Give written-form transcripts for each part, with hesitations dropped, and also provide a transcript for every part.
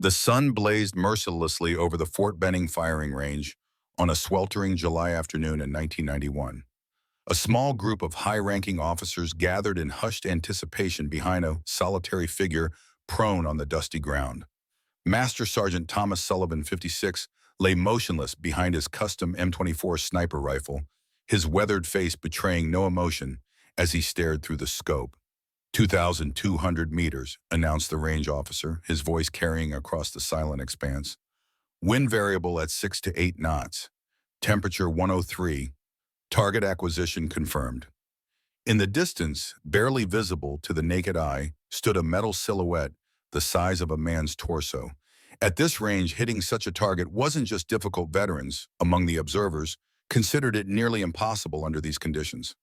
The sun blazed mercilessly over the Fort Benning firing range on a sweltering July afternoon in 1991. A small group of high-ranking officers gathered in hushed anticipation behind a solitary figure prone on the dusty ground. Master Sergeant Thomas Sullivan, 56, lay motionless behind his custom M24 sniper rifle, his weathered face betraying no emotion as he stared through the scope. 2,200 meters, announced the range officer, his voice carrying across the silent expanse. Wind variable at 6 to 8 knots. Temperature 103. Target acquisition confirmed. In the distance, barely visible to the naked eye, stood a metal silhouette the size of a man's torso. At this range, hitting such a target wasn't just difficult. Veterans, among the observers, considered it nearly impossible under these conditions.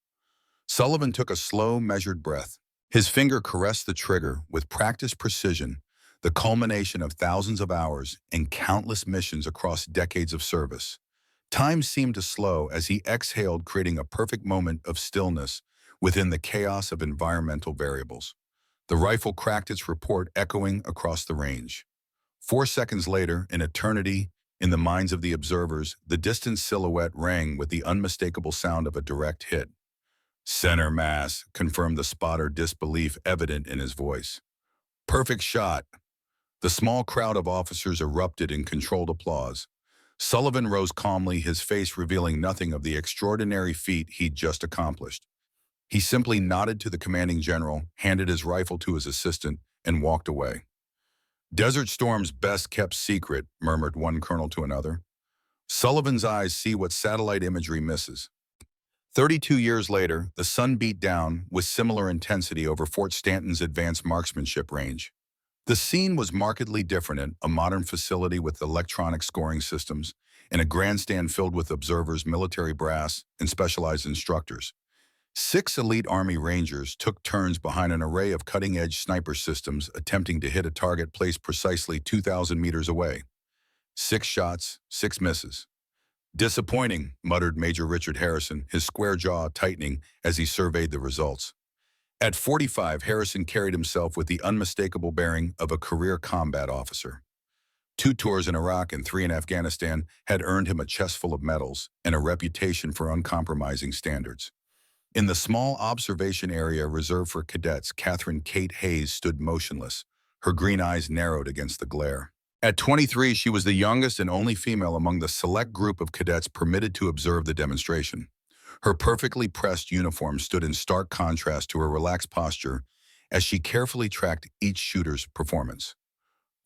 Sullivan took a slow, measured breath. His finger caressed the trigger with practiced precision, the culmination of thousands of hours and countless missions across decades of service. Time seemed to slow as he exhaled, creating a perfect moment of stillness within the chaos of environmental variables. The rifle cracked its report, echoing across the range. 4 seconds later, an eternity, in the minds of the observers, the distant silhouette rang with the unmistakable sound of a direct hit. "Center mass," confirmed the spotter, disbelief evident in his voice. "Perfect shot." The small crowd of officers erupted in controlled applause. Sullivan rose calmly, his face revealing nothing of the extraordinary feat he'd just accomplished. He simply nodded to the commanding general, handed his rifle to his assistant, and walked away. "Desert Storm's best kept secret," murmured one colonel to another. Sullivan's eyes see what satellite imagery misses. 32 years later, the sun beat down with similar intensity over Fort Stanton's advanced marksmanship range. The scene was markedly different in a modern facility with electronic scoring systems and a grandstand filled with observers, military brass, and specialized instructors. 6 elite Army Rangers took turns behind an array of cutting-edge sniper systems attempting to hit a target placed precisely 2,000 meters away. 6 shots, 6 misses. "Disappointing," muttered Major Richard Harrison, his square jaw tightening as he surveyed the results. At 45, Harrison carried himself with the unmistakable bearing of a career combat officer. 2 tours in Iraq and 3 in Afghanistan had earned him a chest full of medals and a reputation for uncompromising standards. In the small observation area reserved for cadets, Catherine Kate Hayes stood motionless, her green eyes narrowed against the glare. At 23, she was the youngest and only female among the select group of cadets permitted to observe the demonstration. Her perfectly pressed uniform stood in stark contrast to her relaxed posture as she carefully tracked each shooter's performance.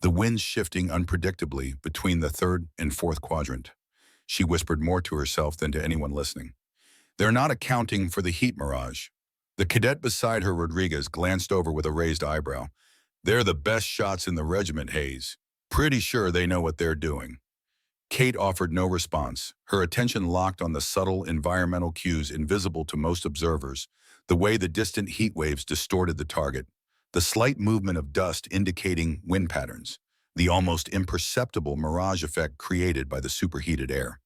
The wind shifting unpredictably between the third and fourth quadrant. She whispered more to herself than to anyone listening. "They're not accounting for the heat mirage." The cadet beside her, Rodriguez, glanced over with a raised eyebrow. "They're the best shots in the regiment, Hayes. Pretty sure they know what they're doing." Kate offered no response, her attention locked on the subtle environmental cues invisible to most observers, the way the distant heat waves distorted the target, the slight movement of dust indicating wind patterns, the almost imperceptible mirage effect created by the superheated air.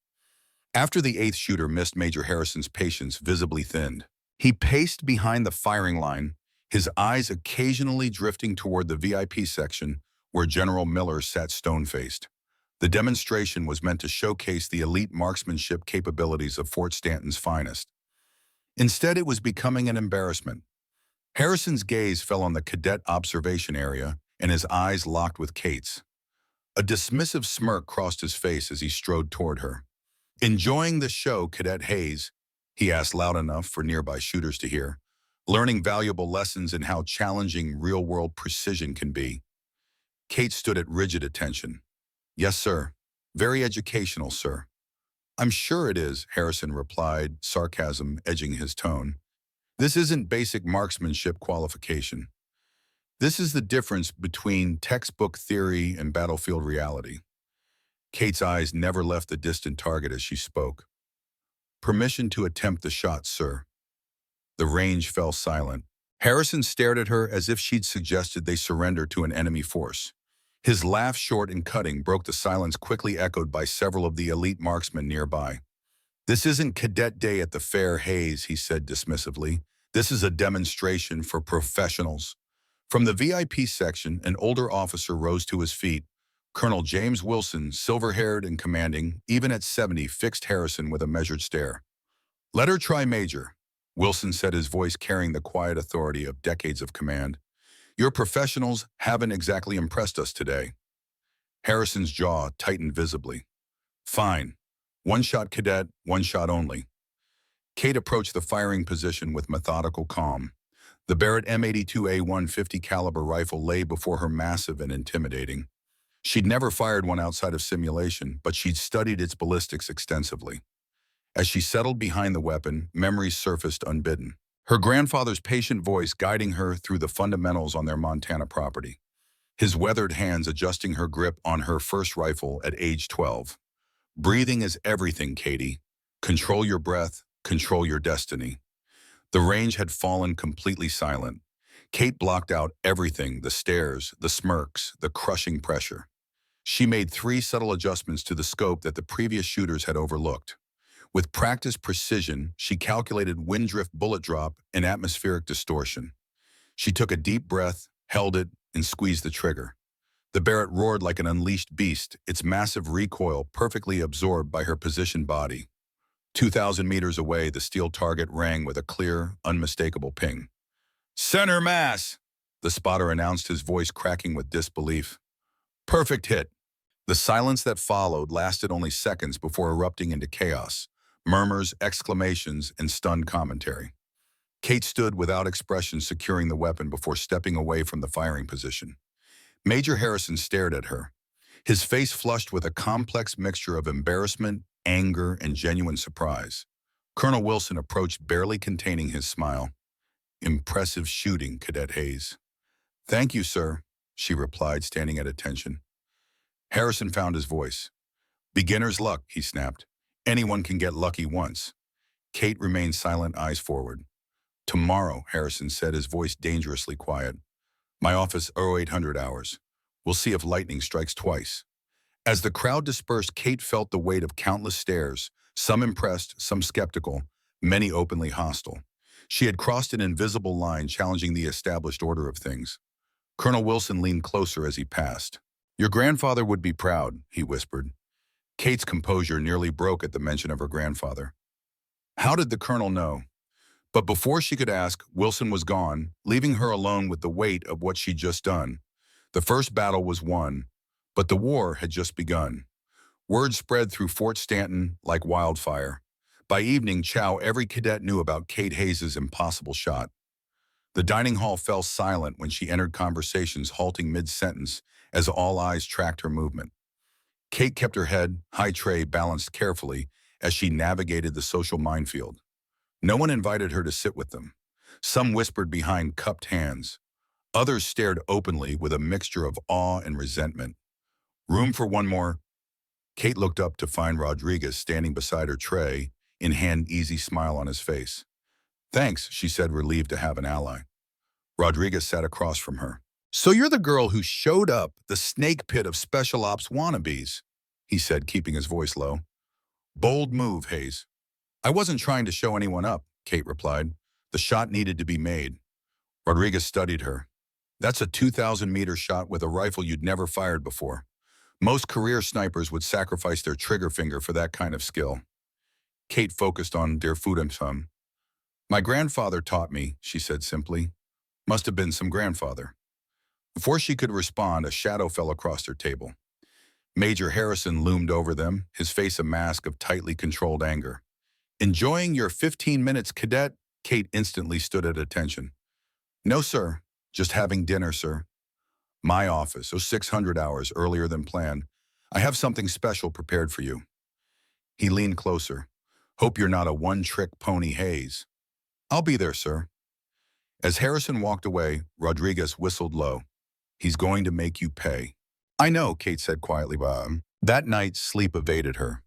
After the 8th shooter missed, Major Harrison's patience visibly thinned. He paced behind the firing line, his eyes occasionally drifting toward the VIP section where General Miller sat stone-faced. The demonstration was meant to showcase the elite marksmanship capabilities of Fort Stanton's finest. Instead, it was becoming an embarrassment. Harrison's gaze fell on the cadet observation area, and his eyes locked with Kate's. A dismissive smirk crossed his face as he strode toward her. "Enjoying the show, Cadet Hayes?" he asked loud enough for nearby shooters to hear, "learning valuable lessons in how challenging real-world precision can be." Kate stood at rigid attention. "Yes, sir. Very educational, sir." "I'm sure it is," Harrison replied, sarcasm edging his tone. "This isn't basic marksmanship qualification. This is the difference between textbook theory and battlefield reality." Kate's eyes never left the distant target as she spoke. "Permission to attempt the shot, sir." The range fell silent. Harrison stared at her as if she'd suggested they surrender to an enemy force. His laugh, short and cutting, broke the silence quickly echoed by several of the elite marksmen nearby. "This isn't cadet day at the fair, Hayes," he said dismissively. "This is a demonstration for professionals." From the VIP section, an older officer rose to his feet, Colonel James Wilson, silver-haired and commanding, even at 70, fixed Harrison with a measured stare. "Let her try, Major," Wilson said, his voice carrying the quiet authority of decades of command. "Your professionals haven't exactly impressed us today." Harrison's jaw tightened visibly. "Fine. One shot, cadet, one shot only." Kate approached the firing position with methodical calm. The Barrett M82A150 caliber rifle lay before her, massive and intimidating. She'd never fired one outside of simulation, but she'd studied its ballistics extensively. As she settled behind the weapon, memories surfaced unbidden. Her grandfather's patient voice guiding her through the fundamentals on their Montana property. His weathered hands adjusting her grip on her first rifle at age 12. "Breathing is everything, Katie. Control your breath, control your destiny." The range had fallen completely silent. Kate blocked out everything: the stares, the smirks, the crushing pressure. She made 3 subtle adjustments to the scope that the previous shooters had overlooked. With practiced precision, she calculated wind drift, bullet drop, and atmospheric distortion. She took a deep breath, held it, and squeezed the trigger. The Barrett roared like an unleashed beast, its massive recoil perfectly absorbed by her positioned body. 2,000 meters away, the steel target rang with a clear, unmistakable ping. "Center mass," the spotter announced, his voice cracking with disbelief. "Perfect hit." The silence that followed lasted only seconds before erupting into chaos. Murmurs, exclamations, and stunned commentary. Kate stood without expression, securing the weapon before stepping away from the firing position. Major Harrison stared at her, his face flushed with a complex mixture of embarrassment, anger, and genuine surprise. Colonel Wilson approached, barely containing his smile. "Impressive shooting, Cadet Hayes." "Thank you, sir," she replied, standing at attention. Harrison found his voice. "Beginner's luck," he snapped. "Anyone can get lucky once." Kate remained silent, eyes forward. "Tomorrow," Harrison said, his voice dangerously quiet. "My office, 0800 hours. We'll see if lightning strikes twice." As the crowd dispersed, Kate felt the weight of countless stares, some impressed, some skeptical, many openly hostile. She had crossed an invisible line, challenging the established order of things. Colonel Wilson leaned closer as he passed. "Your grandfather would be proud," he whispered. Kate's composure nearly broke at the mention of her grandfather. How did the colonel know? But before she could ask, Wilson was gone, leaving her alone with the weight of what she'd just done. The first battle was won, but the war had just begun. Word spread through Fort Stanton like wildfire. By evening, every cadet knew about Kate Hayes' impossible shot. The dining hall fell silent when she entered, conversations halting mid-sentence as all eyes tracked her movement. Kate kept her head, high tray balanced carefully as she navigated the social minefield. No one invited her to sit with them. Some whispered behind cupped hands. Others stared openly with a mixture of awe and resentment. "Room for one more?" Kate looked up to find Rodriguez standing beside her, tray in hand, easy smile on his face. "Thanks," she said, relieved to have an ally. Rodriguez sat across from her. "So you're the girl who showed up, the snake pit of special ops wannabes," he said, keeping his voice low. "Bold move, Hayes." "I wasn't trying to show anyone up," Kate replied. "The shot needed to be made." Rodriguez studied her. "That's a 2,000-meter shot with a rifle you'd never fired before. Most career snipers would sacrifice their trigger finger for that kind of skill." Kate focused on Der Fudentum. "My grandfather taught me," she said simply. "Must have been some grandfather." Before she could respond, a shadow fell across their table. Major Harrison loomed over them, his face a mask of tightly controlled anger. "Enjoying your 15 minutes, cadet?" Kate instantly stood at attention. "No, sir. Just having dinner, sir." "My office, 0600 hours earlier than planned. I have something special prepared for you." He leaned closer. "Hope you're not a one-trick pony, Hayes." "I'll be there, sir." As Harrison walked away, Rodriguez whistled low. "He's going to make you pay." "I know," Kate said quietly. That night, sleep evaded her.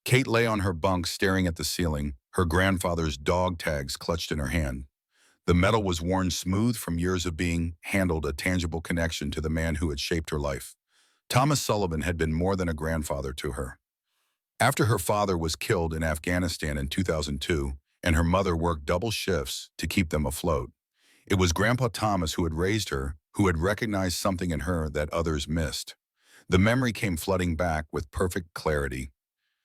Kate lay on her bunk staring at the ceiling, her grandfather's dog tags clutched in her hand. The metal was worn smooth from years of being handled, a tangible connection to the man who had shaped her life. Thomas Sullivan had been more than a grandfather to her. After her father was killed in Afghanistan in 2002, and her mother worked double shifts to keep them afloat, it was Grandpa Thomas who had raised her, who had recognized something in her that others missed. The memory came flooding back with perfect clarity.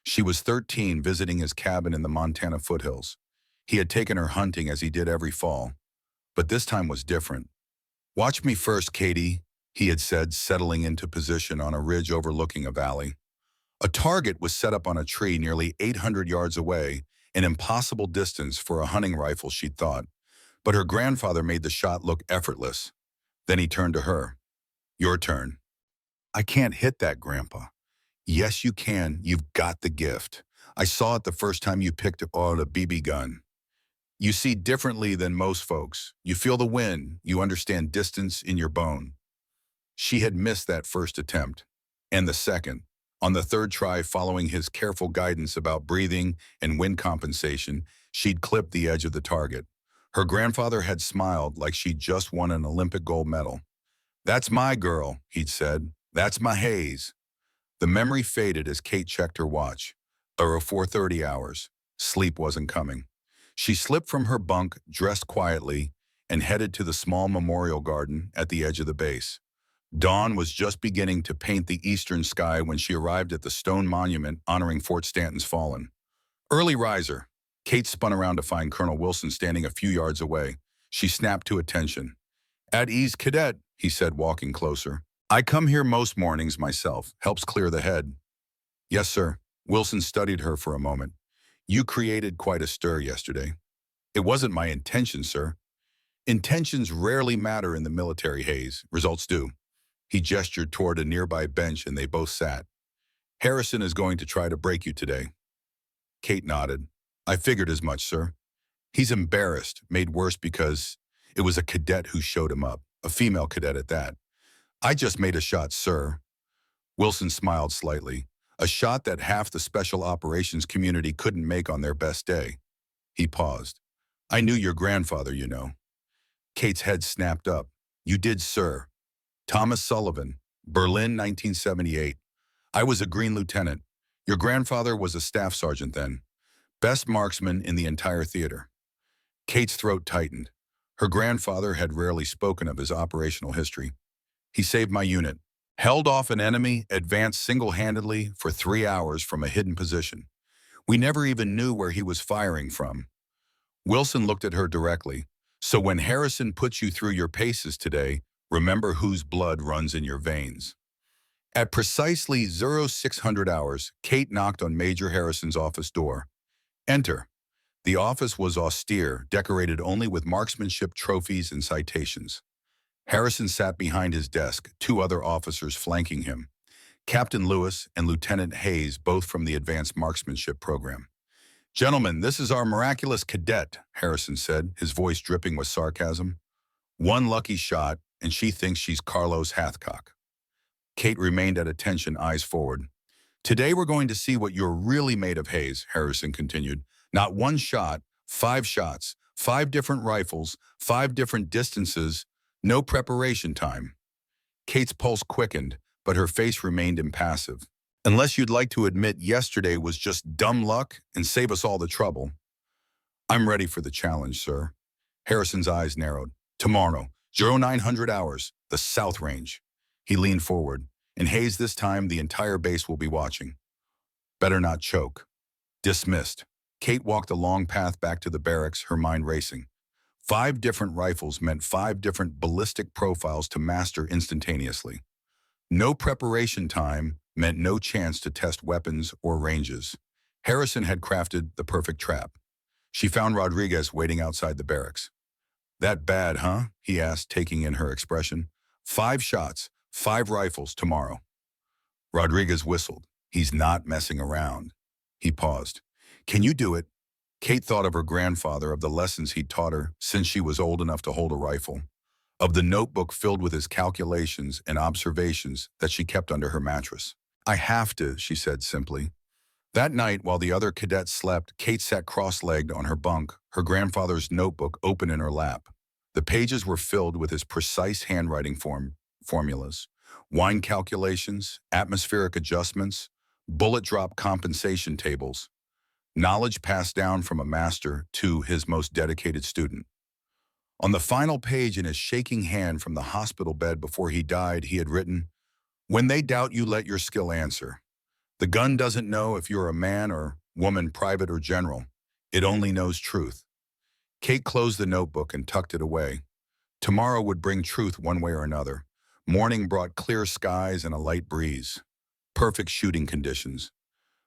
She was 13, visiting his cabin in the Montana foothills. He had taken her hunting as he did every fall, but this time was different. "Watch me first, Katie," he had said, settling into position on a ridge overlooking a valley. A target was set up on a tree nearly 800 yards away, an impossible distance for a hunting rifle, she'd thought. But her grandfather made the shot look effortless. Then he turned to her. "Your turn." "I can't hit that, Grandpa." "Yes, you can. You've got the gift. I saw it the first time you picked up a BB gun. You see differently than most folks. You feel the wind. You understand distance in your bone." She had missed that first attempt, and the second. On the third try, following his careful guidance about breathing and wind compensation, she'd clipped the edge of the target. Her grandfather had smiled like she'd just won an Olympic gold medal. "That's my girl," he'd said. "That's my Hayes." The memory faded as Kate checked her watch. 4:30 hours. Sleep wasn't coming. She slipped from her bunk, dressed quietly, and headed to the small memorial garden at the edge of the base. Dawn was just beginning to paint the eastern sky when she arrived at the stone monument honoring Fort Stanton's fallen. Early riser. Kate spun around to find Colonel Wilson standing a few yards away. She snapped to attention. "At ease, cadet," he said, walking closer. "I come here most mornings myself. Helps clear the head." "Yes, sir." Wilson studied her for a moment. "You created quite a stir yesterday." "It wasn't my intention, sir." "Intentions rarely matter in the military, Hayes. Results do." He gestured toward a nearby bench and they both sat. "Harrison is going to try to break you today." Kate nodded. "I figured as much, sir." "He's embarrassed, made worse because it was a cadet who showed him up, a female cadet at that." "I just made a shot, sir." Wilson smiled slightly. "A shot that half the special operations community couldn't make on their best day." He paused. "I knew your grandfather, you know." Kate's head snapped up. "You did, sir." "Thomas Sullivan, Berlin, 1978. I was a Green Lieutenant. Your grandfather was a staff sergeant then. Best marksman in the entire theater." Kate's throat tightened. Her grandfather had rarely spoken of his operational history. "He saved my unit. Held off an enemy, advanced single-handedly for 3 hours from a hidden position. We never even knew where he was firing from." Wilson looked at her directly. "So when Harrison puts you through your paces today, remember whose blood runs in your veins." At precisely 0600 hours, Kate knocked on Major Harrison's office door. "Enter." The office was austere, decorated only with marksmanship trophies and citations. Harrison sat behind his desk, 2 other officers flanking him. Captain Lewis and Lieutenant Hayes, both from the Advanced Marksmanship Program. "Gentlemen, this is our miraculous cadet," Harrison said, his voice dripping with sarcasm. "One lucky shot, and she thinks she's Carlos Hathcock." Kate remained at attention, eyes forward. "Today we're going to see what you're really made of, Hayes," Harrison continued. "Not one shot, 5 shots, 5 different rifles, 5 different distances, no preparation time." Kate's pulse quickened, but her face remained impassive. "Unless you'd like to admit yesterday was just dumb luck and save us all the trouble." "I'm ready for the challenge, sir." Harrison's eyes narrowed. "Tomorrow, 0900 hours, the South Range." He leaned forward. "And Hayes, this time the entire base will be watching. Better not choke." Dismissed. Kate walked a long path back to the barracks, her mind racing. 5 different rifles meant 5 different ballistic profiles to master instantaneously. No preparation time meant no chance to test weapons or ranges. Harrison had crafted the perfect trap. She found Rodriguez waiting outside the barracks. "That bad, huh?" he asked, taking in her expression. 5 shots, 5 rifles tomorrow." Rodriguez whistled. "He's not messing around." He paused. "Can you do it?" Kate thought of her grandfather, of the lessons he'd taught her since she was old enough to hold a rifle, of the notebook filled with his calculations and observations that she kept under her mattress. "I have to," she said simply. That night, while the other cadets slept, Kate sat cross-legged on her bunk, her grandfather's notebook open in her lap. The pages were filled with his precise handwriting formulas, wine calculations, atmospheric adjustments, bullet drop compensation tables, knowledge passed down from a master to his most dedicated student. On the final page, in his shaking hand from the hospital bed before he died, he had written, When they doubt you, let your skill answer. The gun doesn't know if you're a man or woman, private or general. It only knows truth. Kate closed the notebook and tucked it away. Tomorrow would bring truth one way or another. Morning brought clear skies and a light breeze. Perfect shooting conditions.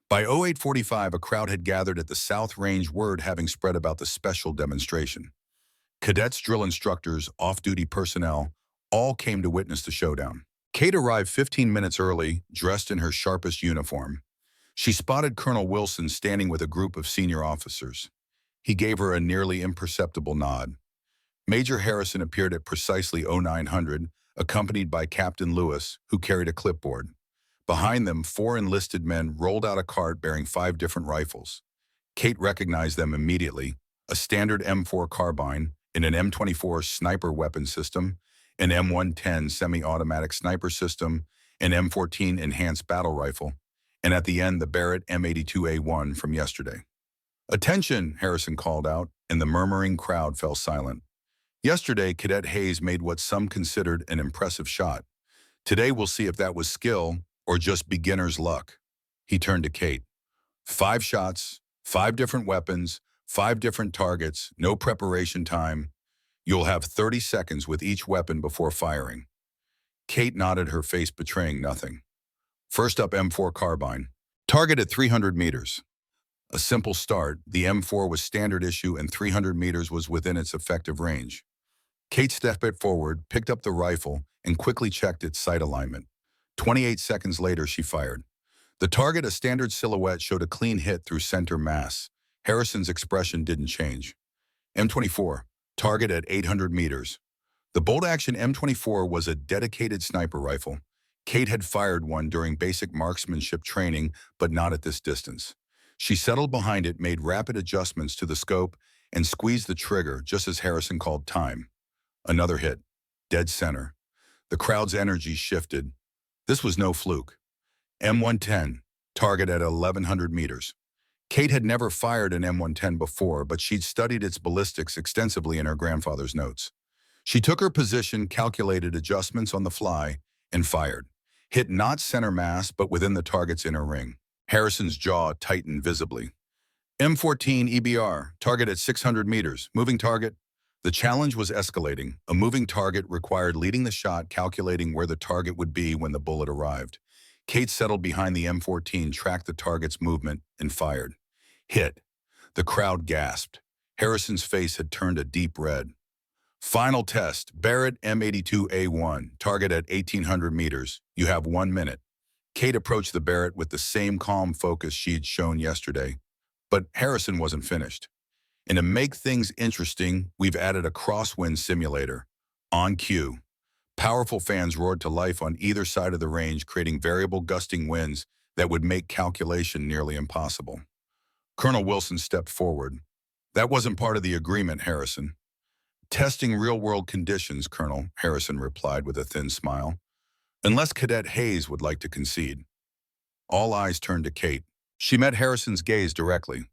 By 0845, a crowd had gathered at the South Range, word having spread about the special demonstration. Cadets, drill instructors, off-duty personnel, all came to witness the showdown. Kate arrived 15 minutes early, dressed in her sharpest uniform. She spotted Colonel Wilson standing with a group of senior officers. He gave her a nearly imperceptible nod. Major Harrison appeared at precisely 0900, accompanied by Captain Lewis, who carried a clipboard. Behind them, 4 enlisted men rolled out a cart bearing 5 different rifles. Kate recognized them immediately: a standard M4 carbine, and an M24 sniper weapon system, an M110 semi-automatic sniper system, an M14 enhanced battle rifle, and at the end the Barrett M82A1 from yesterday. "Attention," Harrison called out, and the murmuring crowd fell silent. Yesterday, Cadet Hayes made what some considered an impressive shot. Today we'll see if that was skill or just beginner's luck. He turned to Kate. 5 shots, 5 different weapons, 5 different targets, no preparation time. You'll have 30 seconds with each weapon before firing. Kate nodded, her face betraying nothing. First up, M4 carbine. Target at 300 meters. A simple start. The M4 was standard issue and 300 meters was within its effective range. Kate stepped forward, picked up the rifle, and quickly checked its sight alignment. 28 seconds later, she fired. The target, a standard silhouette, showed a clean hit through center mass. Harrison's expression didn't change. M24, target at 800 meters. The bolt-action M24 was a dedicated sniper rifle. Kate had fired one during basic marksmanship training, but not at this distance. She settled behind it, made rapid adjustments to the scope, and squeezed the trigger just as Harrison called time. Another hit. Dead center. The crowd's energy shifted. This was no fluke. M110, target at 1100 meters. Kate had never fired an M110 before, but she'd studied its ballistics extensively in her grandfather's notes. She took her position, calculated adjustments on the fly, and fired. Hit not center mass, but within the target's inner ring. Harrison's jaw tightened visibly. M14 EBR, target at 600 meters. Moving target. The challenge was escalating. A moving target required leading the shot, calculating where the target would be when the bullet arrived. Kate settled behind the M14, tracked the target's movement, and fired. Hit. The crowd gasped. Harrison's face had turned a deep red. Final test. Barrett M82A1, target at 1800 meters. You have 1 minute. Kate approached the Barrett with the same calm focus she'd shown yesterday. But Harrison wasn't finished. And to make things interesting, we've added a crosswind simulator. On cue. Powerful fans roared to life on either side of the range, creating variable gusting winds that would make calculation nearly impossible. Colonel Wilson stepped forward. "That wasn't part of the agreement, Harrison." "Testing real-world conditions, Colonel," Harrison replied with a thin smile. "Unless Cadet Hayes would like to concede." All eyes turned to Kate. She met Harrison's gaze directly.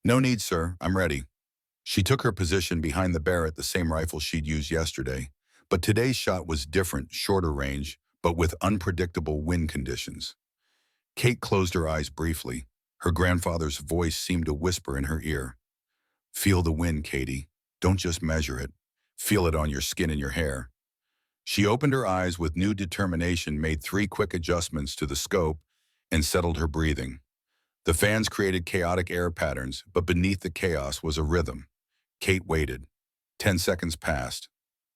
"No need, sir. I'm ready." She took her position behind the Barrett, the same rifle she'd used yesterday. But today's shot was different, shorter range, but with unpredictable wind conditions. Kate closed her eyes briefly. Her grandfather's voice seemed to whisper in her ear. "Feel the wind, Katie. Don't just measure it. Feel it on your skin and your hair." She opened her eyes with new determination, made 3 quick adjustments to the scope, and settled her breathing. The fans created chaotic air patterns, but beneath the chaos was a rhythm. Kate waited. 10 seconds passed.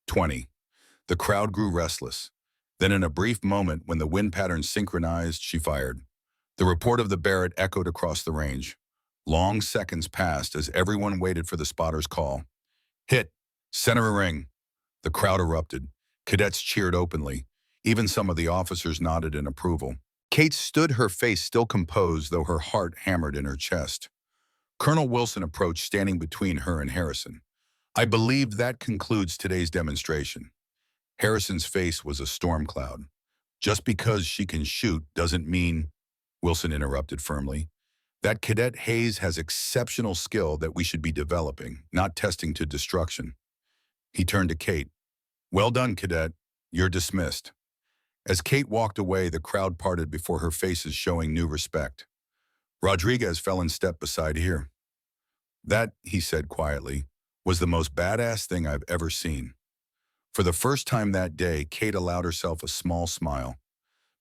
20. The crowd grew restless. Then in a brief moment, when the wind patterns synchronized, she fired. The report of the Barrett echoed across the range. Long seconds passed as everyone waited for the spotter's call. "Hit! Center ring!" The crowd erupted. Cadets cheered openly. Even some of the officers nodded in approval. Kate stood, her face still composed, though her heart hammered in her chest. Colonel Wilson approached, standing between her and Harrison. "I believe that concludes today's demonstration." Harrison's face was a storm cloud. "Just because she can shoot doesn't mean," Wilson interrupted firmly, "that Cadet Hayes has exceptional skill that we should be developing, not testing to destruction." He turned to Kate. "Well done, Cadet. You're dismissed." As Kate walked away, the crowd parted before her faces showing new respect. Rodriguez fell in step beside her. That, he said quietly, was the most badass thing I've ever seen. For the first time that day, Kate allowed herself a small smile.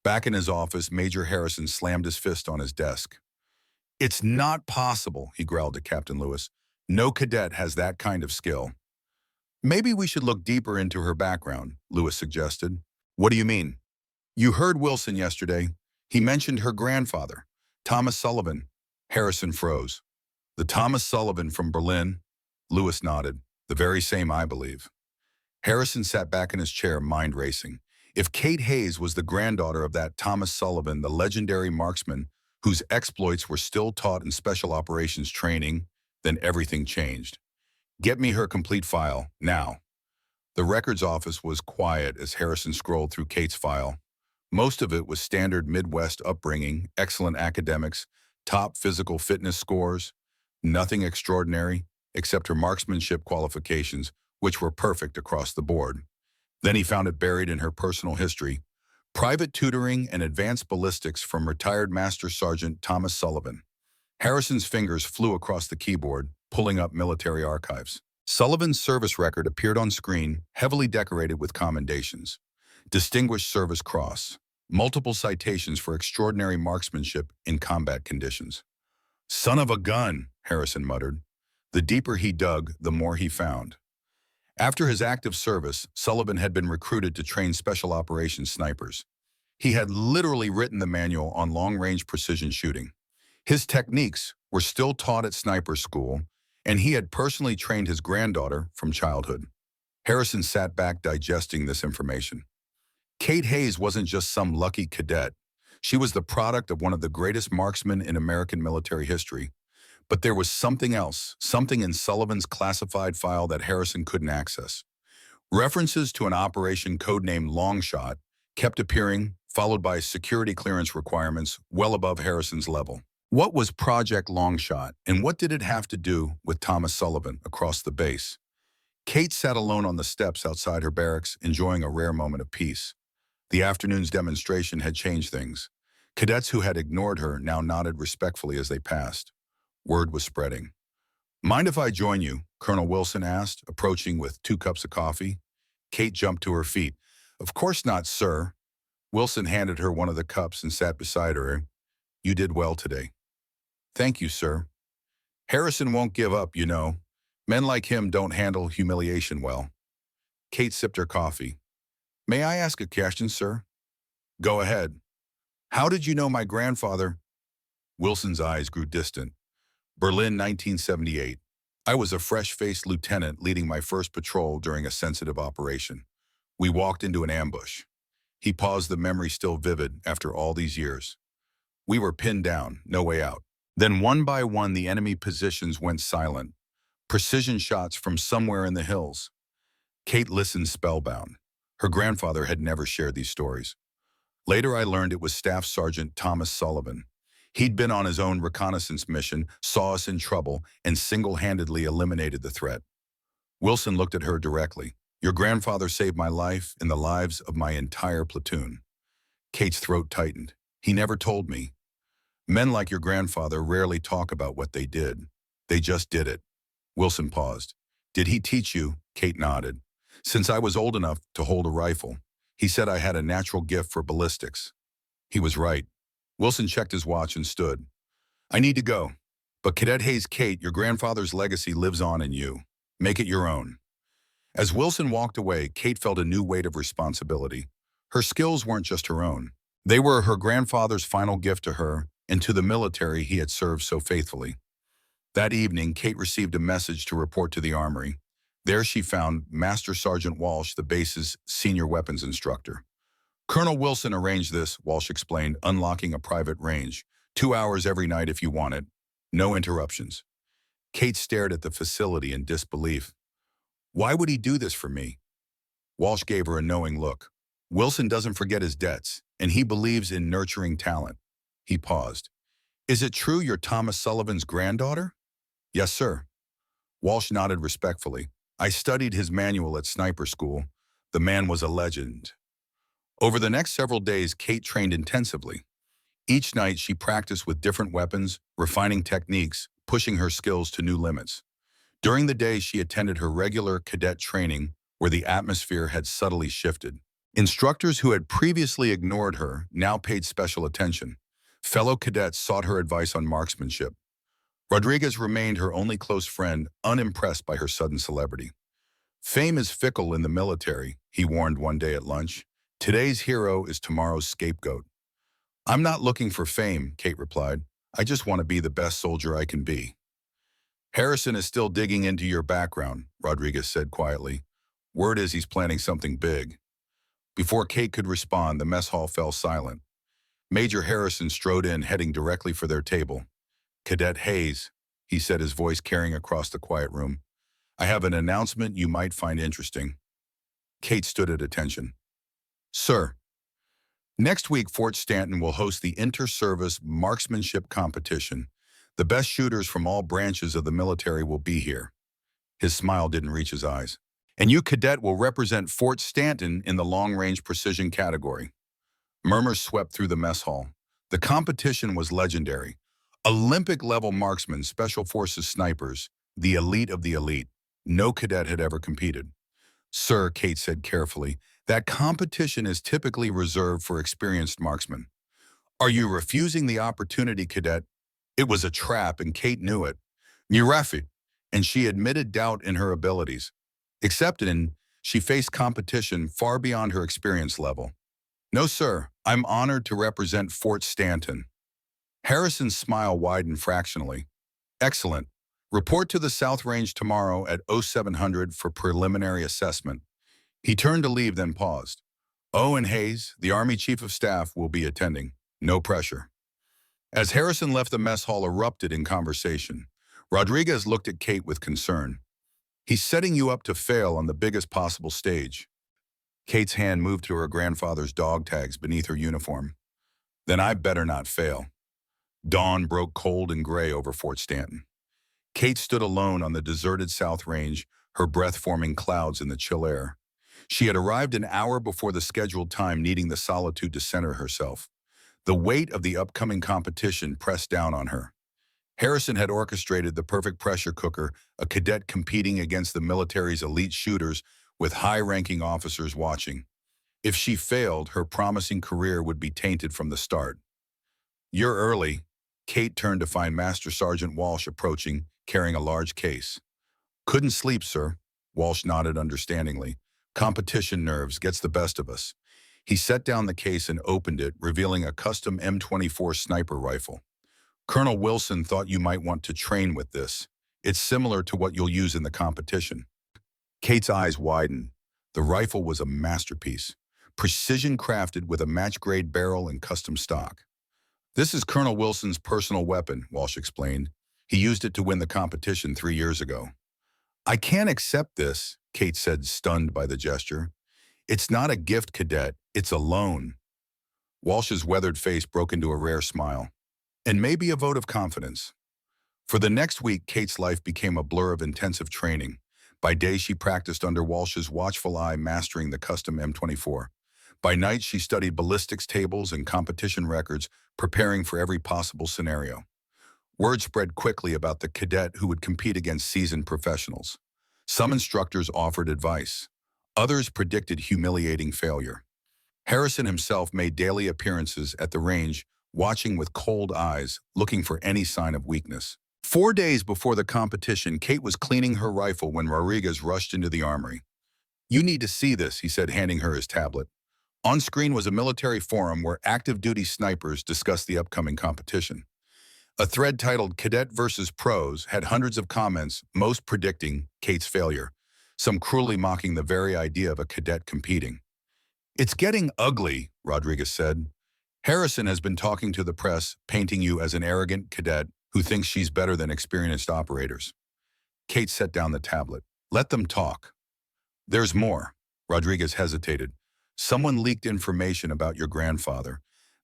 Back in his office, Major Harrison slammed his fist on his desk. "It's not possible," he growled to Captain Lewis. "No cadet has that kind of skill." "Maybe we should look deeper into her background," Lewis suggested. "What do you mean?" "You heard Wilson yesterday. He mentioned her grandfather, Thomas Sullivan." Harrison froze. "The Thomas Sullivan from Berlin?" Lewis nodded. "The very same, I believe." Harrison sat back in his chair, mind racing. If Kate Hayes was the granddaughter of that Thomas Sullivan, the legendary marksman whose exploits were still taught in special operations training, then everything changed. "Get me her complete file, now." The records office was quiet as Harrison scrolled through Kate's file. Most of it was standard Midwest upbringing, excellent academics, top physical fitness scores, nothing extraordinary except her marksmanship qualifications, which were perfect across the board. Then he found it buried in her personal history: private tutoring and advanced ballistics from retired Master Sergeant Thomas Sullivan. Harrison's fingers flew across the keyboard, pulling up military archives. Sullivan's service record appeared on screen, heavily decorated with commendations. Distinguished Service Cross. Multiple citations for extraordinary marksmanship in combat conditions. "Son of a gun," Harrison muttered. The deeper he dug, the more he found. After his active service, Sullivan had been recruited to train special operations snipers. He had literally written the manual on long-range precision shooting. His techniques were still taught at sniper school, and he had personally trained his granddaughter from childhood. Harrison sat back digesting this information. Kate Hayes wasn't just some lucky cadet. She was the product of one of the greatest marksmen in American military history. But there was something else, something in Sullivan's classified file that Harrison couldn't access. References to an operation codenamed Longshot kept appearing, followed by security clearance requirements well above Harrison's level. What was Project Longshot, and what did it have to do with Thomas Sullivan across the base? Kate sat alone on the steps outside her barracks, enjoying a rare moment of peace. The afternoon's demonstration had changed things. Cadets who had ignored her now nodded respectfully as they passed. Word was spreading. "Mind if I join you?" Colonel Wilson asked, approaching with 2 cups of coffee. Kate jumped to her feet. "Of course not, sir." Wilson handed her one of the cups and sat beside her. "You did well today." "Thank you, sir." "Harrison won't give up, you know. Men like him don't handle humiliation well." Kate sipped her coffee. "May I ask a question, sir?" "Go ahead." "How did you know my grandfather?" Wilson's eyes grew distant. "Berlin, 1978. I was a fresh-faced lieutenant leading my first patrol during a sensitive operation. We walked into an ambush." He paused, the memory still vivid after all these years. "We were pinned down, no way out. Then one by one the enemy positions went silent. Precision shots from somewhere in the hills." Kate listened spellbound. Her grandfather had never shared these stories. "Later I learned it was Staff Sergeant Thomas Sullivan. He'd been on his own reconnaissance mission, saw us in trouble, and single-handedly eliminated the threat." Wilson looked at her directly. "Your grandfather saved my life and the lives of my entire platoon." Kate's throat tightened. "He never told me." "Men like your grandfather rarely talk about what they did. They just did it." Wilson paused. "Did he teach you?" Kate nodded. "Since I was old enough to hold a rifle. He said I had a natural gift for ballistics." He was right. Wilson checked his watch and stood. "I need to go. But Cadet Hayes, Kate, your grandfather's legacy lives on in you. Make it your own." As Wilson walked away, Kate felt a new weight of responsibility. Her skills weren't just her own. They were her grandfather's final gift to her and to the military he had served so faithfully. That evening, Kate received a message to report to the armory. There she found Master Sergeant Walsh, the base's senior weapons instructor. "Colonel Wilson arranged this," Walsh explained, "unlocking a private range. 2 hours every night if you want it. No interruptions." Kate stared at the facility in disbelief. "Why would he do this for me?" Walsh gave her a knowing look. "Wilson doesn't forget his debts, and he believes in nurturing talent." He paused. "Is it true you're Thomas Sullivan's granddaughter?" "Yes, sir." Walsh nodded respectfully. "I studied his manual at sniper school. The man was a legend." Over the next several days, Kate trained intensively. Each night, she practiced with different weapons, refining techniques, pushing her skills to new limits. During the day, she attended her regular cadet training, where the atmosphere had subtly shifted. Instructors who had previously ignored her now paid special attention. Fellow cadets sought her advice on marksmanship. Rodriguez remained her only close friend, unimpressed by her sudden celebrity. Fame is fickle in the military, he warned one day at lunch. Today's hero is tomorrow's scapegoat. I'm not looking for fame, Kate replied. I just want to be the best soldier I can be. Harrison is still digging into your background, Rodriguez said quietly. Word is he's planning something big. Before Kate could respond, the mess hall fell silent. Major Harrison strode in, heading directly for their table. Cadet Hayes, he said, his voice carrying across the quiet room. I have an announcement you might find interesting. Kate stood at attention. Sir, next week Fort Stanton will host the Inter-Service Marksmanship Competition. The best shooters from all branches of the military will be here. His smile didn't reach his eyes. And you, cadet, will represent Fort Stanton in the long-range precision category. Murmurs swept through the mess hall. The competition was legendary. Olympic-level marksmen, special forces snipers, the elite of the elite. No cadet had ever competed. Sir, Kate said carefully, that competition is typically reserved for experienced marksmen. Are you refusing the opportunity, cadet? It was a trap, and Kate knew it. Murafi, and she admitted doubt in her abilities. Accepted, and she faced competition far beyond her experience level. No, sir, I'm honored to represent Fort Stanton. Harrison's smile widened fractionally. Excellent. Report to the South Range tomorrow at 0700 for preliminary assessment. He turned to leave, then paused. And Hayes, the Army Chief of Staff, will be attending. No pressure. As Harrison left, the mess hall erupted in conversation. Rodriguez looked at Kate with concern. He's setting you up to fail on the biggest possible stage. Kate's hand moved to her grandfather's dog tags beneath her uniform. Then I better not fail. Dawn broke cold and gray over Fort Stanton. Kate stood alone on the deserted South Range, her breath forming clouds in the chill air. She had arrived an hour before the scheduled time, needing the solitude to center herself. The weight of the upcoming competition pressed down on her. Harrison had orchestrated the perfect pressure cooker, a cadet competing against the military's elite shooters with high-ranking officers watching. If she failed, her promising career would be tainted from the start. You're early. Kate turned to find Master Sergeant Walsh approaching, carrying a large case. Couldn't sleep, sir. Walsh nodded understandingly. Competition nerves gets the best of us. He set down the case and opened it, revealing a custom M24 sniper rifle. Colonel Wilson thought you might want to train with this. It's similar to what you'll use in the competition. Kate's eyes widened. The rifle was a masterpiece, precision crafted with a match-grade barrel and custom stock. This is Colonel Wilson's personal weapon, Walsh explained. He used it to win the competition 3 years ago. I can't accept this, Kate said, stunned by the gesture. It's not a gift, cadet. It's a loan. Walsh's weathered face broke into a rare smile. And maybe a vote of confidence. For the next week, Kate's life became a blur of intensive training. By day, she practiced under Walsh's watchful eye, mastering the custom M24. By night, she studied ballistics tables and competition records, preparing for every possible scenario. Word spread quickly about the cadet who would compete against seasoned professionals. Some instructors offered advice. Others predicted humiliating failure. Harrison himself made daily appearances at the range, watching with cold eyes, looking for any sign of weakness. 4 days before the competition, Kate was cleaning her rifle when Rodriguez rushed into the armory. You need to see this, he said, handing her his tablet. On screen was a military forum where active-duty snipers discussed the upcoming competition. A thread titled Cadet versus Pros had hundreds of comments, most predicting Kate's failure, some cruelly mocking the very idea of a cadet competing. It's getting ugly, Rodriguez said. Harrison has been talking to the press, painting you as an arrogant cadet who thinks she's better than experienced operators. Kate set down the tablet. Let them talk. There's more. Rodriguez hesitated. Someone leaked information about your grandfather.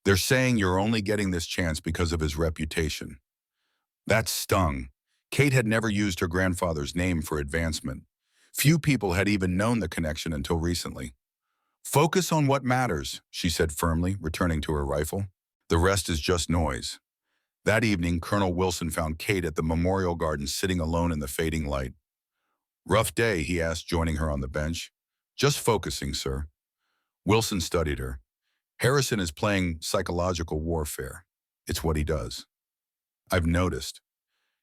They're saying you're only getting this chance because of his reputation. That stung. Kate had never used her grandfather's name for advancement. Few people had even known the connection until recently. Focus on what matters, she said firmly, returning to her rifle. The rest is just noise. That evening, Colonel Wilson found Kate at the memorial garden sitting alone in the fading light. Rough day, he asked, joining her on the bench. Just focusing, sir. Wilson studied her. Harrison is playing psychological warfare. It's what he does. I've noticed.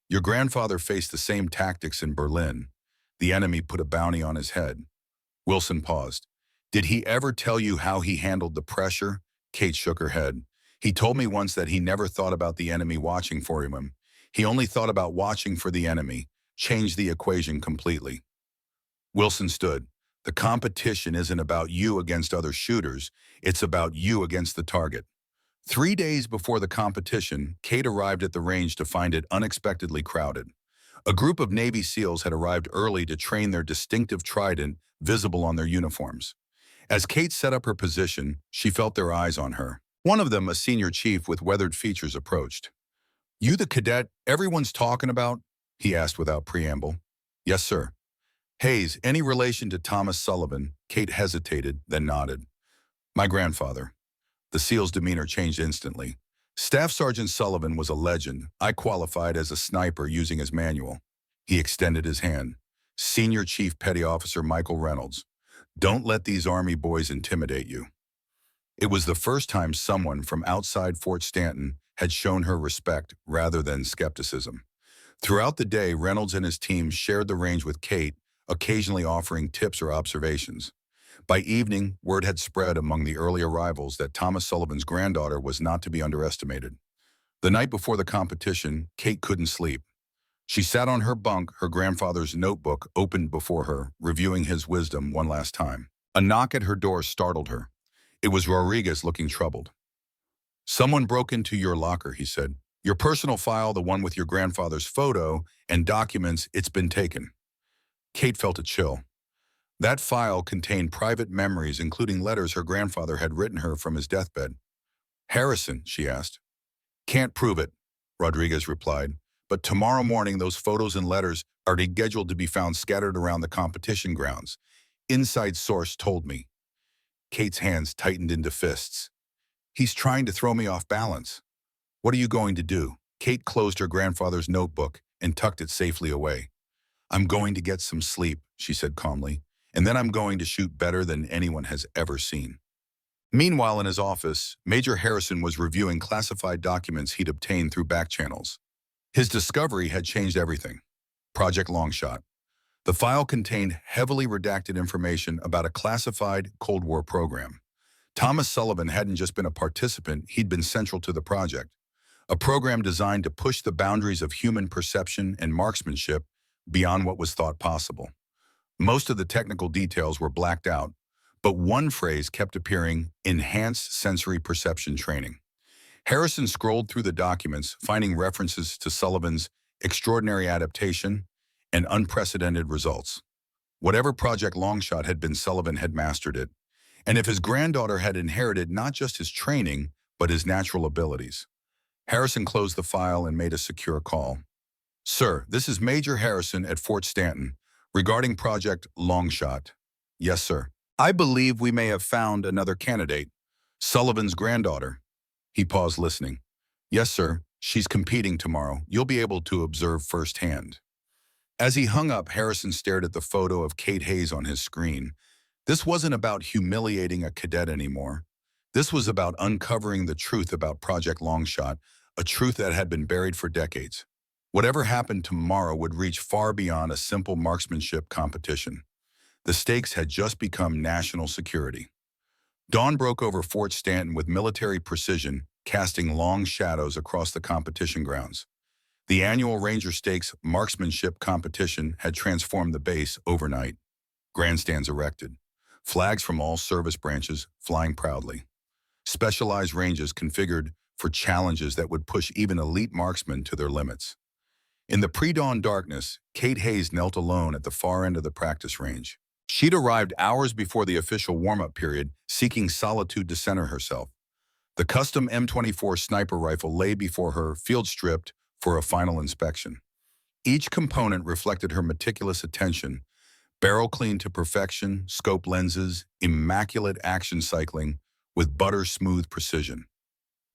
Your grandfather faced the same tactics in Berlin. The enemy put a bounty on his head. Wilson paused. Did he ever tell you how he handled the pressure? Kate shook her head. He told me once that he never thought about the enemy watching for him. He only thought about watching for the enemy. Changed the equation completely. Wilson stood. The competition isn't about you against other shooters. It's about you against the target. 3 days before the competition, Kate arrived at the range to find it unexpectedly crowded. A group of Navy SEALs had arrived early to train their distinctive trident visible on their uniforms. As Kate set up her position, she felt their eyes on her. One of them, a senior chief with weathered features, approached. You the cadet everyone's talking about? He asked without preamble. Yes, sir. Hayes, any relation to Thomas Sullivan? Kate hesitated, then nodded. My grandfather. The SEAL's demeanor changed instantly. Staff Sergeant Sullivan was a legend. I qualified as a sniper using his manual. He extended his hand. Senior Chief Petty Officer Michael Reynolds. Don't let these Army boys intimidate you. It was the first time someone from outside Fort Stanton had shown her respect rather than skepticism. Throughout the day, Reynolds and his team shared the range with Kate, occasionally offering tips or observations. By evening, word had spread among the early arrivals that Thomas Sullivan's granddaughter was not to be underestimated. The night before the competition, Kate couldn't sleep. She sat on her bunk, her grandfather's notebook opened before her, reviewing his wisdom one last time. A knock at her door startled her. It was Rodriguez, looking troubled. Someone broke into your locker, he said. Your personal file, the one with your grandfather's photo and documents, it's been taken. Kate felt a chill. That file contained private memories, including letters her grandfather had written her from his deathbed. Harrison, she asked. Can't prove it, Rodriguez replied. But tomorrow morning, those photos and letters are scheduled to be found scattered around the competition grounds. Inside source told me. Kate's hands tightened into fists. He's trying to throw me off balance. What are you going to do? Kate closed her grandfather's notebook and tucked it safely away. I'm going to get some sleep, she said calmly, and then I'm going to shoot better than anyone has ever seen. Meanwhile, in his office, Major Harrison was reviewing classified documents he'd obtained through back channels. His discovery had changed everything. Project Longshot. The file contained heavily redacted information about a classified Cold War program. Thomas Sullivan hadn't just been a participant, he'd been central to the project. A program designed to push the boundaries of human perception and marksmanship beyond what was thought possible. Most of the technical details were blacked out, but one phrase kept appearing: enhanced sensory perception training. Harrison scrolled through the documents, finding references to Sullivan's extraordinary adaptation and unprecedented results. Whatever Project Longshot had been, Sullivan had mastered it. And if his granddaughter had inherited not just his training, but his natural abilities. Harrison closed the file and made a secure call. Sir, this is Major Harrison at Fort Stanton, regarding Project Longshot. Yes, sir. I believe we may have found another candidate. Sullivan's granddaughter. He paused, listening. Yes, sir. She's competing tomorrow. You'll be able to observe firsthand. As he hung up, Harrison stared at the photo of Kate Hayes on his screen. This wasn't about humiliating a cadet anymore. This was about uncovering the truth about Project Longshot, a truth that had been buried for decades. Whatever happened tomorrow would reach far beyond a simple marksmanship competition. The stakes had just become national security. Dawn broke over Fort Stanton with military precision, casting long shadows across the competition grounds. The annual Ranger Stakes marksmanship competition had transformed the base overnight. Grandstands erected. Flags from all service branches flying proudly. Specialized ranges configured for challenges that would push even elite marksmen to their limits. In the pre-dawn darkness, Kate Hayes knelt alone at the far end of the practice range. She'd arrived hours before the official warm-up period, seeking solitude to center herself. The custom M24 sniper rifle lay before her, field-stripped, for a final inspection. Each component reflected her meticulous attention, Barrel cleaned to perfection, scope lenses, immaculate action cycling with butter-smooth precision.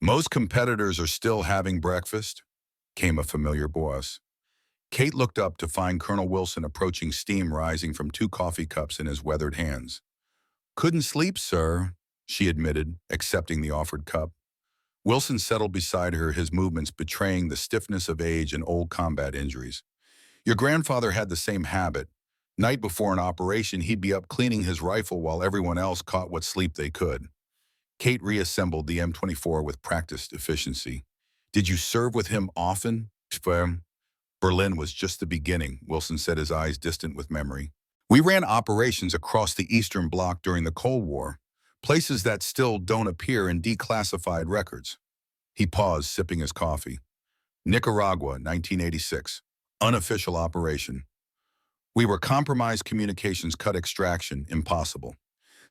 Most competitors are still having breakfast, came a familiar voice. Kate looked up to find Colonel Wilson approaching, steam rising from two coffee cups in his weathered hands. Couldn't sleep, sir, she admitted, accepting the offered cup. Wilson settled beside her, his movements betraying the stiffness of age and old combat injuries. Your grandfather had the same habit. Night before an operation, he'd be up cleaning his rifle while everyone else caught what sleep they could. Kate reassembled the M24 with practiced efficiency. Did you serve with him often? Berlin was just the beginning, Wilson said, his eyes distant with memory. We ran operations across the Eastern Bloc during the Cold War, places that still don't appear in declassified records. He paused, sipping his coffee. Nicaragua, 1986. Unofficial operation. We were compromised communications, cut extraction, impossible.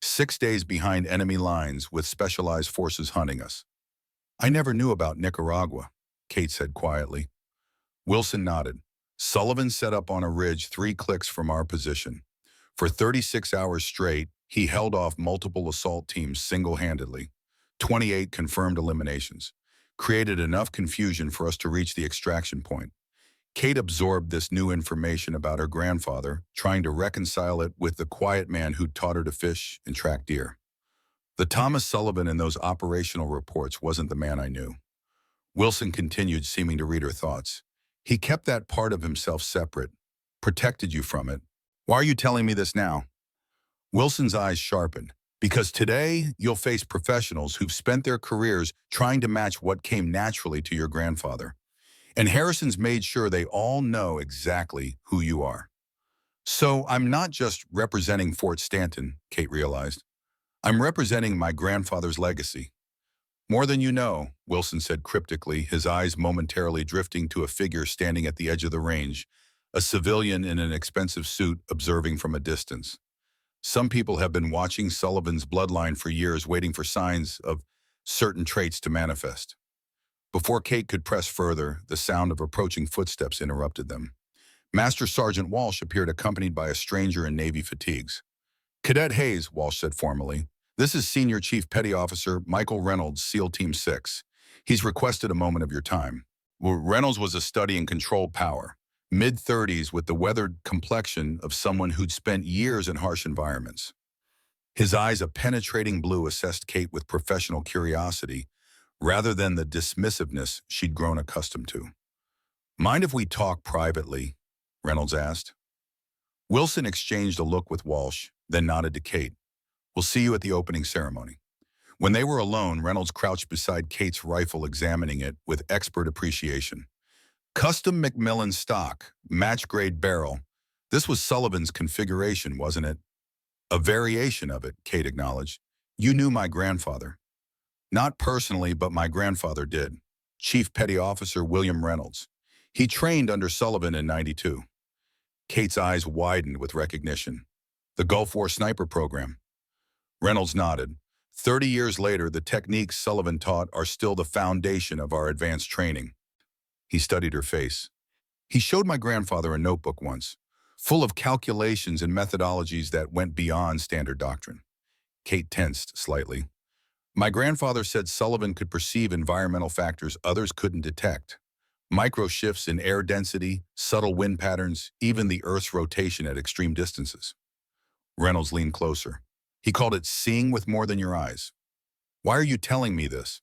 6 days behind enemy lines with specialized forces hunting us. I never knew about Nicaragua, Kate said quietly. Wilson nodded. Sullivan set up on a ridge 3 clicks from our position. For 36 hours straight, he held off multiple assault teams single-handedly. 28 confirmed eliminations. Created enough confusion for us to reach the extraction point. Kate absorbed this new information about her grandfather, trying to reconcile it with the quiet man who taught her to fish and track deer. The Thomas Sullivan in those operational reports wasn't the man I knew. Wilson continued, seeming to read her thoughts. He kept that part of himself separate, protected you from it. Why are you telling me this now? Wilson's eyes sharpened. Because today, you'll face professionals who've spent their careers trying to match what came naturally to your grandfather. And Harrison's made sure they all know exactly who you are. So I'm not just representing Fort Stanton, Kate realized. I'm representing my grandfather's legacy. More than you know, Wilson said cryptically, his eyes momentarily drifting to a figure standing at the edge of the range, a civilian in an expensive suit observing from a distance. Some people have been watching Sullivan's bloodline for years, waiting for signs of certain traits to manifest. Before Kate could press further, the sound of approaching footsteps interrupted them. Master Sergeant Walsh appeared accompanied by a stranger in Navy fatigues. Cadet Hayes, Walsh said formally. This is Senior Chief Petty Officer Michael Reynolds, SEAL Team 6. He's requested a moment of your time. Well, Reynolds was a study in controlled power, mid-30s with the weathered complexion of someone who'd spent years in harsh environments. His eyes, a penetrating blue, assessed Kate with professional curiosity, rather than the dismissiveness she'd grown accustomed to. Mind if we talk privately? Reynolds asked. Wilson exchanged a look with Walsh, then nodded to Kate. We'll see you at the opening ceremony. When they were alone, Reynolds crouched beside Kate's rifle, examining it with expert appreciation. Custom Macmillan stock, match-grade barrel. This was Sullivan's configuration, wasn't it? A variation of it, Kate acknowledged. You knew my grandfather. Not personally, but my grandfather did. Chief Petty Officer William Reynolds. He trained under Sullivan in '92. Kate's eyes widened with recognition. The Gulf War sniper program. Reynolds nodded. 30 years later, the techniques Sullivan taught are still the foundation of our advanced training. He studied her face. He showed my grandfather a notebook once, full of calculations and methodologies that went beyond standard doctrine. Kate tensed slightly. My grandfather said Sullivan could perceive environmental factors others couldn't detect. Micro shifts in air density, subtle wind patterns, even the Earth's rotation at extreme distances. Reynolds leaned closer. He called it seeing with more than your eyes. Why are you telling me this?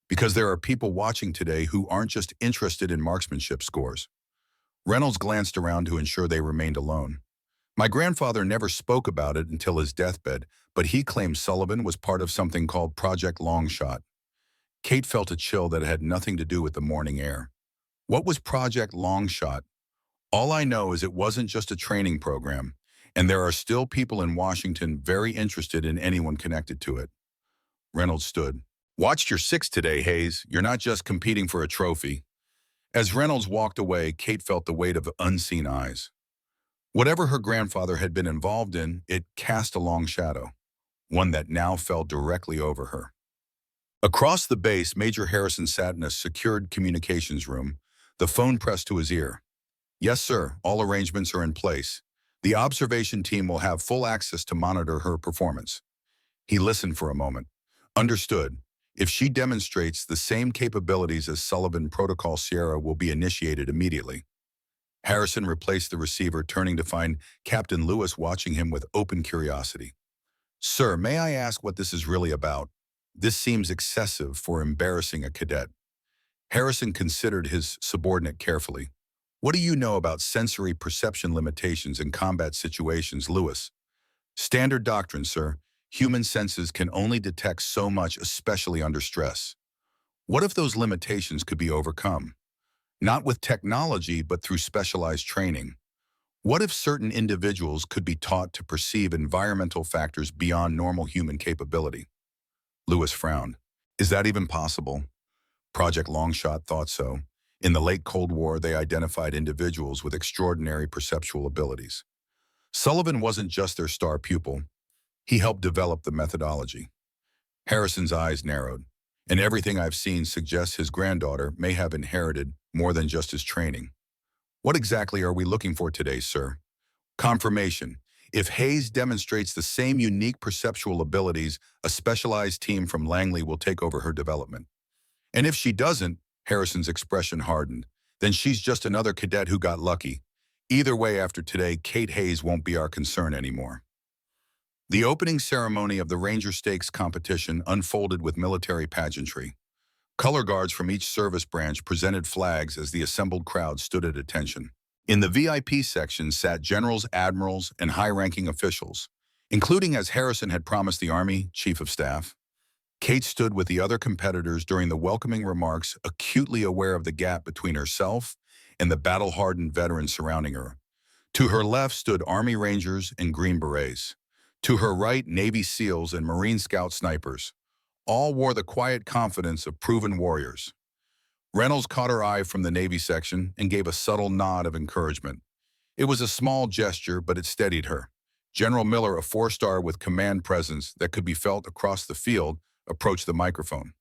Because there are people watching today who aren't just interested in marksmanship scores. Reynolds glanced around to ensure they remained alone. My grandfather never spoke about it until his deathbed, but he claimed Sullivan was part of something called Project Longshot. Kate felt a chill that had nothing to do with the morning air. What was Project Longshot? All I know is it wasn't just a training program, and there are still people in Washington very interested in anyone connected to it. Reynolds stood. Watched your 6 today, Hayes. You're not just competing for a trophy. As Reynolds walked away, Kate felt the weight of unseen eyes. Whatever her grandfather had been involved in, it cast a long shadow, one that now fell directly over her. Across the base, Major Harrison sat in a secured communications room, the phone pressed to his ear. Yes, sir, all arrangements are in place. The observation team will have full access to monitor her performance. He listened for a moment. Understood. If she demonstrates the same capabilities as Sullivan, Protocol Sierra will be initiated immediately. Harrison replaced the receiver, turning to find Captain Lewis watching him with open curiosity. Sir, may I ask what this is really about? This seems excessive for embarrassing a cadet. Harrison considered his subordinate carefully. What do you know about sensory perception limitations in combat situations, Lewis? Standard doctrine, sir. Human senses can only detect so much, especially under stress. What if those limitations could be overcome? Not with technology, but through specialized training. What if certain individuals could be taught to perceive environmental factors beyond normal human capability? Lewis frowned. Is that even possible? Project Longshot thought so. In the late Cold War, they identified individuals with extraordinary perceptual abilities. Sullivan wasn't just their star pupil. He helped develop the methodology. Harrison's eyes narrowed, and everything I've seen suggests his granddaughter may have inherited more than just his training. What exactly are we looking for today, sir? Confirmation. If Hayes demonstrates the same unique perceptual abilities, a specialized team from Langley will take over her development. And if she doesn't, Harrison's expression hardened, then she's just another cadet who got lucky. Either way, after today, Kate Hayes won't be our concern anymore. The opening ceremony of the Ranger Stakes competition unfolded with military pageantry. Color guards from each service branch presented flags as the assembled crowd stood at attention. In the VIP section sat generals, admirals, and high-ranking officials, including, as Harrison had promised, the Army Chief of Staff. Kate stood with the other competitors during the welcoming remarks, acutely aware of the gap between herself and the battle-hardened veterans surrounding her. To her left stood Army Rangers and Green Berets. To her right, Navy SEALs and Marine Scout snipers. All wore the quiet confidence of proven warriors. Reynolds caught her eye from the Navy section and gave a subtle nod of encouragement. It was a small gesture, but it steadied her. General Miller, a four-star with command presence that could be felt across the field, approached the microphone.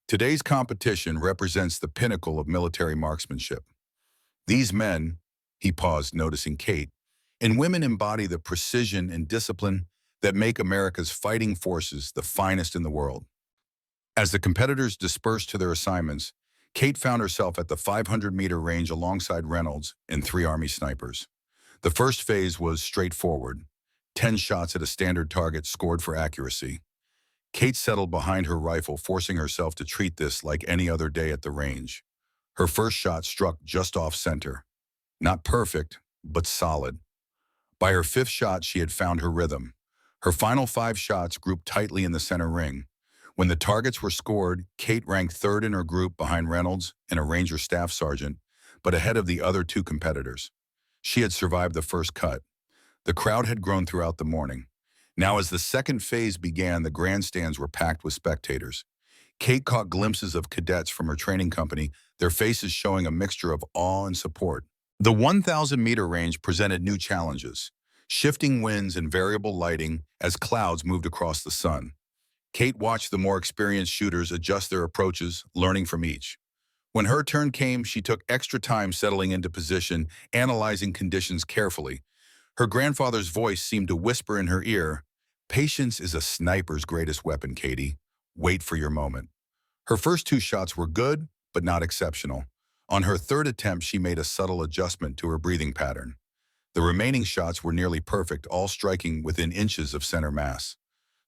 Today's competition represents the pinnacle of military marksmanship. These men, he paused, noticing Kate, and women embody the precision and discipline that make America's fighting forces the finest in the world. As the competitors dispersed to their assignments, Kate found herself at the 500-meter range alongside Reynolds and 3 Army snipers. The first phase was straightforward. 10 shots at a standard target scored for accuracy. Kate settled behind her rifle, forcing herself to treat this like any other day at the range. Her first shot struck just off center. Not perfect, but solid. By her 5th shot, she had found her rhythm. Her final 5 shots grouped tightly in the center ring. When the targets were scored, Kate ranked 3rd in her group behind Reynolds and a Ranger staff sergeant, but ahead of the other 2 competitors. She had survived the first cut. The crowd had grown throughout the morning. Now, as the second phase began, the grandstands were packed with spectators. Kate caught glimpses of cadets from her training company, their faces showing a mixture of awe and support. The 1,000-meter range presented new challenges, shifting winds and variable lighting as clouds moved across the sun. Kate watched the more experienced shooters adjust their approaches, learning from each. When her turn came, she took extra time settling into position, analyzing conditions carefully. Her grandfather's voice seemed to whisper in her ear, "Patience is a sniper's greatest weapon, Katie. Wait for your moment." Her first 2 shots were good, but not exceptional. On her 3rd attempt, she made a subtle adjustment to her breathing pattern. The remaining shots were nearly perfect, all striking within inches of center mass.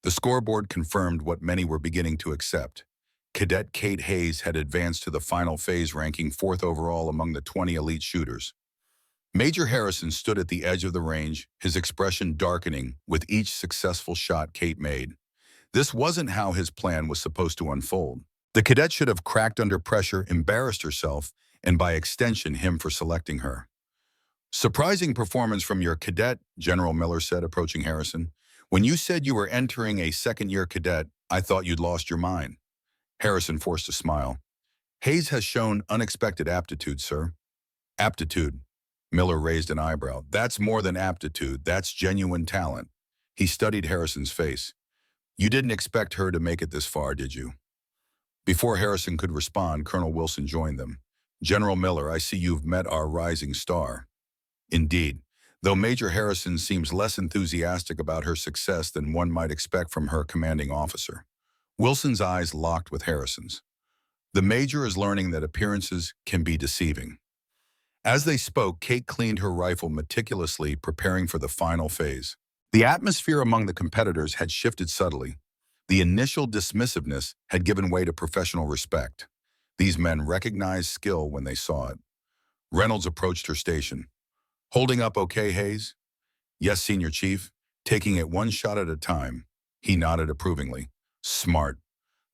The scoreboard confirmed what many were beginning to accept. Cadet Kate Hayes had advanced to the final phase, ranking 4th overall among the 20 elite shooters. Major Harrison stood at the edge of the range, his expression darkening with each successful shot Kate made. This wasn't how his plan was supposed to unfold. The cadet should have cracked under pressure, embarrassed herself, and by extension, him for selecting her. "Surprising performance from your cadet," General Miller said, approaching Harrison. "When you said you were entering a second-year cadet, I thought you'd lost your mind." Harrison forced a smile. "Hayes has shown unexpected aptitude, sir." "Aptitude?" Miller raised an eyebrow. "That's more than aptitude. That's genuine talent." He studied Harrison's face. "You didn't expect her to make it this far, did you?" Before Harrison could respond, Colonel Wilson joined them. "General Miller, I see you've met our rising star." "Indeed. though Major Harrison seems less enthusiastic about her success than one might expect from her commanding officer. Wilson's eyes locked with Harrison's. The Major is learning that appearances can be deceiving. As they spoke, Kate cleaned her rifle meticulously, preparing for the final phase. The atmosphere among the competitors had shifted subtly. The initial dismissiveness had given way to professional respect. These men recognized skill when they saw it. Reynolds approached her station. "Holding up okay, Hayes?" "Yes, Senior Chief. Taking it one shot at a time." He nodded approvingly. "Smart.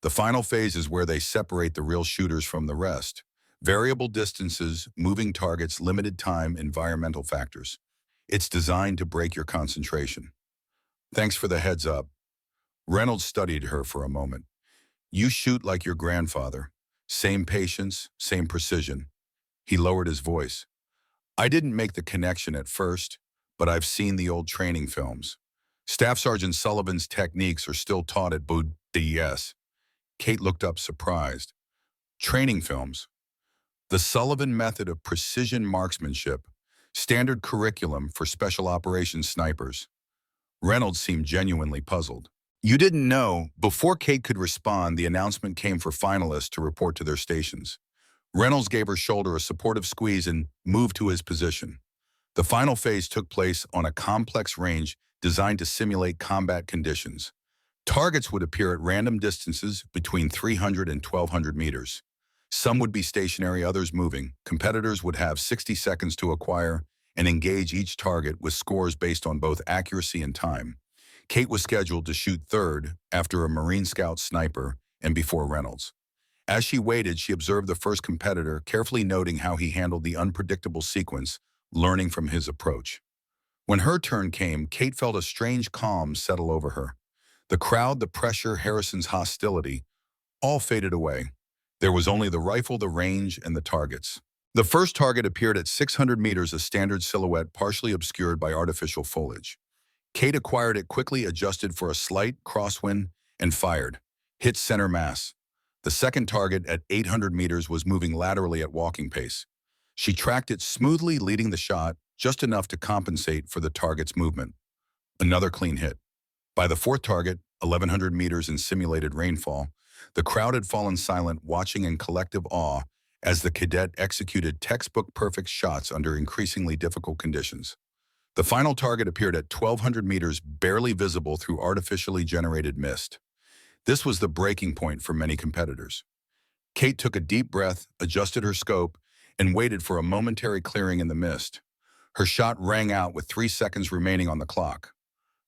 The final phase is where they separate the real shooters from the rest. Variable distances, moving targets, limited time, environmental factors. It's designed to break your concentration." "Thanks for the heads up." Reynolds studied her for a moment. "You shoot like your grandfather. Same patience, same precision." He lowered his voice. "I didn't make the connection at first, but I've seen the old training films. Staff Sergeant Sullivan's techniques are still taught at BDS." Kate looked up surprised. "Training films?" "The Sullivan method of precision marksmanship, standard curriculum for special operations snipers." Reynolds seemed genuinely puzzled. "You didn't know." Before Kate could respond, the announcement came for finalists to report to their stations. Reynolds gave her shoulder a supportive squeeze and moved to his position. The final phase took place on a complex range designed to simulate combat conditions. Targets would appear at random distances between 300 and 1,200 meters. Some would be stationary, others moving. Competitors would have 60 seconds to acquire and engage each target with scores based on both accuracy and time. Kate was scheduled to shoot third after a Marine Scout sniper and before Reynolds. As she waited, she observed the first competitor, carefully noting how he handled the unpredictable sequence, learning from his approach. When her turn came, Kate felt a strange calm settle over her. The crowd, the pressure, Harrison's hostility, all faded away. There was only the rifle, the range, and the targets. The first target appeared at 600 meters, a standard silhouette partially obscured by artificial foliage. Kate acquired it quickly, adjusted for a slight crosswind, and fired. Hit center mass. The second target at 800 meters was moving laterally at walking pace. She tracked it smoothly, leading the shot, just enough to compensate for the target's movement. Another clean hit. By the fourth target, 1,100 meters in simulated rainfall, the crowd had fallen silent, watching in collective awe as the cadet executed textbook-perfect shots under increasingly difficult conditions. The final target appeared at 1,200 meters, barely visible through artificially generated mist. This was the breaking point for many competitors. Kate took a deep breath, adjusted her scope, and waited for a momentary clearing in the mist. Her shot rang out with 3 seconds remaining on the clock.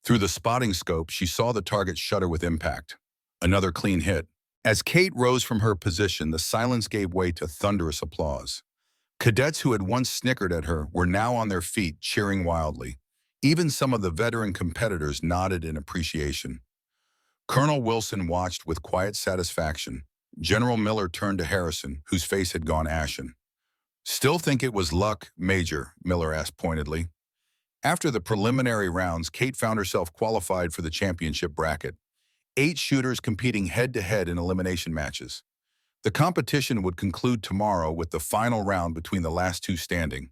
Through the spotting scope, she saw the target shudder with impact. Another clean hit. As Kate rose from her position, the silence gave way to thunderous applause. Cadets who had once snickered at her were now on their feet, cheering wildly. Even some of the veteran competitors nodded in appreciation. Colonel Wilson watched with quiet satisfaction. General Miller turned to Harrison, whose face had gone ashen. "Still think it was luck, Major?" Miller asked pointedly. After the preliminary rounds, Kate found herself qualified for the championship bracket. 8 shooters competing head-to-head in elimination matches. The competition would conclude tomorrow with the final round between the last 2 standing.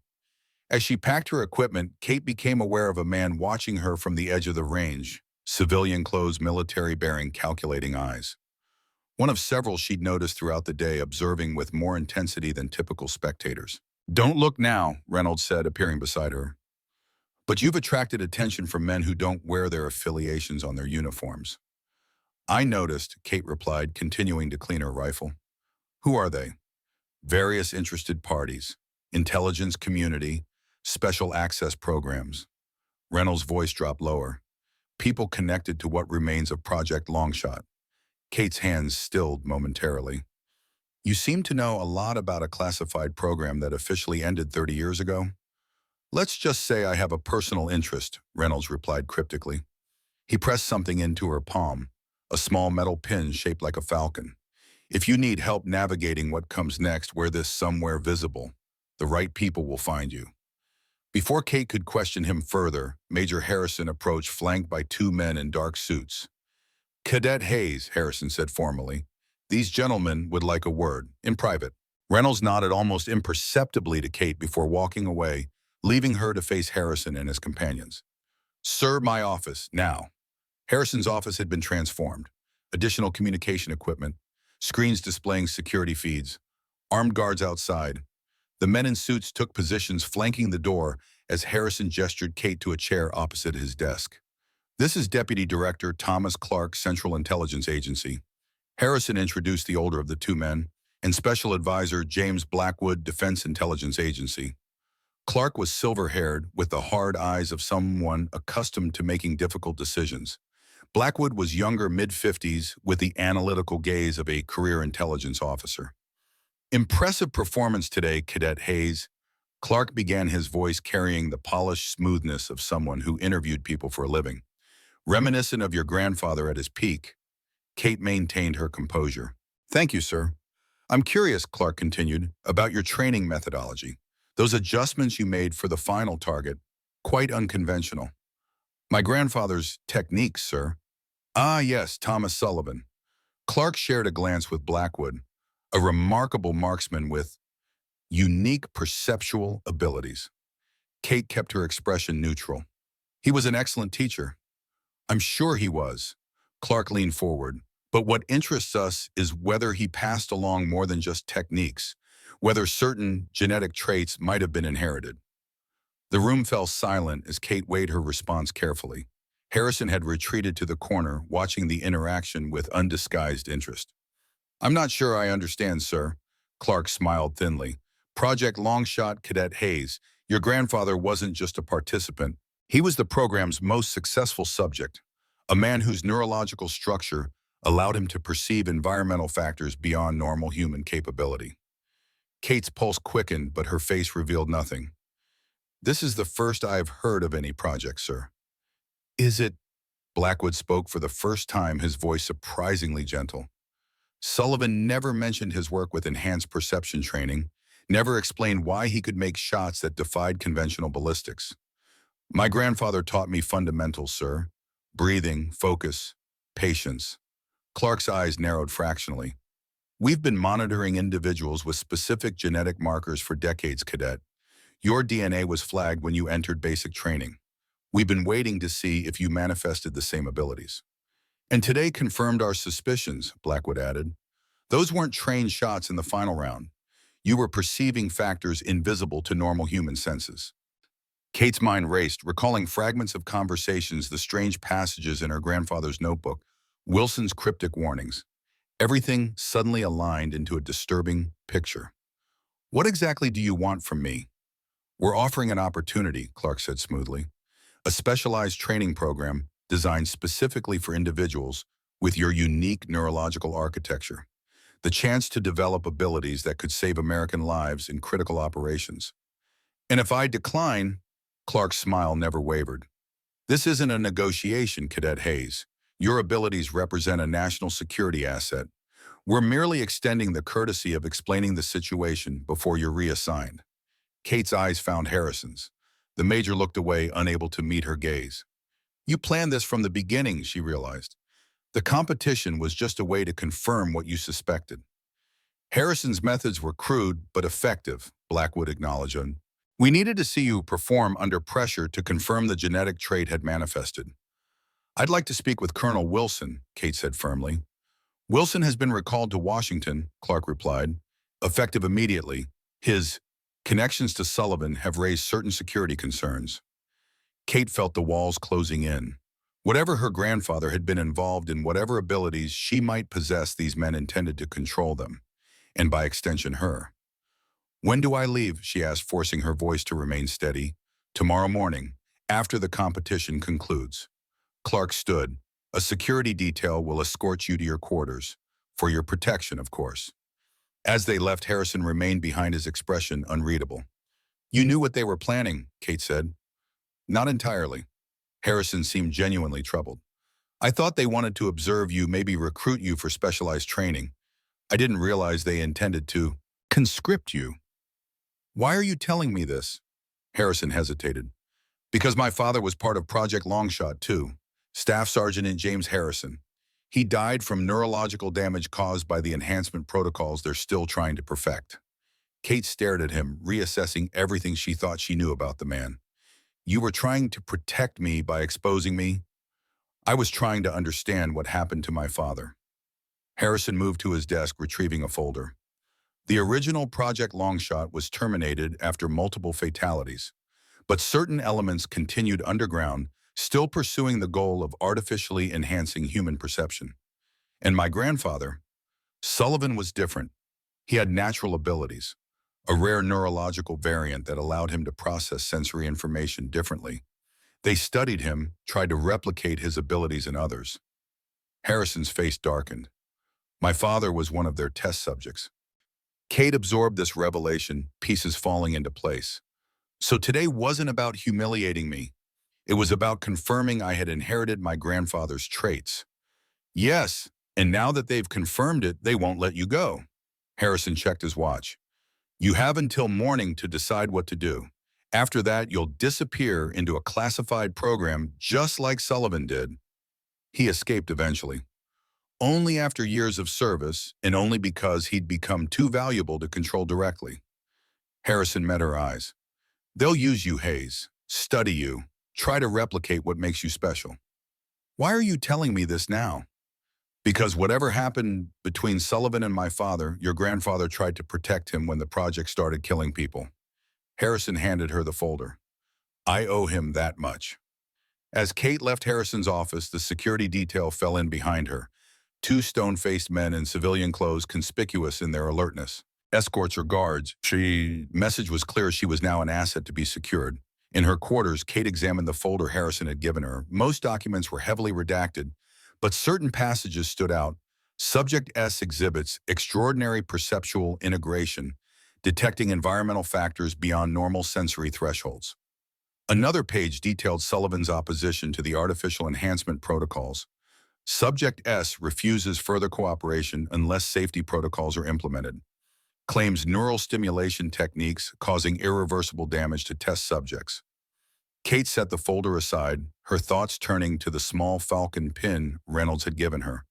As she packed her equipment, Kate became aware of a man watching her from the edge of the range. Civilian clothes, military bearing, calculating eyes. One of several she'd noticed throughout the day, observing with more intensity than typical spectators. "Don't look now," Reynolds said, appearing beside her. "But you've attracted attention from men who don't wear their affiliations on their uniforms." "I noticed," Kate replied, continuing to clean her rifle. "Who are they?" "Various interested parties, intelligence community, special access programs." Reynolds' voice dropped lower. "People connected to what remains of Project Longshot." Kate's hands stilled momentarily. "You seem to know a lot about a classified program that officially ended 30 years ago." "Let's just say I have a personal interest," Reynolds replied cryptically. He pressed something into her palm, a small metal pin shaped like a falcon. "If you need help navigating what comes next, wear this somewhere visible. The right people will find you." Before Kate could question him further, Major Harrison approached, flanked by 2 men in dark suits. "Cadet Hayes," Harrison said formally, "these gentlemen would like a word, in private." Reynolds nodded almost imperceptibly to Kate before walking away, leaving her to face Harrison and his companions. "Sir, my office, now." Harrison's office had been transformed. Additional communication equipment, screens displaying security feeds, armed guards outside. The men in suits took positions flanking the door as Harrison gestured Kate to a chair opposite his desk. "This is Deputy Director Thomas Clark, Central Intelligence Agency." Harrison introduced the older of the two men, and Special Advisor James Blackwood, Defense Intelligence Agency. Clark was silver-haired, with the hard eyes of someone accustomed to making difficult decisions. Blackwood was younger, mid-50s, with the analytical gaze of a career intelligence officer. "Impressive performance today, Cadet Hayes." Clark began, his voice carrying the polished smoothness of someone who interviewed people for a living. "Reminiscent of your grandfather at his peak." Kate maintained her composure. "Thank you, sir." "I'm curious," Clark continued, "about your training methodology. Those adjustments you made for the final target, quite unconventional." "My grandfather's techniques, sir." "Ah, yes, Thomas Sullivan." Clark shared a glance with Blackwood, a remarkable marksman with unique perceptual abilities. Kate kept her expression neutral. "He was an excellent teacher." "I'm sure he was." Clark leaned forward. "But what interests us is whether he passed along more than just techniques, whether certain genetic traits might have been inherited." The room fell silent as Kate weighed her response carefully. Harrison had retreated to the corner, watching the interaction with undisguised interest. "I'm not sure I understand, sir." Clark smiled thinly. "Project Longshot, Cadet Hayes, your grandfather wasn't just a participant. He was the program's most successful subject, a man whose neurological structure allowed him to perceive environmental factors beyond normal human capability." Kate's pulse quickened, but her face revealed nothing. "This is the first I have heard of any project, sir." "Is it?" Blackwood spoke for the first time, his voice surprisingly gentle. "Sullivan never mentioned his work with enhanced perception training, never explained why he could make shots that defied conventional ballistics. My grandfather taught me fundamentals, sir. Breathing, focus, patience." Clark's eyes narrowed fractionally. "We've been monitoring individuals with specific genetic markers for decades, Cadet. Your DNA was flagged when you entered basic training. We've been waiting to see if you manifested the same abilities. And today confirmed our suspicions," Blackwood added. "Those weren't trained shots in the final round. You were perceiving factors invisible to normal human senses." Kate's mind raced, recalling fragments of conversations, the strange passages in her grandfather's notebook, Wilson's cryptic warnings. Everything suddenly aligned into a disturbing picture. "What exactly do you want from me?" "We're offering an opportunity," Clark said smoothly. "A specialized training program designed specifically for individuals with your unique neurological architecture. The chance to develop abilities that could save American lives in critical operations." "And if I decline?" Clark's smile never wavered. "This isn't a negotiation, Cadet Hayes. Your abilities represent a national security asset. We're merely extending the courtesy of explaining the situation before you're reassigned." Kate's eyes found Harrison's. The Major looked away, unable to meet her gaze. "You planned this from the beginning," she realized. "The competition was just a way to confirm what you suspected." "Harrison's methods were crude but effective," Blackwood acknowledged. "We needed to see you perform under pressure to confirm the genetic trait had manifested." "I'd like to speak with Colonel Wilson," Kate said firmly. "Wilson has been recalled to Washington," Clark replied, "effective immediately. His connections to Sullivan have raised certain security concerns." Kate felt the walls closing in. Whatever her grandfather had been involved in, whatever abilities she might possess, these men intended to control them, and by extension her. "When do I leave?" she asked, forcing her voice to remain steady. "Tomorrow morning, after the competition concludes." Clark stood. "A security detail will escort you to your quarters. For your protection, of course." As they left, Harrison remained behind, his expression unreadable. "You knew what they were planning," Kate said. "Not entirely." Harrison seemed genuinely troubled. "I thought they wanted to observe you, maybe recruit you for specialized training. I didn't realize they intended to conscript you." "Why are you telling me this?" Harrison hesitated. "Because my father was part of Project Longshot, too. Staff Sergeant James Harrison. He died from neurological damage caused by the enhancement protocols they're still trying to perfect." Kate stared at him, reassessing everything she thought she knew about the man. You were trying to protect me by exposing me? I was trying to understand what happened to my father. Harrison moved to his desk, retrieving a folder. The original Project Longshot was terminated after multiple fatalities, but certain elements continued underground, still pursuing the goal of artificially enhancing human perception. And my grandfather, Sullivan, was different. He had natural abilities, a rare neurological variant that allowed him to process sensory information differently. They studied him, tried to replicate his abilities in others. Harrison's face darkened. My father was one of their test subjects. Kate absorbed this revelation, pieces falling into place. So today wasn't about humiliating me. It was about confirming I had inherited my grandfather's traits. Yes, and now that they've confirmed it, they won't let you go. Harrison checked his watch. You have until morning to decide what to do. After that, you'll disappear into a classified program just like Sullivan did. He escaped eventually. Only after years of service, and only because he'd become too valuable to control directly. Harrison met her eyes. They'll use you, Hayes, study you, try to replicate what makes you special. Why are you telling me this now? Because whatever happened between Sullivan and my father, your grandfather tried to protect him when the project started killing people. Harrison handed her the folder. I owe him that much. As Kate left Harrison's office, the security detail fell in behind her. Two stone-faced men in civilian clothes, conspicuous in their alertness. Escorts or guards. Message was clear: she was now an asset to be secured. In her quarters, Kate examined the folder Harrison had given her. Most documents were heavily redacted, but certain passages stood out. Subject S exhibits extraordinary perceptual integration, detecting environmental factors beyond normal sensory thresholds. Another page detailed Sullivan's opposition to the artificial enhancement protocols. Subject S refuses further cooperation unless safety protocols are implemented. Claims neural stimulation techniques causing irreversible damage to test subjects. Kate set the folder aside, her thoughts turning to the small falcon pin Reynolds had given her.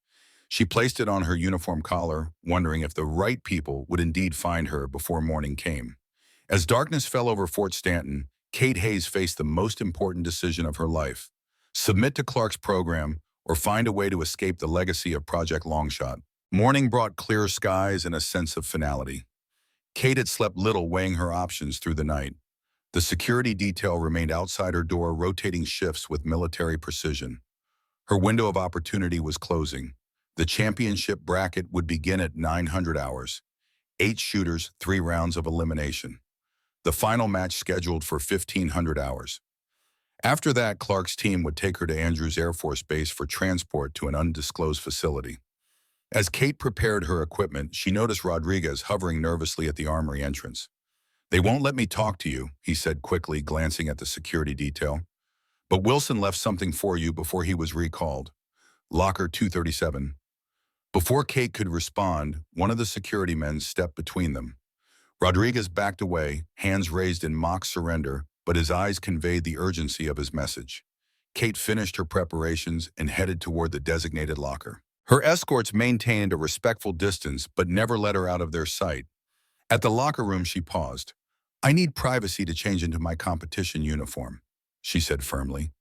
She placed it on her uniform collar, wondering if the right people would indeed find her before morning came. As darkness fell over Fort Stanton, Kate Hayes faced the most important decision of her life: submit to Clark's program or find a way to escape the legacy of Project Longshot. Morning brought clear skies and a sense of finality. Kate had slept little, weighing her options through the night. The security detail remained outside her door, rotating shifts with military precision. Her window of opportunity was closing. The championship bracket would begin at 900 hours. 8 shooters, 3 rounds of elimination. The final match scheduled for 1500 hours. After that, Clark's team would take her to Andrews Air Force Base for transport to an undisclosed facility. As Kate prepared her equipment, she noticed Rodriguez hovering nervously at the armory entrance. They won't let me talk to you, he said quickly, glancing at the security detail. But Wilson left something for you before he was recalled. Locker 237. Before Kate could respond, one of the security men stepped between them. Rodriguez backed away, hands raised in mock surrender, but his eyes conveyed the urgency of his message. Kate finished her preparations and headed toward the designated locker. Her escorts maintained a respectful distance, but never let her out of their sight. At the locker room, she paused. I need privacy to change into my competition uniform, she said firmly.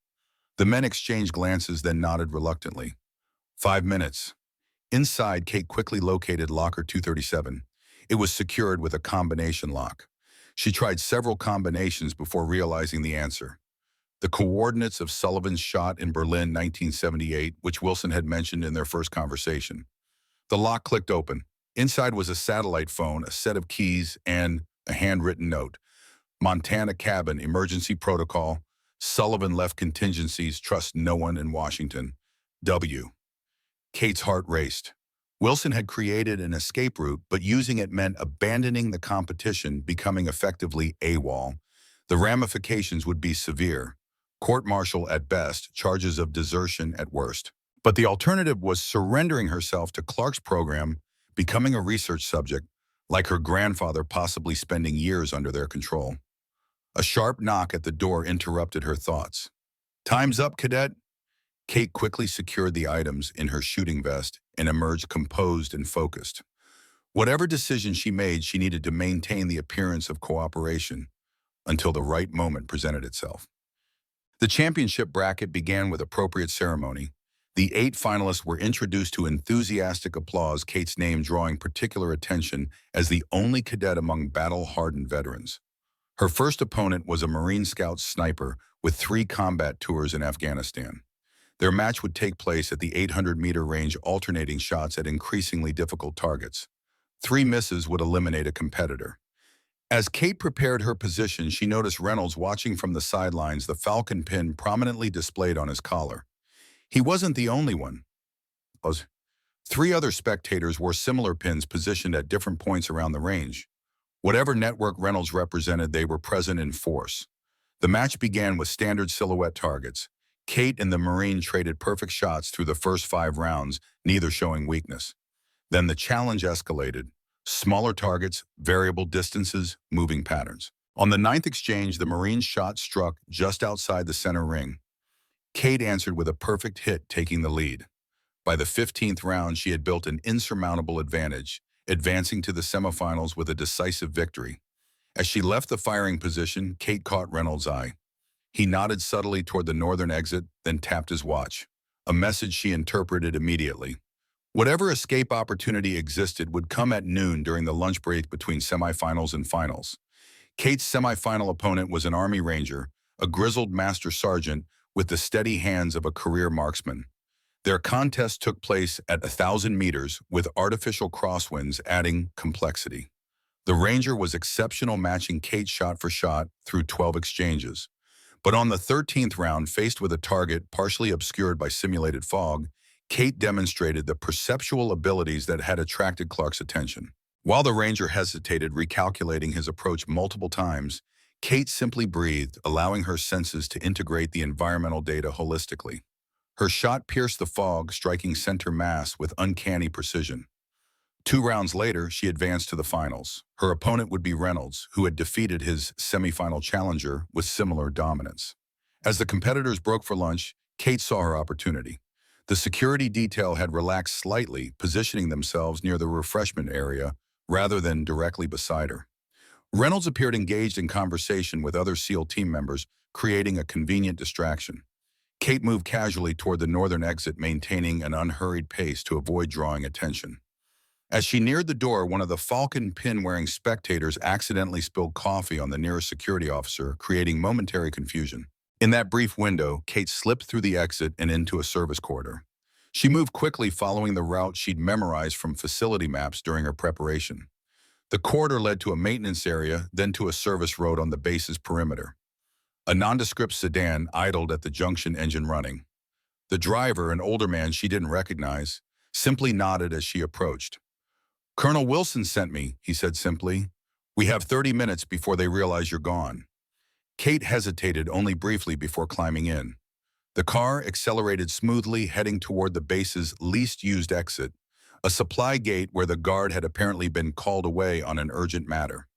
The men exchanged glances, then nodded reluctantly. 5 minutes. Inside, Kate quickly located locker 237. It was secured with a combination lock. She tried several combinations before realizing the answer. The coordinates of Sullivan's shot in Berlin 1978, which Wilson had mentioned in their first conversation. The lock clicked open. Inside was a satellite phone, a set of keys, and a handwritten note. Montana cabin, emergency protocol. Sullivan left contingencies, trust no one in Washington. W. Kate's heart raced. Wilson had created an escape route, but using it meant abandoning the competition, becoming effectively AWOL. The ramifications would be severe. Court-martial at best, charges of desertion at worst. But the alternative was surrendering herself to Clark's program, becoming a research subject, like her grandfather, possibly spending years under their control. A sharp knock at the door interrupted her thoughts. Time's up, cadet. Kate quickly secured the items in her shooting vest and emerged composed and focused. Whatever decision she made, she needed to maintain the appearance of cooperation until the right moment presented itself. The championship bracket began with appropriate ceremony. The 8 finalists were introduced to enthusiastic applause, Kate's name drawing particular attention as the only cadet among battle-hardened veterans. Her first opponent was a Marine Scout sniper with 3 combat tours in Afghanistan. Their match would take place at the 800-meter range, alternating shots at increasingly difficult targets. 3 misses would eliminate a competitor. As Kate prepared her position, she noticed Reynolds watching from the sidelines, the falcon pin prominently displayed on his collar. He wasn't the only one. 3 other spectators wore similar pins positioned at different points around the range. Whatever network Reynolds represented, they were present in force. The match began with standard silhouette targets. Kate and the Marine traded perfect shots through the first 5 rounds, neither showing weakness. Then the challenge escalated. Smaller targets, variable distances, moving patterns. On the 9th exchange, the Marine's shot struck just outside the center ring. Kate answered with a perfect hit, taking the lead. By the 15th round, she had built an insurmountable advantage, advancing to the semifinals with a decisive victory. As she left the firing position, Kate caught Reynolds' eye. He nodded subtly toward the northern exit, then tapped his watch, a message she interpreted immediately. Whatever escape opportunity existed would come at noon during the lunch break between semifinals and finals. Kate's semifinal opponent was an Army Ranger, a grizzled master sergeant with the steady hands of a career marksman. Their contest took place at 1,000 meters, with artificial crosswinds adding complexity. The Ranger was exceptional, matching Kate shot for shot through 12 exchanges. But on the 13th round, faced with a target partially obscured by simulated fog, Kate demonstrated the perceptual abilities that had attracted Clark's attention. While the Ranger hesitated, recalculating his approach multiple times, Kate simply breathed, allowing her senses to integrate the environmental data holistically. Her shot pierced the fog, striking center mass with uncanny precision. 2 rounds later, she advanced to the finals. Her opponent would be Reynolds, who had defeated his semifinal challenger with similar dominance. As the competitors broke for lunch, Kate saw her opportunity. The security detail had relaxed slightly, positioning themselves near the refreshment area rather than directly beside her. Reynolds appeared engaged in conversation with other SEAL team members, creating a convenient distraction. Kate moved casually toward the northern exit, maintaining an unhurried pace to avoid drawing attention. As she neared the door, one of the falcon pin-wearing spectators accidentally spilled coffee on the nearest security officer, creating momentary confusion. In that brief window, Kate slipped through the exit and into a service corridor. She moved quickly, following the route she'd memorized from facility maps during her preparation. The corridor led to a maintenance area, then to a service road on the base's perimeter. A nondescript sedan idled at the junction, engine running. The driver, an older man she didn't recognize, simply nodded as she approached. "Colonel Wilson sent me," he said simply. "We have 30 minutes before they realize you're gone." Kate hesitated only briefly before climbing in. The car accelerated smoothly, heading toward the base's least used exit, a supply gate where the guard had apparently been called away on an urgent matter.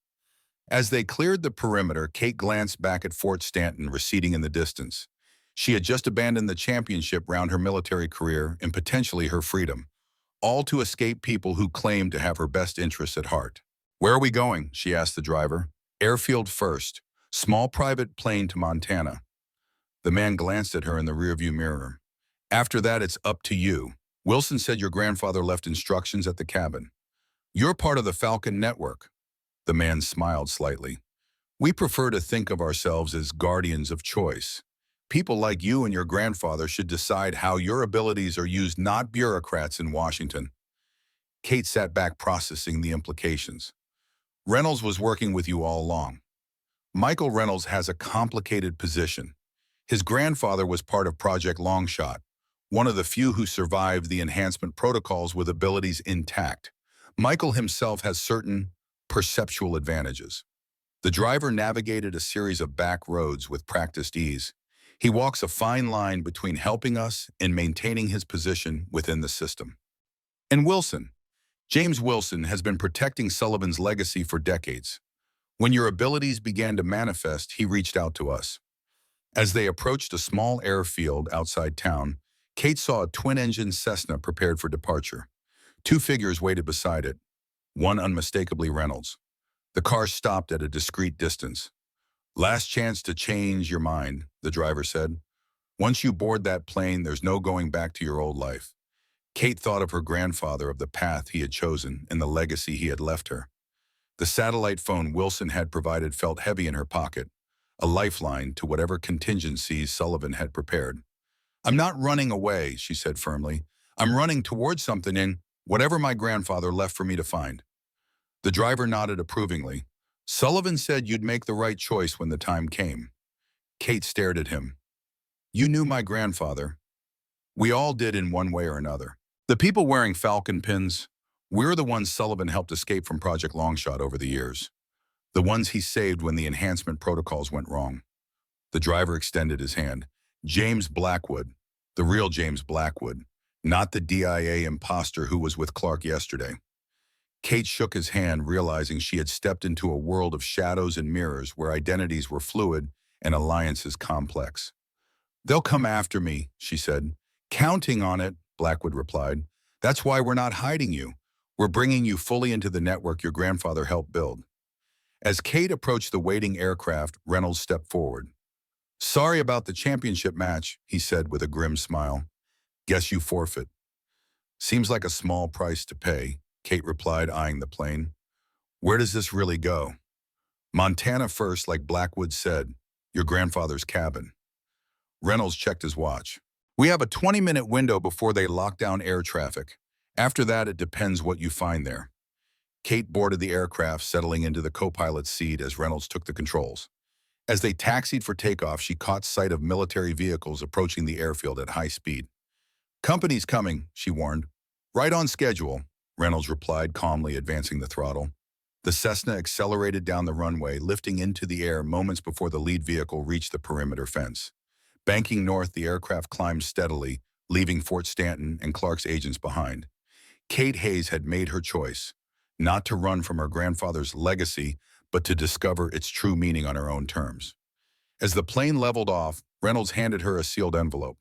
As they cleared the perimeter, Kate glanced back at Fort Stanton receding in the distance. She had just abandoned the championship round, her military career, and potentially her freedom, all to escape people who claimed to have her best interests at heart. "Where are we going?" she asked the driver. "Airfield first. Small private plane to Montana." The man glanced at her in the rearview mirror. "After that, it's up to you. Wilson said your grandfather left instructions at the cabin. You're part of the Falcon network." The man smiled slightly. "We prefer to think of ourselves as guardians of choice. People like you and your grandfather should decide how your abilities are used, not bureaucrats in Washington." Kate sat back, processing the implications. "Reynolds was working with you all along. Michael Reynolds has a complicated position. His grandfather was part of Project Longshot, one of the few who survived the enhancement protocols with abilities intact. Michael himself has certain perceptual advantages." The driver navigated a series of back roads with practiced ease. "He walks a fine line between helping us and maintaining his position within the system." And Wilson, James Wilson, has been protecting Sullivan's legacy for decades. When your abilities began to manifest, he reached out to us. As they approached a small airfield outside town, Kate saw a twin-engine Cessna prepared for departure. 2 figures waited beside it. one unmistakably Reynolds. The car stopped at a discreet distance. Last chance to change your mind, the driver said. Once you board that plane, there's no going back to your old life. Kate thought of her grandfather, of the path he had chosen, and the legacy he had left her. The satellite phone Wilson had provided felt heavy in her pocket, a lifeline to whatever contingencies Sullivan had prepared. I'm not running away, she said firmly. I'm running towards something in whatever my grandfather left for me to find. The driver nodded approvingly. Sullivan said you'd make the right choice when the time came. Kate stared at him. You knew my grandfather. We all did in one way or another. The people wearing falcon pins, we're the ones Sullivan helped escape from Project Longshot over the years. The ones he saved when the enhancement protocols went wrong. The driver extended his hand. James Blackwood, the real James Blackwood, not the DIA imposter who was with Clark yesterday. Kate shook his hand, realizing she had stepped into a world of shadows and mirrors where identities were fluid and alliances complex. They'll come after me, she said. Counting on it, Blackwood replied. That's why we're not hiding you. We're bringing you fully into the network your grandfather helped build. As Kate approached the waiting aircraft, Reynolds stepped forward. Sorry about the championship match, he said with a grim smile. Guess you forfeit. Seems like a small price to pay, Kate replied, eyeing the plane. Where does this really go? Montana first, like Blackwood said. Your grandfather's cabin. Reynolds checked his watch. We have a 20-minute window before they lock down air traffic. After that, it depends what you find there. Kate boarded the aircraft, settling into the co-pilot's seat as Reynolds took the controls. As they taxied for takeoff, she caught sight of military vehicles approaching the airfield at high speed. Company's coming, she warned. Right on schedule, Reynolds replied, calmly advancing the throttle. The Cessna accelerated down the runway, lifting into the air moments before the lead vehicle reached the perimeter fence. Banking north, the aircraft climbed steadily, leaving Fort Stanton and Clark's agents behind. Kate Hayes had made her choice, not to run from her grandfather's legacy, but to discover its true meaning on her own terms. As the plane leveled off, Reynolds handed her a sealed envelope.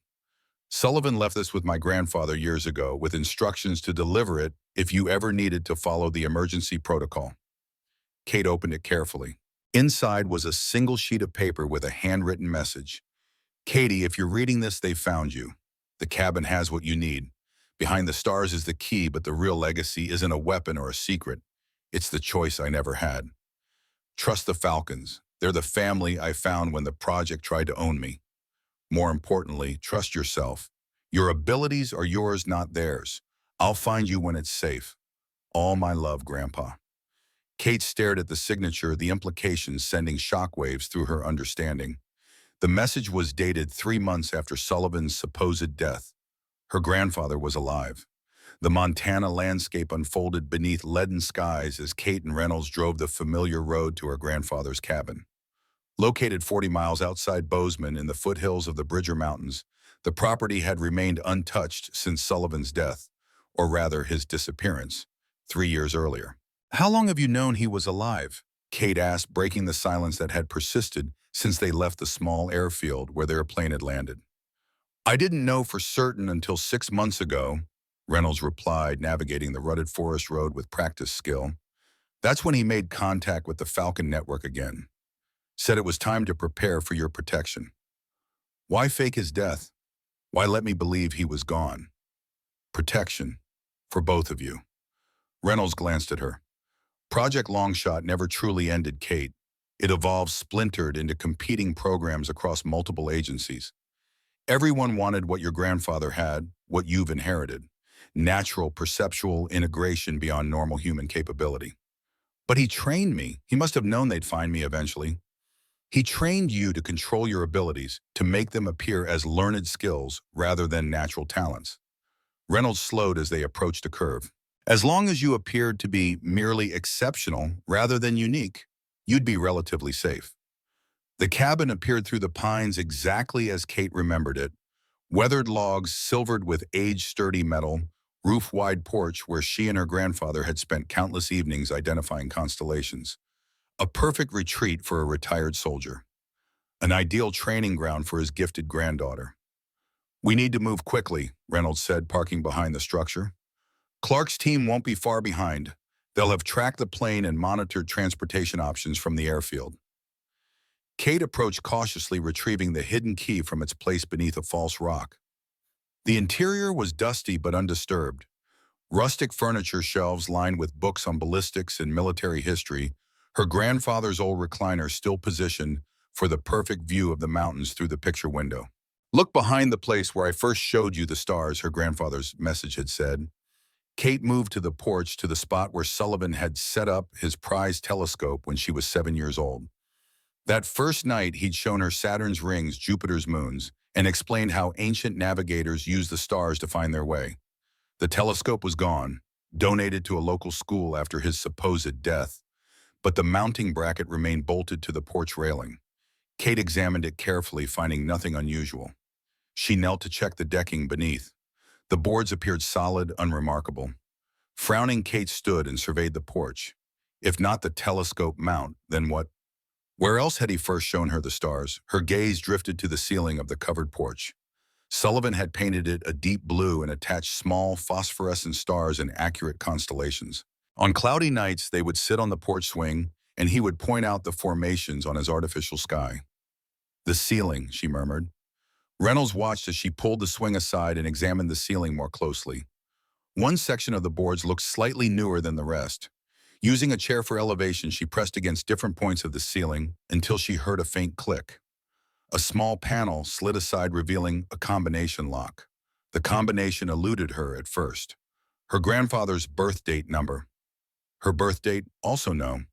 Sullivan left this with my grandfather years ago, with instructions to deliver it if you ever needed to follow the emergency protocol. Kate opened it carefully. Inside was a single sheet of paper with a handwritten message. Katie, if you're reading this, they found you. The cabin has what you need. Behind the stars is the key, but the real legacy isn't a weapon or a secret. It's the choice I never had. Trust the Falcons. They're the family I found when the project tried to own me. More importantly, trust yourself. Your abilities are yours, not theirs. I'll find you when it's safe. All my love, Grandpa. Kate stared at the signature, the implications sending shockwaves through her understanding. The message was dated 3 months after Sullivan's supposed death. Her grandfather was alive. The Montana landscape unfolded beneath leaden skies as Kate and Reynolds drove the familiar road to her grandfather's cabin. Located 40 miles outside Bozeman in the foothills of the Bridger Mountains, the property had remained untouched since Sullivan's death, or rather his disappearance, 3 years earlier. How long have you known he was alive? Kate asked, breaking the silence that had persisted since they left the small airfield where their plane had landed. I didn't know for certain until 6 months ago, Reynolds replied, navigating the rutted forest road with practiced skill. That's when he made contact with the Falcon Network again. Said it was time to prepare for your protection. Why fake his death? Why let me believe he was gone? Protection. For both of you. Reynolds glanced at her. Project Longshot never truly ended, Kate. It evolved, splintered into competing programs across multiple agencies. Everyone wanted what your grandfather had, what you've inherited. Natural, perceptual integration beyond normal human capability. But he trained me. He must have known they'd find me eventually. He trained you to control your abilities, to make them appear as learned skills rather than natural talents. Reynolds slowed as they approached a curve. As long as you appeared to be merely exceptional rather than unique, you'd be relatively safe. The cabin appeared through the pines exactly as Kate remembered it. Weathered logs silvered with age-sturdy metal, roof-wide porch where she and her grandfather had spent countless evenings identifying constellations. A perfect retreat for a retired soldier. An ideal training ground for his gifted granddaughter. We need to move quickly, Reynolds said, parking behind the structure. Clark's team won't be far behind. They'll have tracked the plane and monitored transportation options from the airfield. Kate approached cautiously, retrieving the hidden key from its place beneath a false rock. The interior was dusty but undisturbed. Rustic furniture shelves lined with books on ballistics and military history, her grandfather's old recliner still positioned for the perfect view of the mountains through the picture window. "Look behind the place where I first showed you the stars," her grandfather's message had said. Kate moved to the porch, to the spot where Sullivan had set up his prized telescope when she was 7 years old. That first night, he'd shown her Saturn's rings, Jupiter's moons, and explained how ancient navigators used the stars to find their way. The telescope was gone, donated to a local school after his supposed death, but the mounting bracket remained bolted to the porch railing. Kate examined it carefully, finding nothing unusual. She knelt to check the decking beneath. The boards appeared solid, unremarkable. Frowning, Kate stood and surveyed the porch. If not the telescope mount, then what? Where else had he first shown her the stars? Her gaze drifted to the ceiling of the covered porch. Sullivan had painted it a deep blue and attached small phosphorescent stars in accurate constellations. On cloudy nights, they would sit on the porch swing, and he would point out the formations on his artificial sky. "The ceiling," she murmured. Reynolds watched as she pulled the swing aside and examined the ceiling more closely. One section of the boards looked slightly newer than the rest. Using a chair for elevation, she pressed against different points of the ceiling until she heard a faint click. A small panel slid aside, revealing a combination lock. The combination eluded her at first. Her grandfather's birth date number. Her birth date, also no.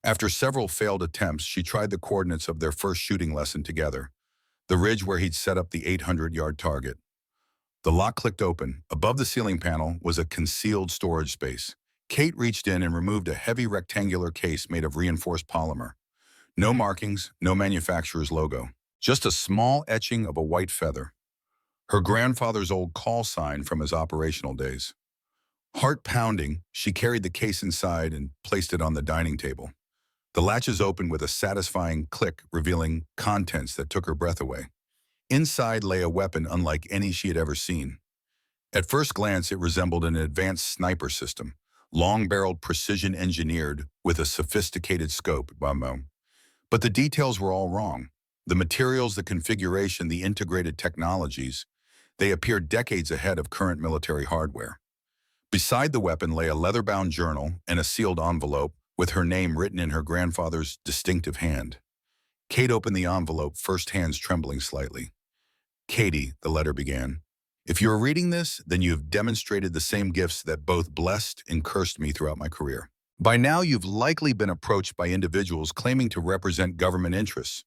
After several failed attempts, she tried the coordinates of their first shooting lesson together, the ridge where he'd set up the 800-yard target. The lock clicked open. Above the ceiling panel was a concealed storage space. Kate reached in and removed a heavy rectangular case made of reinforced polymer. No markings, no manufacturer's logo. Just a small etching of a white feather. Her grandfather's old call sign from his operational days. Heart pounding, she carried the case inside and placed it on the dining table. The latches opened with a satisfying click, revealing contents that took her breath away. Inside lay a weapon unlike any she had ever seen. At first glance, it resembled an advanced sniper system, long-barreled, precision-engineered, with a sophisticated scope. But the details were all wrong. The materials, the configuration, the integrated technologies, they appeared decades ahead of current military hardware. Beside the weapon lay a leather-bound journal and a sealed envelope with her name written in her grandfather's distinctive hand. Kate opened the envelope, first hands trembling slightly. "Katie," the letter began, "if you are reading this, then you have demonstrated the same gifts that both blessed and cursed me throughout my career. By now, you've likely been approached by individuals claiming to represent government interests.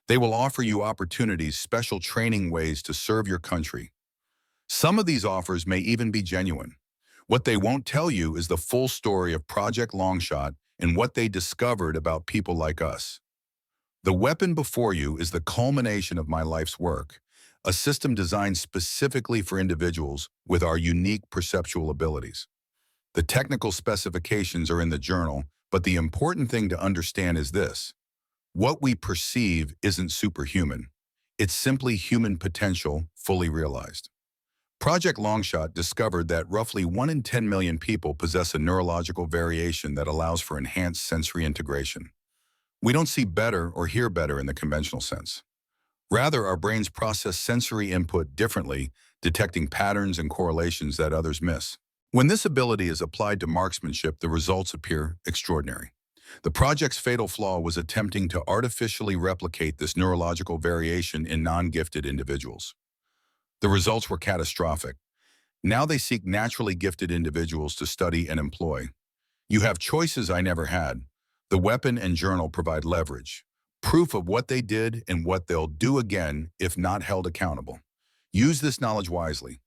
They will offer you opportunities, special training ways to serve your country. Some of these offers may even be genuine. What they won't tell you is the full story of Project Longshot and what they discovered about people like us. The weapon before you is the culmination of my life's work, a system designed specifically for individuals with our unique perceptual abilities. The technical specifications are in the journal, but the important thing to understand is this. What we perceive isn't superhuman. It's simply human potential fully realized. Project Longshot discovered that roughly 1 in 10 million people possess a neurological variation that allows for enhanced sensory integration. We don't see better or hear better in the conventional sense. Rather, our brains process sensory input differently, detecting patterns and correlations that others miss. When this ability is applied to marksmanship, the results appear extraordinary. The project's fatal flaw was attempting to artificially replicate this neurological variation in non-gifted individuals. The results were catastrophic. Now they seek naturally gifted individuals to study and employ. You have choices I never had. The weapon and journal provide leverage, proof of what they did and what they'll do again if not held accountable. Use this knowledge wisely.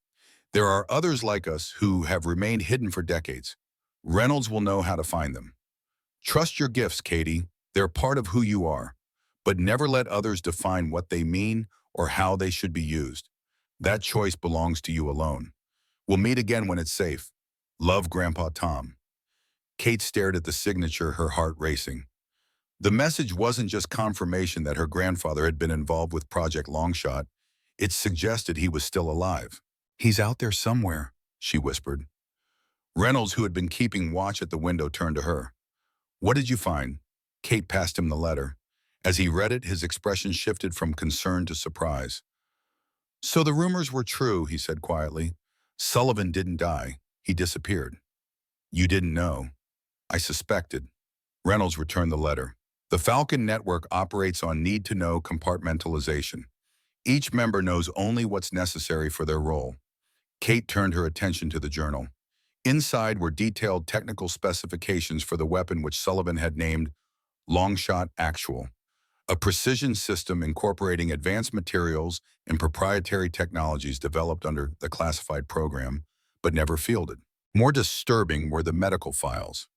There are others like us who have remained hidden for decades. Reynolds will know how to find them. Trust your gifts, Katie. They're part of who you are. But never let others define what they mean or how they should be used. That choice belongs to you alone. We'll meet again when it's safe. Love, Grandpa Tom. Kate stared at the signature, her heart racing. The message wasn't just confirmation that her grandfather had been involved with Project Longshot. It suggested he was still alive. "He's out there somewhere," she whispered. Reynolds, who had been keeping watch at the window, turned to her. "What did you find?" Kate passed him the letter. As he read it, his expression shifted from concern to surprise. "So the rumors were true," he said quietly. "Sullivan didn't die. He disappeared." "You didn't know." "I suspected." Reynolds returned the letter. "The Falcon network operates on need-to-know compartmentalization. Each member knows only what's necessary for their role." Kate turned her attention to the journal. Inside were detailed technical specifications for the weapon which Sullivan had named Longshot Actual, a precision system incorporating advanced materials and proprietary technologies developed under the classified program, but never fielded. More disturbing were the medical files.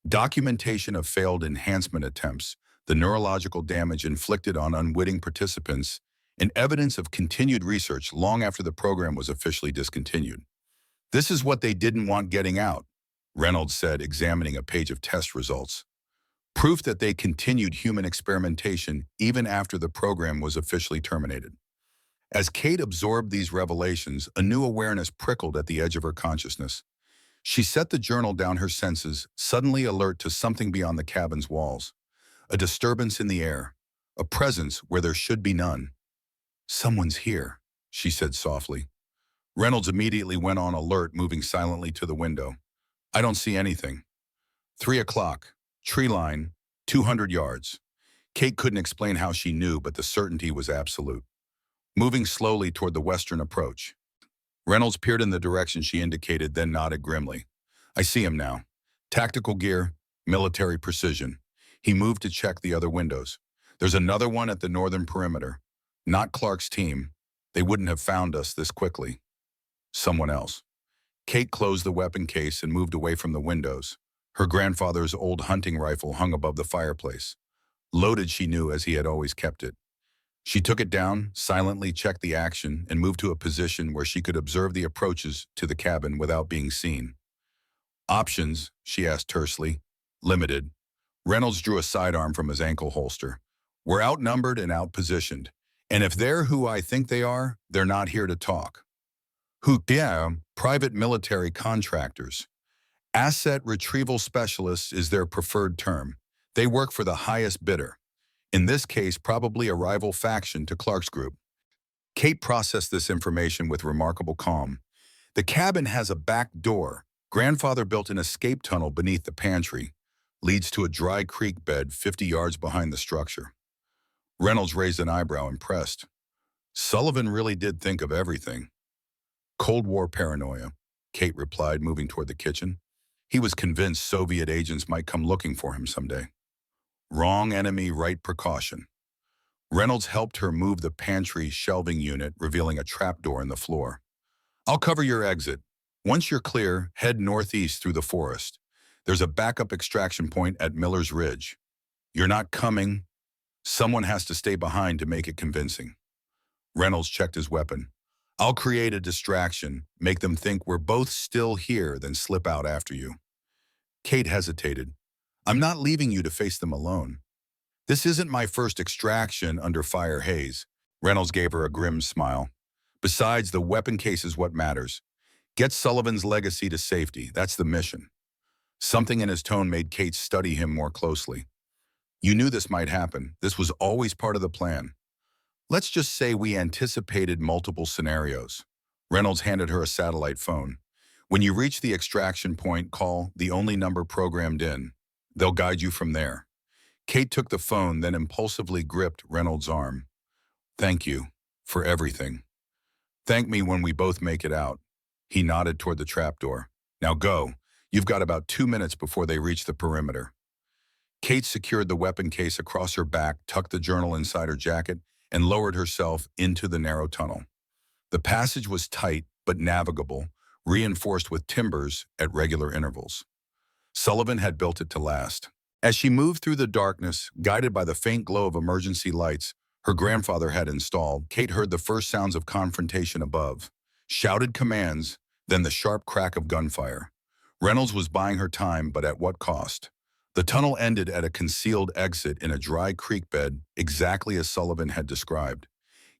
Documentation of failed enhancement attempts, the neurological damage inflicted on unwitting participants, and evidence of continued research long after the program was officially discontinued. "This is what they didn't want getting out," Reynolds said, examining a page of test results. "Proof that they continued human experimentation even after the program was officially terminated." As Kate absorbed these revelations, a new awareness prickled at the edge of her consciousness. She set the journal down, her senses suddenly alert to something beyond the cabin's walls. A disturbance in the air, a presence where there should be none. "Someone's here," she said softly. Reynolds immediately went on alert, moving silently to the window. "I don't see anything." 3 o'clock. Tree line, 200 yards. Kate couldn't explain how she knew, but the certainty was absolute. Moving slowly toward the western approach. Reynolds peered in the direction she indicated, then nodded grimly. "I see him now. Tactical gear, military precision." He moved to check the other windows. "There's another one at the northern perimeter. Not Clark's team. They wouldn't have found us this quickly." "Someone else." Kate closed the weapon case and moved away from the windows. Her grandfather's old hunting rifle hung above the fireplace. Loaded, she knew, as he had always kept it. She took it down, silently checked the action, and moved to a position where she could observe the approaches to the cabin without being seen. "Options?" she asked tersely. "Limited." Reynolds drew a sidearm from his ankle holster. "We're outnumbered and outpositioned. And if they're who I think they are, they're not here to talk." "Who? Yeah, private military contractors. Asset retrieval specialists is their preferred term. They work for the highest bidder. In this case, probably a rival faction to Clark's group." Kate processed this information with remarkable calm. "The cabin has a back door. Grandfather built an escape tunnel beneath the pantry. Leads to a dry creek bed 50 yards behind the structure." Reynolds raised an eyebrow, impressed. Sullivan really did think of everything. "Cold War paranoia," Kate replied, moving toward the kitchen. "He was convinced Soviet agents might come looking for him someday." Wrong enemy, right precaution. Reynolds helped her move the pantry shelving unit, revealing a trapdoor in the floor. "I'll cover your exit. Once you're clear, head northeast through the forest. There's a backup extraction point at Miller's Ridge. You're not coming. Someone has to stay behind to make it convincing." Reynolds checked his weapon. "I'll create a distraction, make them think we're both still here, then slip out after you." Kate hesitated. "I'm not leaving you to face them alone." "This isn't my first extraction under fire haze." Reynolds gave her a grim smile. "Besides, the weapon case is what matters. Get Sullivan's legacy to safety. That's the mission." Something in his tone made Kate study him more closely. "You knew this might happen. This was always part of the plan." "Let's just say we anticipated multiple scenarios." Reynolds handed her a satellite phone. "When you reach the extraction point, call the only number programmed in. They'll guide you from there." Kate took the phone, then impulsively gripped Reynolds' arm. "Thank you for everything. Thank me when we both make it out." He nodded toward the trapdoor. "Now go. You've got about 2 minutes before they reach the perimeter." Kate secured the weapon case across her back, tucked the journal inside her jacket, and lowered herself into the narrow tunnel. The passage was tight but navigable, reinforced with timbers at regular intervals. Sullivan had built it to last. As she moved through the darkness, guided by the faint glow of emergency lights her grandfather had installed, Kate heard the first sounds of confrontation above. Shouted commands, then the sharp crack of gunfire. Reynolds was buying her time, but at what cost? The tunnel ended at a concealed exit in a dry creek bed, exactly as Sullivan had described.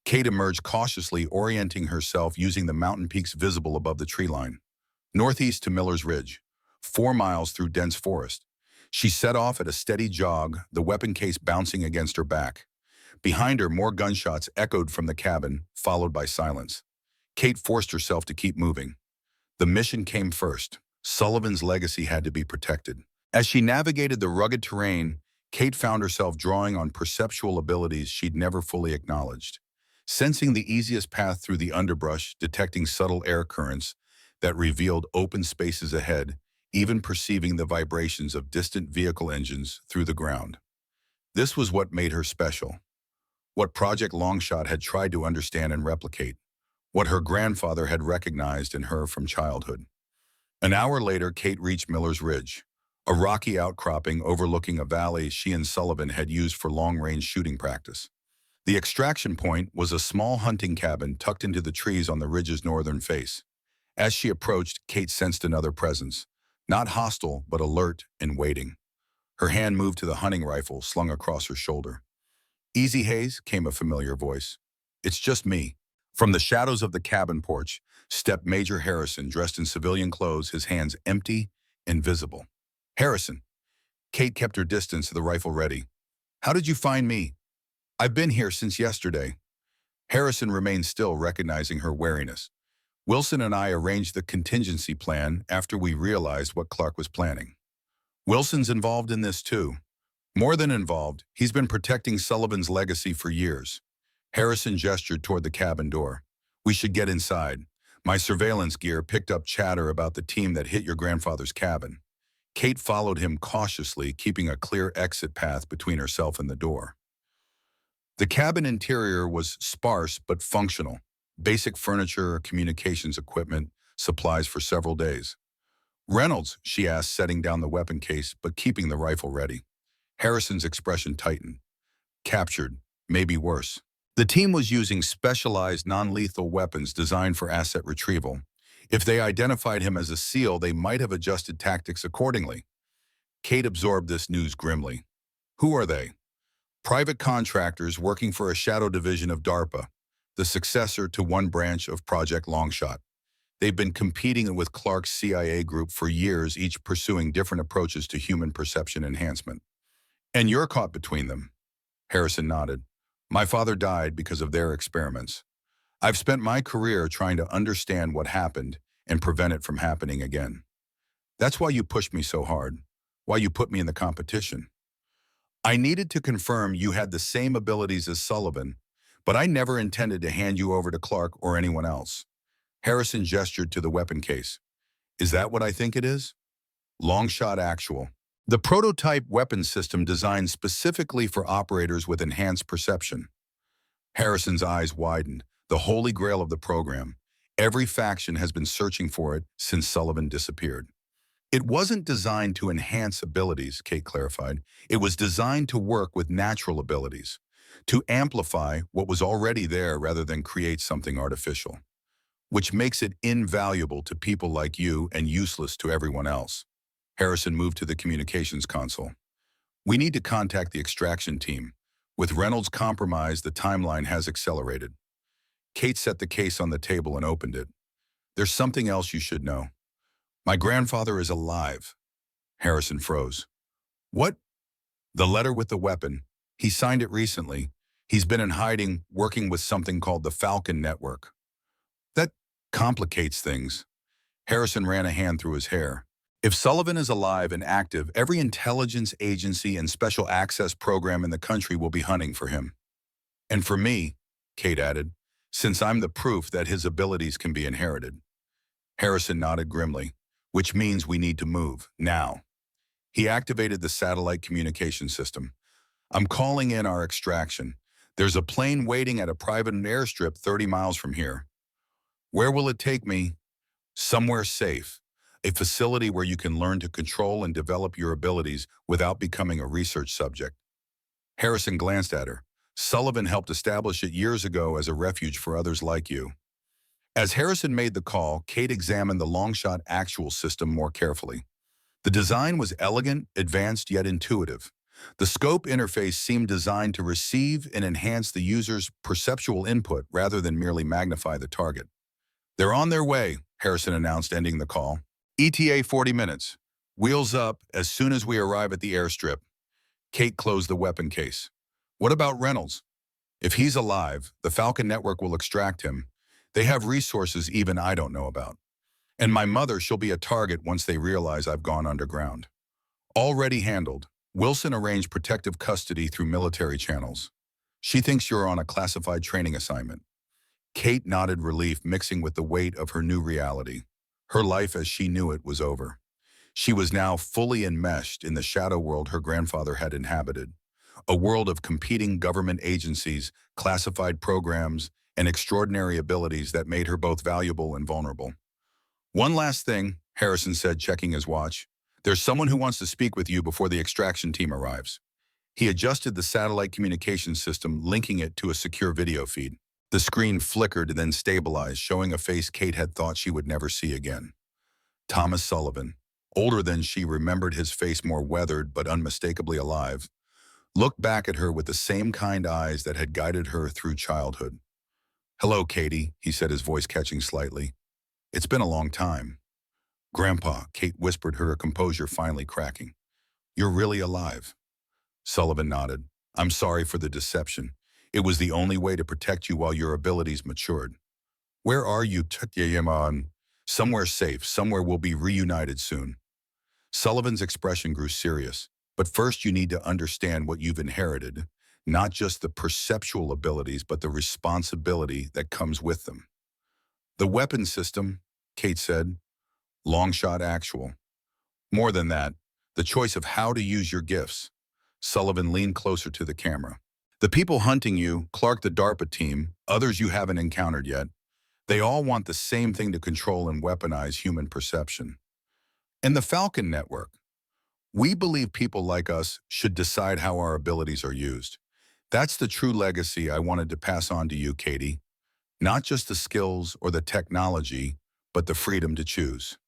Kate emerged cautiously, orienting herself using the mountain peaks visible above the tree line. northeast to Miller's Ridge, 4 miles through dense forest. She set off at a steady jog, the weapon case bouncing against her back. Behind her, more gunshots echoed from the cabin, followed by silence. Kate forced herself to keep moving. The mission came first. Sullivan's legacy had to be protected. As she navigated the rugged terrain, Kate found herself drawing on perceptual abilities she'd never fully acknowledged. Sensing the easiest path through the underbrush, detecting subtle air currents that revealed open spaces ahead, even perceiving the vibrations of distant vehicle engines through the ground. This was what made her special. What Project Longshot had tried to understand and replicate. What her grandfather had recognized in her from childhood. An hour later, Kate reached Miller's Ridge, a rocky outcropping overlooking a valley she and Sullivan had used for long-range shooting practice. The extraction point was a small hunting cabin tucked into the trees on the ridge's northern face. As she approached, Kate sensed another presence, not hostile but alert and waiting. Her hand moved to the hunting rifle slung across her shoulder. "Easy, Hayes," came a familiar voice. "It's just me." From the shadows of the cabin porch stepped Major Harrison, dressed in civilian clothes, his hands empty, invisible. "Harrison." Kate kept her distance, the rifle ready. "How did you find me?" "I've been here since yesterday." Harrison remained still, recognizing her wariness. "Wilson and I arranged the contingency plan after we realized what Clark was planning." "Wilson's involved in this too." "More than involved, he's been protecting Sullivan's legacy for years." Harrison gestured toward the cabin door. "We should get inside. My surveillance gear picked up chatter about the team that hit your grandfather's cabin." Kate followed him cautiously, keeping a clear exit path between herself and the door. The cabin interior was sparse but functional. Basic furniture, communications equipment, supplies for several days. "Reynolds," she asked, setting down the weapon case but keeping the rifle ready. Harrison's expression tightened. "Captured, maybe worse." The team was using specialized non-lethal weapons designed for asset retrieval. If they identified him as a SEAL, they might have adjusted tactics accordingly. Kate absorbed this news grimly. "Who are they?" "Private contractors working for a shadow division of DARPA, the successor to one branch of Project Longshot. They've been competing with Clark's CIA group for years, each pursuing different approaches to human perception enhancement." "And you're caught between them." Harrison nodded. "My father died because of their experiments. I've spent my career trying to understand what happened and prevent it from happening again. That's why you pushed me so hard, why you put me in the competition. I needed to confirm you had the same abilities as Sullivan, but I never intended to hand you over to Clark or anyone else." Harrison gestured to the weapon case. "Is that what I think it is?" "Longshot Actual. The prototype weapon system designed specifically for operators with enhanced perception." Harrison's eyes widened. "The holy grail of the program. Every faction has been searching for it since Sullivan disappeared." "It wasn't designed to enhance abilities," Kate clarified. "It was designed to work with natural abilities, to amplify what was already there rather than create something artificial, which makes it invaluable to people like you and useless to everyone else." Harrison moved to the communications console. "We need to contact the extraction team. With Reynolds compromised, the timeline has accelerated." Kate set the case on the table and opened it. "There's something else you should know. My grandfather is alive." Harrison froze. "What?" "The letter with the weapon. He signed it recently. He's been in hiding, working with something called the Falcon Network." "That complicates things." Harrison ran a hand through his hair. "If Sullivan is alive and active, every intelligence agency and special access program in the country will be hunting for him. And for me," Kate added, "since I'm the proof that his abilities can be inherited." Harrison nodded grimly. "Which means we need to move, now." He activated the satellite communication system. "I'm calling in our extraction. There's a plane waiting at a private airstrip 30 miles from here." "Where will it take me?" "Somewhere safe. A facility where you can learn to control and develop your abilities without becoming a research subject." Harrison glanced at her. "Sullivan helped establish it years ago as a refuge for others like you." As Harrison made the call, Kate examined the Longshot Actual system more carefully. The design was elegant, advanced, yet intuitive. The scope interface seemed designed to receive and enhance the user's perceptual input rather than merely magnify the target. "They're on their way," Harrison announced, ending the call. ETA 40 minutes. Wheels up as soon as we arrive at the airstrip. Kate closed the weapon case. What about Reynolds? If he's alive, the Falcon Network will extract him. They have resources even I don't know about. And my mother, she'll be a target once they realize I've gone underground. Already handled. Wilson arranged protective custody through military channels. She thinks you're on a classified training assignment. Kate nodded, relief mixing with the weight of her new reality. Her life as she knew it was over. She was now fully enmeshed in the shadow world her grandfather had inhabited, a world of competing government agencies, classified programs, and extraordinary abilities that made her both valuable and vulnerable. One last thing, Harrison said, checking his watch. There's someone who wants to speak with you before the extraction team arrives. He adjusted the satellite communication system, linking it to a secure video feed. The screen flickered and then stabilized, showing a face Kate had thought she would never see again. Thomas Sullivan, older than she remembered, his face more weathered but unmistakably alive, looked back at her with the same kind eyes that had guided her through childhood. "Hello, Katie," he said, his voice catching slightly. "It's been a long time." "Grandpa," Kate whispered, her composure finally cracking. "You're really alive." Sullivan nodded. "I'm sorry for the deception. It was the only way to protect you while your abilities matured." "Where are you, Tutyayaman?" "Somewhere safe, somewhere we'll be reunited soon." Sullivan's expression grew serious. "But first you need to understand what you've inherited, not just the perceptual abilities, but the responsibility that comes with them." "The weapon system," Kate said. "Long shot actual." "More than that, the choice of how to use your gifts." Sullivan leaned closer to the camera. "The people hunting you, Clark, the DARPA team, others you haven't encountered yet, they all want the same thing: to control and weaponize human perception. And the Falcon Network. We believe people like us should decide how our abilities are used. That's the true legacy I wanted to pass on to you, Katie. Not just the skills or the technology, but the freedom to choose."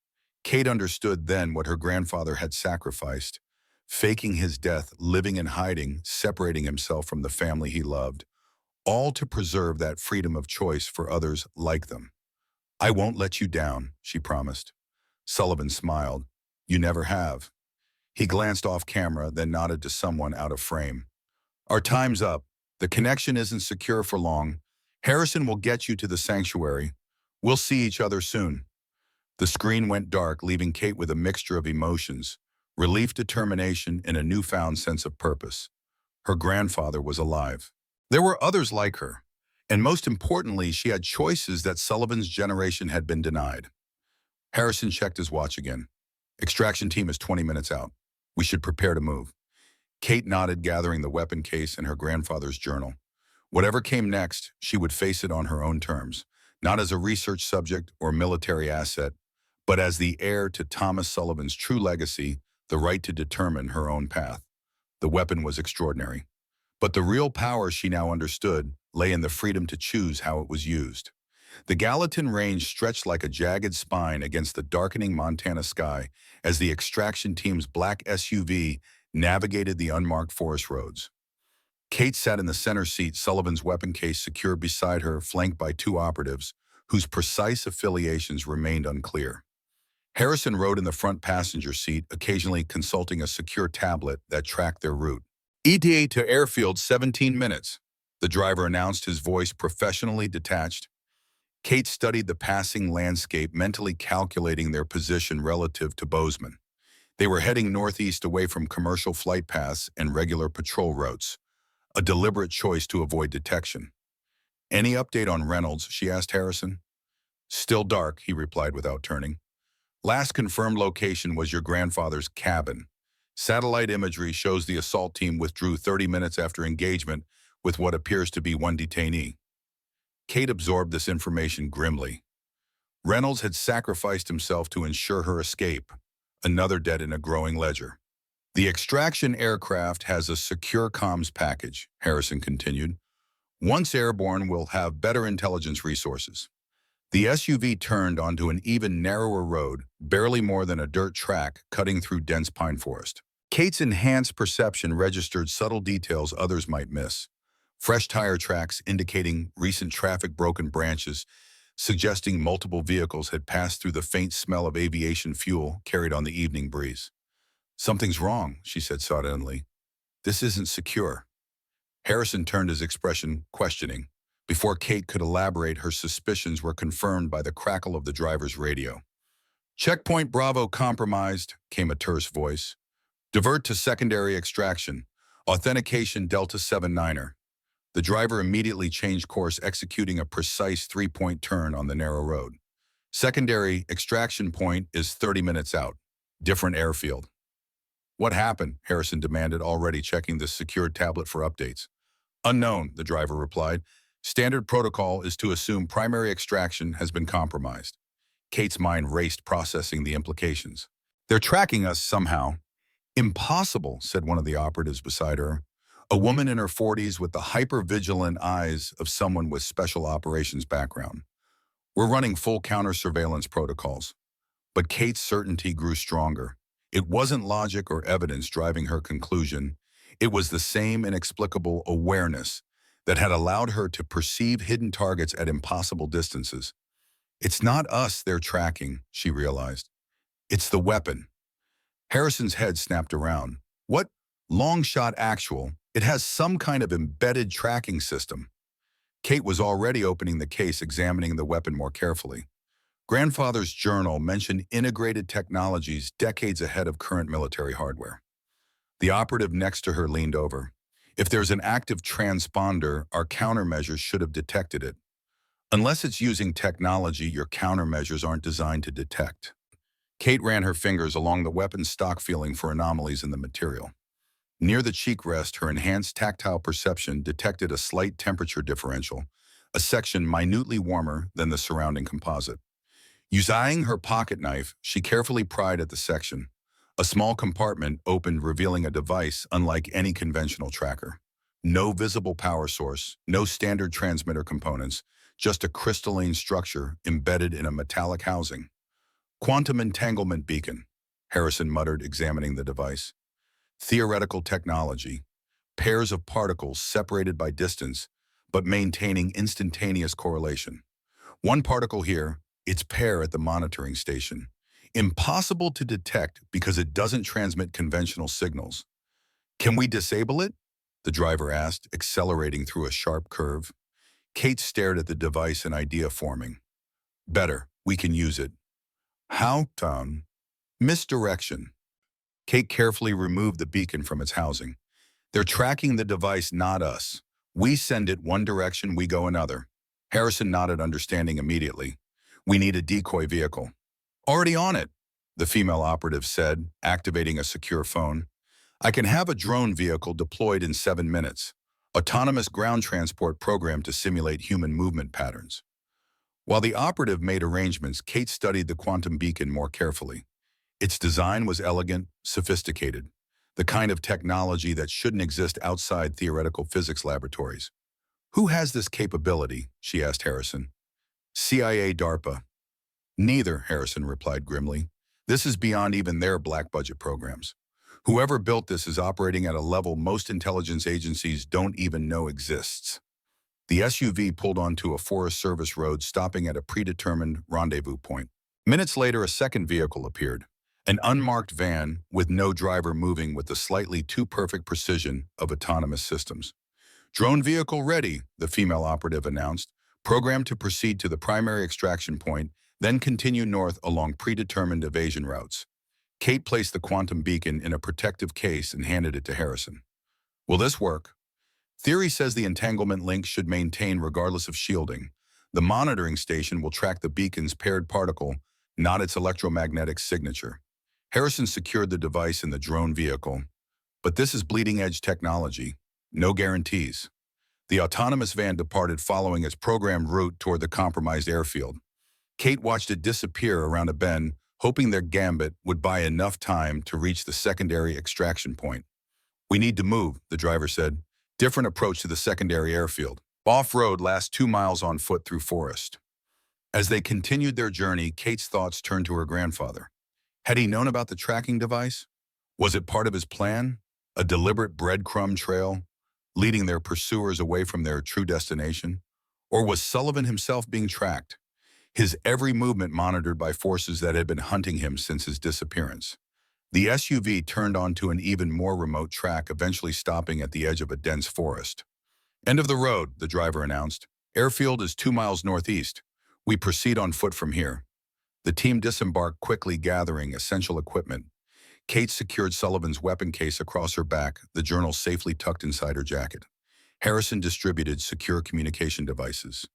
Kate understood then what her grandfather had sacrificed, faking his death, living in hiding, separating himself from the family he loved, all to preserve that freedom of choice for others like them. "I won't let you down," she promised. Sullivan smiled. "You never have." He glanced off camera, then nodded to someone out of frame. "Our time's up. The connection isn't secure for long. Harrison will get you to the sanctuary. We'll see each other soon." The screen went dark, leaving Kate with a mixture of emotions: relief, determination, and a newfound sense of purpose. Her grandfather was alive. There were others like her. And most importantly, she had choices that Sullivan's generation had been denied. Harrison checked his watch again. "Extraction team is 20 minutes out. We should prepare to move." Kate nodded, gathering the weapon case and her grandfather's journal. Whatever came next, she would face it on her own terms, not as a research subject or military asset, but as the heir to Thomas Sullivan's true legacy, the right to determine her own path. The weapon was extraordinary. But the real power, she now understood, lay in the freedom to choose how it was used. The Gallatin Range stretched like a jagged spine against the darkening Montana sky as the extraction team's black SUV navigated the unmarked forest roads. Kate sat in the center seat, Sullivan's weapon case secured beside her, flanked by two operatives whose precise affiliations remained unclear. Harrison rode in the front passenger seat, occasionally consulting a secure tablet that tracked their route. "ETA to airfield 17 minutes, the driver announced, his voice professionally detached. Kate studied the passing landscape, mentally calculating their position relative to Bozeman. They were heading northeast away from commercial flight paths and regular patrol routes, a deliberate choice to avoid detection. "Any update on Reynolds?" she asked Harrison. "Still dark," he replied without turning. "Last confirmed location was your grandfather's cabin. Satellite imagery shows the assault team withdrew 30 minutes after engagement with what appears to be one detainee." Kate absorbed this information grimly. Reynolds had sacrificed himself to ensure her escape, another debt in a growing ledger. "The extraction aircraft has a secure comms package," Harrison continued. "Once airborne, we'll have better intelligence resources." The SUV turned onto an even narrower road, barely more than a dirt track cutting through dense pine forest. Kate's enhanced perception registered subtle details others might miss. Fresh tire tracks indicating recent traffic, broken branches, suggesting multiple vehicles had passed through the faint smell of aviation fuel carried on the evening breeze. "Something's wrong," she said suddenly. "This isn't secure." Harrison turned his expression questioning. Before Kate could elaborate, her suspicions were confirmed by the crackle of the driver's radio. "Checkpoint Bravo compromised," came a terse voice. "Divert to secondary extraction. Authentication Delta 79er." The driver immediately changed course, executing a precise three-point turn on the narrow road. "Secondary extraction point is 30 minutes out. Different airfield." "What happened?" Harrison demanded, already checking the secured tablet for updates. "Unknown," the driver replied. "Standard protocol is to assume primary extraction has been compromised." Kate's mind raced, processing the implications. "They're tracking us somehow." "Impossible," said one of the operatives beside her, a woman in her 40s with the hyper-vigilant eyes of someone with special operations background. "We're running full counter-surveillance protocols." But Kate's certainty grew stronger. It wasn't logic or evidence driving her conclusion. It was the same inexplicable awareness that had allowed her to perceive hidden targets at impossible distances. "It's not us they're tracking," she realized. "It's the weapon." Harrison's head snapped around. "What? Long shot actual. It has some kind of embedded tracking system." Kate was already opening the case, examining the weapon more carefully. Grandfather's journal mentioned integrated technologies decades ahead of current military hardware. The operative next to her leaned over. "If there's an active transponder, our countermeasures should have detected it. Unless it's using technology your countermeasures aren't designed to detect." Kate ran her fingers along the weapon's stock, feeling for anomalies in the material. Near the cheek rest, her enhanced tactile perception detected a slight temperature differential, a section minutely warmer than the surrounding composite. Using her pocket knife, she carefully pried at the section. A small compartment opened, revealing a device unlike any conventional tracker. No visible power source, no standard transmitter components, just a crystalline structure embedded in a metallic housing. "Quantum entanglement beacon," Harrison muttered, examining the device. "Theoretical technology. Pairs of particles separated by distance, but maintaining instantaneous correlation. One particle here, its pair at the monitoring station. Impossible to detect because it doesn't transmit conventional signals." "Can we disable it?" the driver asked, accelerating through a sharp curve. Kate stared at the device, an idea forming. "Better, we can use it." "How, Tom?" "Misdirection." Kate carefully removed the beacon from its housing. "They're tracking the device, not us. We send it one direction, we go another." Harrison nodded, understanding immediately. "We need a decoy vehicle." "Already on it," the female operative said, activating a secure phone. "I can have a drone vehicle deployed in 7 minutes. Autonomous ground transport programmed to simulate human movement patterns." While the operative made arrangements, Kate studied the quantum beacon more carefully. Its design was elegant, sophisticated, the kind of technology that shouldn't exist outside theoretical physics laboratories. "Who has this capability?" she asked Harrison. "CIA, DARPA." "Neither," Harrison replied grimly. "This is beyond even their black budget programs. Whoever built this is operating at a level most intelligence agencies don't even know exists." The SUV pulled onto a Forest Service road, stopping at a predetermined rendezvous point. Minutes later, a second vehicle appeared, an unmarked van with no driver, moving with the slightly too perfect precision of autonomous systems. "Drone vehicle ready," the female operative announced, "programmed to proceed to the primary extraction point, then continue north along predetermined evasion routes." Kate placed the quantum beacon in a protective case and handed it to Harrison. "Will this work?" "Theory says the entanglement link should maintain regardless of shielding. The monitoring station will track the beacon's paired particle, not its electromagnetic signature." Harrison secured the device in the drone vehicle. "But this is bleeding-edge technology. No guarantees." The autonomous van departed, following its programmed route toward the compromised airfield. Kate watched it disappear around a bend, hoping their gambit would buy enough time to reach the secondary extraction point. "We need to move," the driver said. "Different approach to the secondary airfield. Off-road, last 2 miles on foot through forest." As they continued their journey, Kate's thoughts turned to her grandfather. Had he known about the tracking device? Was it part of his plan? A deliberate breadcrumb trail, leading their pursuers away from their true destination? Or was Sullivan himself being tracked? his every movement monitored by forces that had been hunting him since his disappearance. The SUV turned onto an even more remote track, eventually stopping at the edge of a dense forest. "End of the road," the driver announced. "Airfield is 2 miles northeast. We proceed on foot from here." The team disembarked quickly, gathering essential equipment. Kate secured Sullivan's weapon case across her back, the journal safely tucked inside her jacket. Harrison distributed secure communication devices,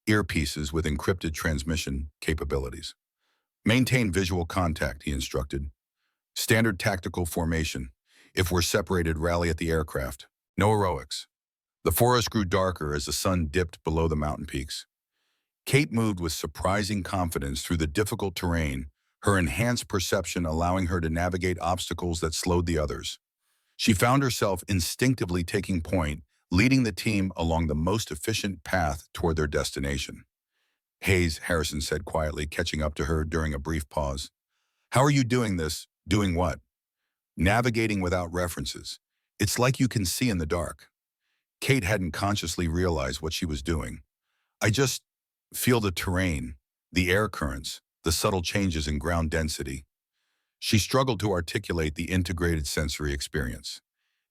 earpieces with encrypted transmission capabilities. "Maintain visual contact," he instructed. "Standard tactical formation. If we're separated, rally at the aircraft. No heroics." The forest grew darker as the sun dipped below the mountain peaks. Kate moved with surprising confidence through the difficult terrain, her enhanced perception allowing her to navigate obstacles that slowed the others. She found herself instinctively taking point, leading the team along the most efficient path toward their destination. "Hayes," Harrison said quietly, catching up to her during a brief pause. "How are you doing this?" "Doing what?" "Navigating without references. It's like you can see in the dark." Kate hadn't consciously realized what she was doing. "I just feel the terrain, the air currents, the subtle changes in ground density." She struggled to articulate the integrated sensory experience.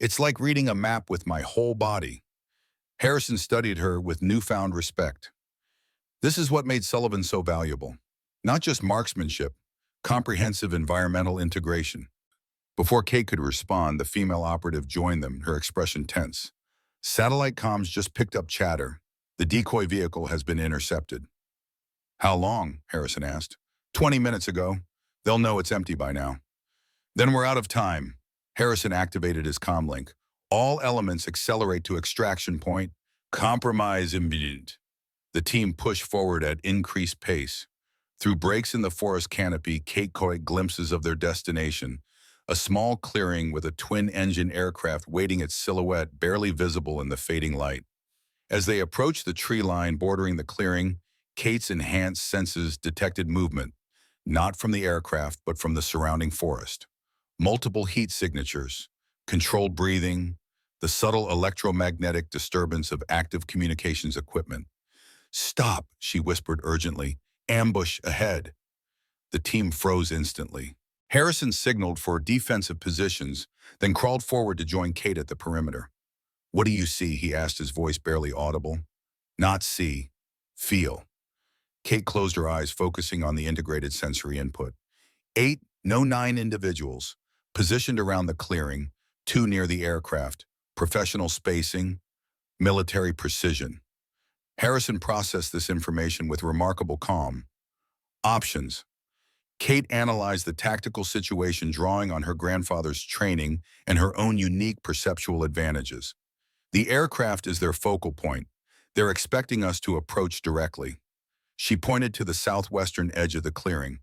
"It's like reading a map with my whole body." Harrison studied her with newfound respect. This is what made Sullivan so valuable. Not just marksmanship, comprehensive environmental integration. Before Kate could respond, the female operative joined them, her expression tense. "Satellite comms just picked up chatter. The decoy vehicle has been intercepted." "How long?" Harrison asked. 20 minutes ago. They'll know it's empty by now." "Then we're out of time." Harrison activated his comlink. "All elements accelerate to extraction point. Compromise imminent." The team pushed forward at increased pace. Through breaks in the forest canopy, Kate caught glimpses of their destination, a small clearing with a twin-engine aircraft waiting its silhouette barely visible in the fading light. As they approached the tree line bordering the clearing, Kate's enhanced senses detected movement, not from the aircraft but from the surrounding forest. Multiple heat signatures, controlled breathing, the subtle electromagnetic disturbance of active communications equipment. "Stop," she whispered urgently. "Ambush ahead." The team froze instantly. Harrison signaled for defensive positions, then crawled forward to join Kate at the perimeter. "What do you see?" he asked, his voice barely audible. "Not see. Feel." Kate closed her eyes, focusing on the integrated sensory input. 8, no 9 individuals, positioned around the clearing, 2 near the aircraft, professional spacing, military precision. Harrison processed this information with remarkable calm. Options. Kate analyzed the tactical situation, drawing on her grandfather's training and her own unique perceptual advantages. "The aircraft is their focal point. They're expecting us to approach directly." She pointed to the southwestern edge of the clearing.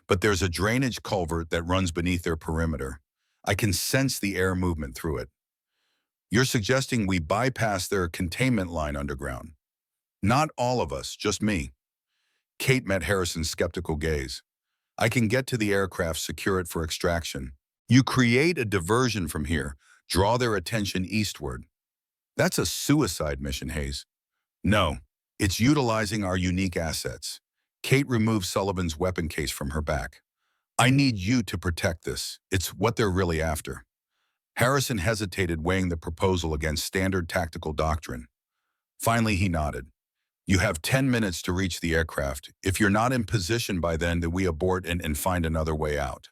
"But there's a drainage culvert that runs beneath their perimeter. I can sense the air movement through it." "You're suggesting we bypass their containment line underground?" "Not all of us, just me." Kate met Harrison's skeptical gaze. "I can get to the aircraft, secure it for extraction. You create a diversion from here, draw their attention eastward." "That's a suicide mission, Hayes." "No, it's utilizing our unique assets." Kate removed Sullivan's weapon case from her back. "I need you to protect this. It's what they're really after." Harrison hesitated, weighing the proposal against standard tactical doctrine. Finally, he nodded. "You have 10 minutes to reach the aircraft. If you're not in position by then we abort and find another way out."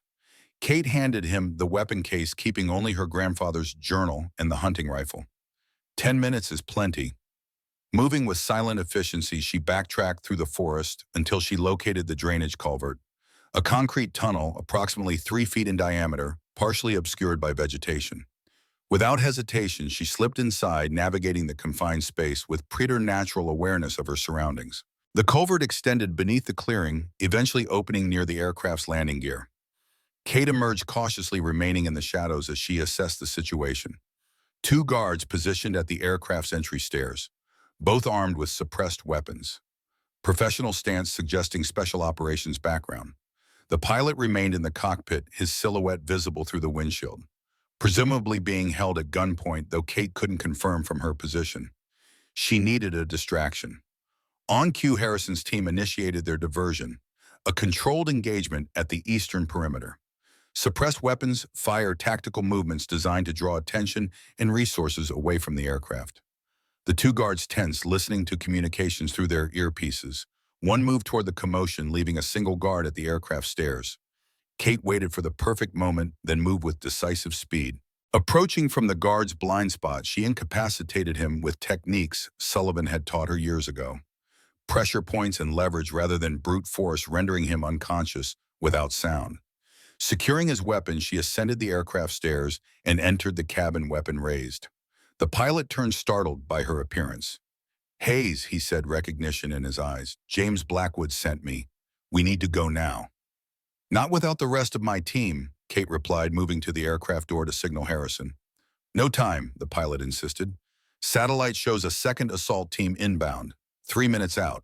Kate handed him the weapon case, keeping only her grandfather's journal and the hunting rifle. 10 minutes is plenty." Moving with silent efficiency, she backtracked through the forest until she located the drainage culvert, a concrete tunnel approximately 3 feet in diameter, partially obscured by vegetation. Without hesitation, she slipped inside, navigating the confined space with preternatural awareness of her surroundings. The culvert extended beneath the clearing, eventually opening near the aircraft's landing gear. Kate emerged cautiously, remaining in the shadows as she assessed the situation. 2 guards positioned at the aircraft's entry stairs, both armed with suppressed weapons. Professional stance suggesting special operations background. The pilot remained in the cockpit, his silhouette visible through the windshield, presumably being held at gunpoint, though Kate couldn't confirm from her position. She needed a distraction. On cue, Harrison's team initiated their diversion, a controlled engagement at the eastern perimeter. Suppress weapons, fire tactical movements designed to draw attention and resources away from the aircraft. The two guards tensed, listening to communications through their earpieces. One moved toward the commotion, leaving a single guard at the aircraft stairs. Kate waited for the perfect moment, then moved with decisive speed. Approaching from the guard's blind spot, she incapacitated him with techniques Sullivan had taught her years ago. Pressure points and leverage rather than brute force, rendering him unconscious without sound. Securing his weapon, she ascended the aircraft stairs and entered the cabin, weapon raised. The pilot turned, startled by her appearance. "Hayes," he said, recognition in his eyes. "James Blackwood sent me. We need to go now." "Not without the rest of my team," Kate replied, moving to the aircraft door to signal Harrison. "No time," the pilot insisted. "Satellite shows a second assault team inbound, 3 minutes out."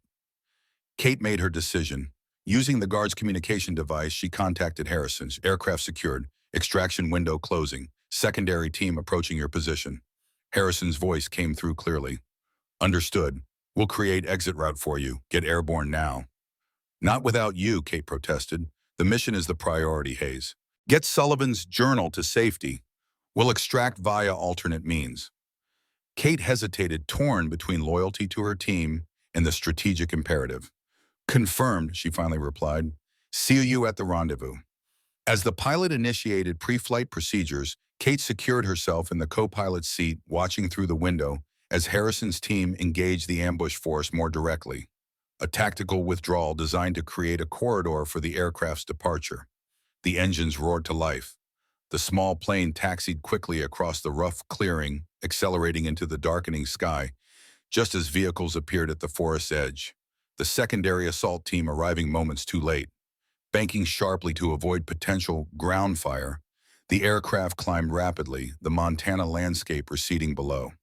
Kate made her decision. Using the guard's communication device, she contacted Harrison's. "Aircraft secured. Extraction window closing. Secondary team approaching your position." Harrison's voice came through clearly. "Understood. We'll create exit route for you. Get airborne now." "Not without you," Kate protested. "The mission is the priority, Hayes. Get Sullivan's journal to safety. We'll extract via alternate means." Kate hesitated, torn between loyalty to her team and the strategic imperative. "Confirmed," she finally replied. "See you at the rendezvous." As the pilot initiated pre-flight procedures, Kate secured herself in the co-pilot's seat, watching through the window as Harrison's team engaged the ambush force more directly. A tactical withdrawal designed to create a corridor for the aircraft's departure. The engines roared to life. The small plane taxied quickly across the rough clearing, accelerating into the darkening sky, just as vehicles appeared at the forest's edge. The secondary assault team arriving moments too late. Banking sharply to avoid potential ground fire, the aircraft climbed rapidly, the Montana landscape receding below.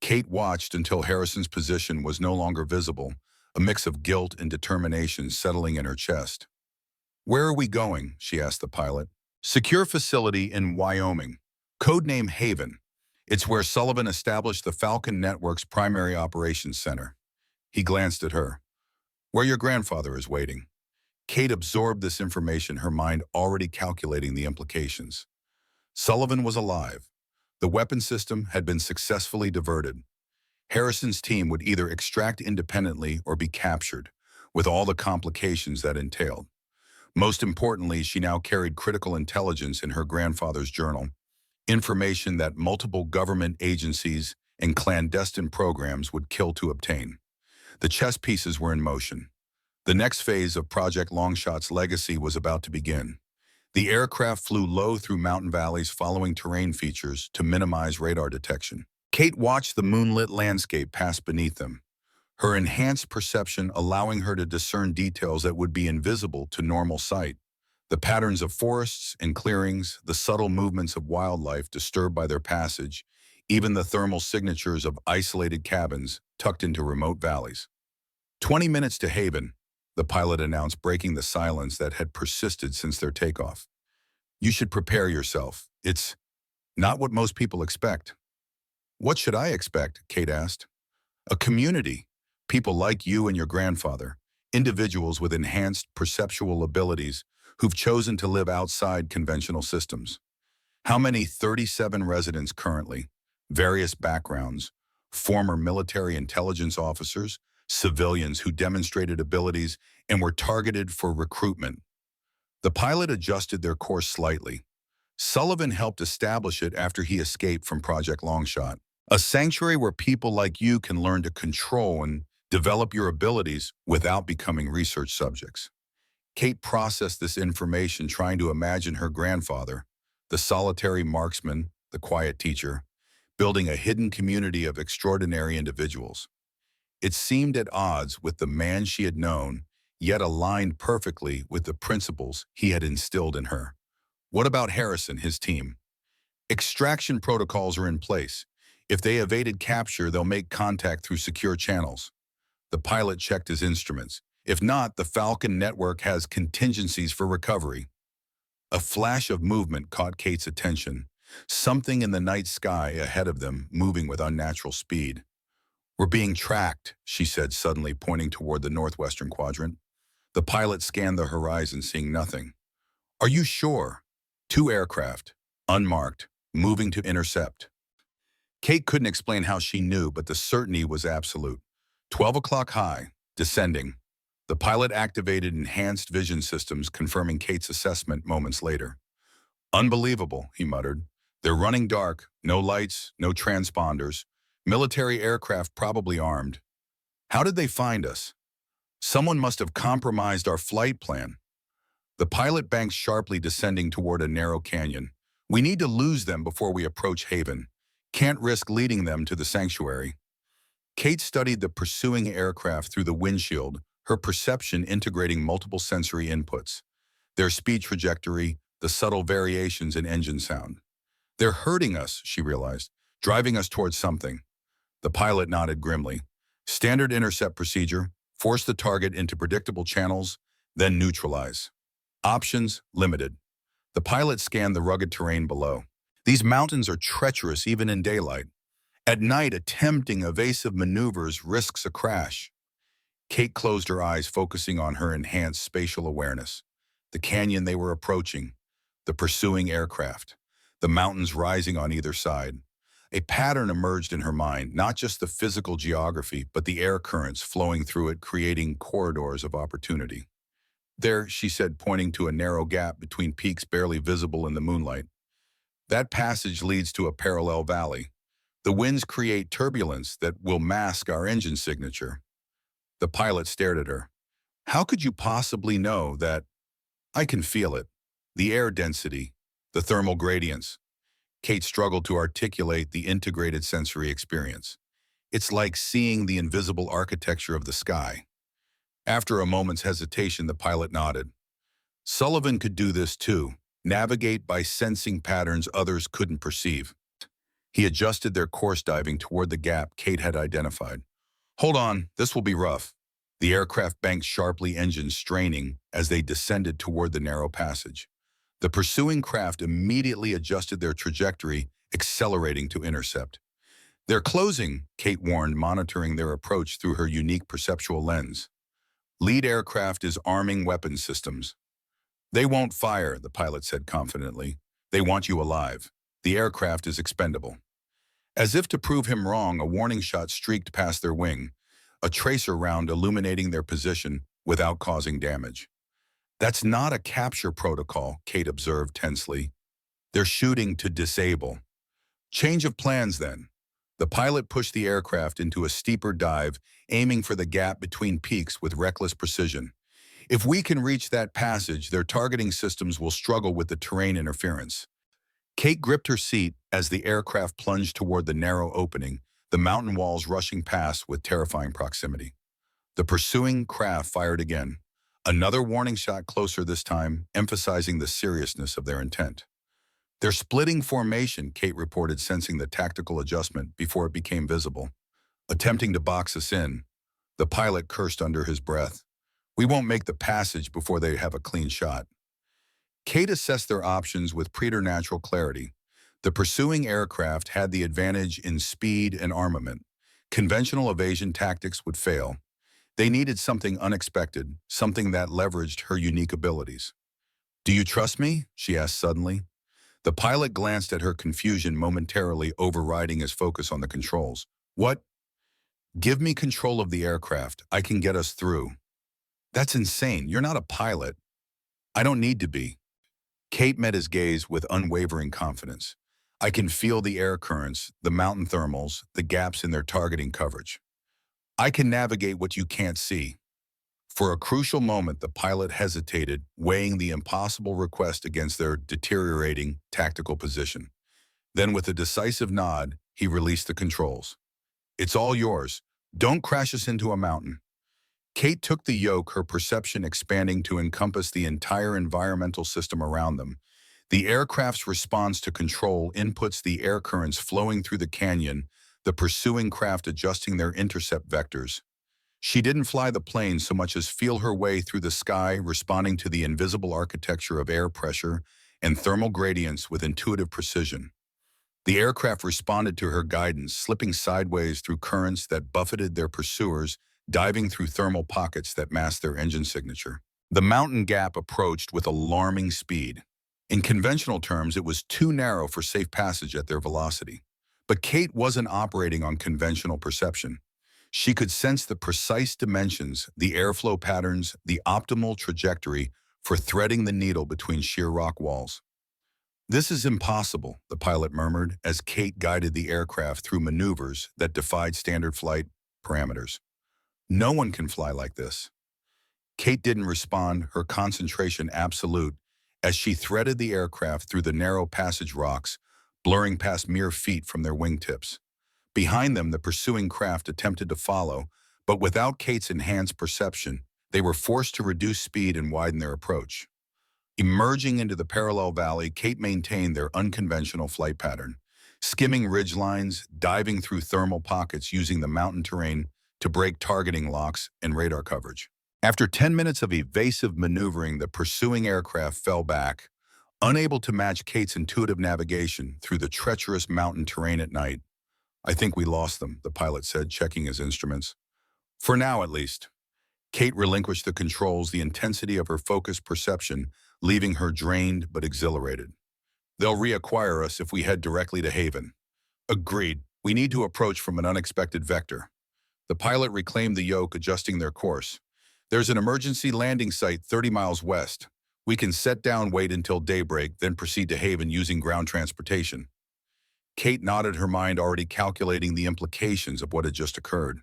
Kate watched until Harrison's position was no longer visible, a mix of guilt and determination settling in her chest. "Where are we going?" she asked the pilot. "Secure facility in Wyoming. Codename Haven. It's where Sullivan established the Falcon Network's primary operations center." He glanced at her. "Where your grandfather is waiting." Kate absorbed this information, her mind already calculating the implications. Sullivan was alive. The weapon system had been successfully diverted. Harrison's team would either extract independently or be captured, with all the complications that entailed. Most importantly, she now carried critical intelligence in her grandfather's journal, information that multiple government agencies and clandestine programs would kill to obtain. The chess pieces were in motion. The next phase of Project Longshot's legacy was about to begin. The aircraft flew low through mountain valleys, following terrain features to minimize radar detection. Kate watched the moonlit landscape pass beneath them, her enhanced perception allowing her to discern details that would be invisible to normal sight. The patterns of forests and clearings, the subtle movements of wildlife disturbed by their passage, even the thermal signatures of isolated cabins tucked into remote valleys. 20 minutes to Haven, the pilot announced, breaking the silence that had persisted since their takeoff. "You should prepare yourself. It's not what most people expect." "What should I expect?" Kate asked. "A community. People like you and your grandfather. Individuals with enhanced perceptual abilities who've chosen to live outside conventional systems." "How many?" 37 residents currently. Various backgrounds. Former military intelligence officers, civilians who demonstrated abilities and were targeted for recruitment. The pilot adjusted their course slightly. Sullivan helped establish it after he escaped from Project Longshot. A sanctuary where people like you can learn to control and develop your abilities without becoming research subjects. Kate processed this information, trying to imagine her grandfather, the solitary marksman, the quiet teacher, building a hidden community of extraordinary individuals. It seemed at odds with the man she had known, yet aligned perfectly with the principles he had instilled in her. What about Harrison, his team? "Extraction protocols are in place. If they evaded capture, they'll make contact through secure channels." The pilot checked his instruments. "If not, the Falcon network has contingencies for recovery." A flash of movement caught Kate's attention, something in the night sky ahead of them moving with unnatural speed. We're being tracked, she said suddenly, pointing toward the northwestern quadrant. The pilot scanned the horizon, seeing nothing. Are you sure? Two aircraft, unmarked, moving to intercept. Kate couldn't explain how she knew, but the certainty was absolute. 12 o'clock high, descending. The pilot activated enhanced vision systems, confirming Kate's assessment moments later. Unbelievable, he muttered. They're running dark, no lights, no transponders. Military aircraft probably armed. How did they find us? Someone must have compromised our flight plan. The pilot banked sharply, descending toward a narrow canyon. We need to lose them before we approach Haven. Can't risk leading them to the sanctuary. Kate studied the pursuing aircraft through the windshield, her perception integrating multiple sensory inputs. Their speed trajectory, the subtle variations in engine sound. They're hurting us, she realized, driving us towards something. The pilot nodded grimly. Standard intercept procedure: force the target into predictable channels, then neutralize. Options limited. The pilot scanned the rugged terrain below. These mountains are treacherous even in daylight. At night, attempting evasive maneuvers risks a crash. Kate closed her eyes, focusing on her enhanced spatial awareness. The canyon they were approaching, the pursuing aircraft, the mountains rising on either side. A pattern emerged in her mind, not just the physical geography, but the air currents flowing through it, creating corridors of opportunity. There, she said, pointing to a narrow gap between peaks barely visible in the moonlight. That passage leads to a parallel valley. The winds create turbulence that will mask our engine signature. The pilot stared at her. How could you possibly know that? I can feel it. The air density, the thermal gradients. Kate struggled to articulate the integrated sensory experience. It's like seeing the invisible architecture of the sky. After a moment's hesitation, the pilot nodded. Sullivan could do this too, navigate by sensing patterns others couldn't perceive. He adjusted their course, diving toward the gap Kate had identified. Hold on, this will be rough. The aircraft banked sharply, engines straining as they descended toward the narrow passage. The pursuing craft immediately adjusted their trajectory, accelerating to intercept. They're closing, Kate warned, monitoring their approach through her unique perceptual lens. Lead aircraft is arming weapons systems. They won't fire, the pilot said confidently. They want you alive. The aircraft is expendable. As if to prove him wrong, a warning shot streaked past their wing, a tracer round illuminating their position without causing damage. That's not a capture protocol, Kate observed tensely. They're shooting to disable. Change of plans, then. The pilot pushed the aircraft into a steeper dive, aiming for the gap between peaks with reckless precision. If we can reach that passage, their targeting systems will struggle with the terrain interference. Kate gripped her seat as the aircraft plunged toward the narrow opening, the mountain walls rushing past with terrifying proximity. The pursuing craft fired again. Another warning shot, closer this time, emphasizing the seriousness of their intent. They're splitting formation, Kate reported, sensing the tactical adjustment before it became visible. Attempting to box us in. The pilot cursed under his breath. We won't make the passage before they have a clean shot. Kate assessed their options with preternatural clarity. The pursuing aircraft had the advantage in speed and armament. Conventional evasion tactics would fail. They needed something unexpected, something that leveraged her unique abilities. Do you trust me? She asked suddenly. The pilot glanced at her, confusion momentarily overriding his focus on the controls. What? Give me control of the aircraft. I can get us through. That's insane. You're not a pilot. I don't need to be. Kate met his gaze with unwavering confidence. I can feel the air currents, the mountain thermals, the gaps in their targeting coverage. I can navigate what you can't see. For a crucial moment, the pilot hesitated, weighing the impossible request against their deteriorating tactical position. Then, with a decisive nod, he released the controls. It's all yours. Don't crash us into a mountain. Kate took the yoke, her perception expanding to encompass the entire environmental system around them. The aircraft's response to control inputs, the air currents flowing through the canyon, the pursuing craft adjusting their intercept vectors. She didn't fly the plane so much as feel her way through the sky, responding to the invisible architecture of air pressure and thermal gradients with intuitive precision. The aircraft responded to her guidance, slipping sideways through currents that buffeted their pursuers, diving through thermal pockets that masked their engine signature. The mountain gap approached with alarming speed. In conventional terms, it was too narrow for safe passage at their velocity. But Kate wasn't operating on conventional perception. She could sense the precise dimensions, the airflow patterns, the optimal trajectory for threading the needle between sheer rock walls. "This is impossible," the pilot murmured as Kate guided the aircraft through maneuvers that defied standard flight parameters. "No one can fly like this." Kate didn't respond, her concentration absolute, as she threaded the aircraft through the narrow passage rocks, blurring past mere feet from their wingtips. Behind them, the pursuing craft attempted to follow, but without Kate's enhanced perception, they were forced to reduce speed and widen their approach. Emerging into the parallel valley, Kate maintained their unconventional flight pattern, skimming ridgelines, diving through thermal pockets using the mountain terrain to break targeting locks and radar coverage. After 10 minutes of evasive maneuvering, the pursuing aircraft fell back, unable to match Kate's intuitive navigation through the treacherous mountain terrain at night. "I think we lost them," the pilot said, checking his instruments. "For now, at least." Kate relinquished the controls, the intensity of her focused perception leaving her drained but exhilarated. "They'll reacquire us if we head directly to Haven." "Agreed. We need to approach from an unexpected vector." The pilot reclaimed the yoke, adjusting their course. "There's an emergency landing site 30 miles west. We can set down, wait until daybreak, then proceed to Haven using ground transportation." Kate nodded, her mind already calculating the implications of what had just occurred.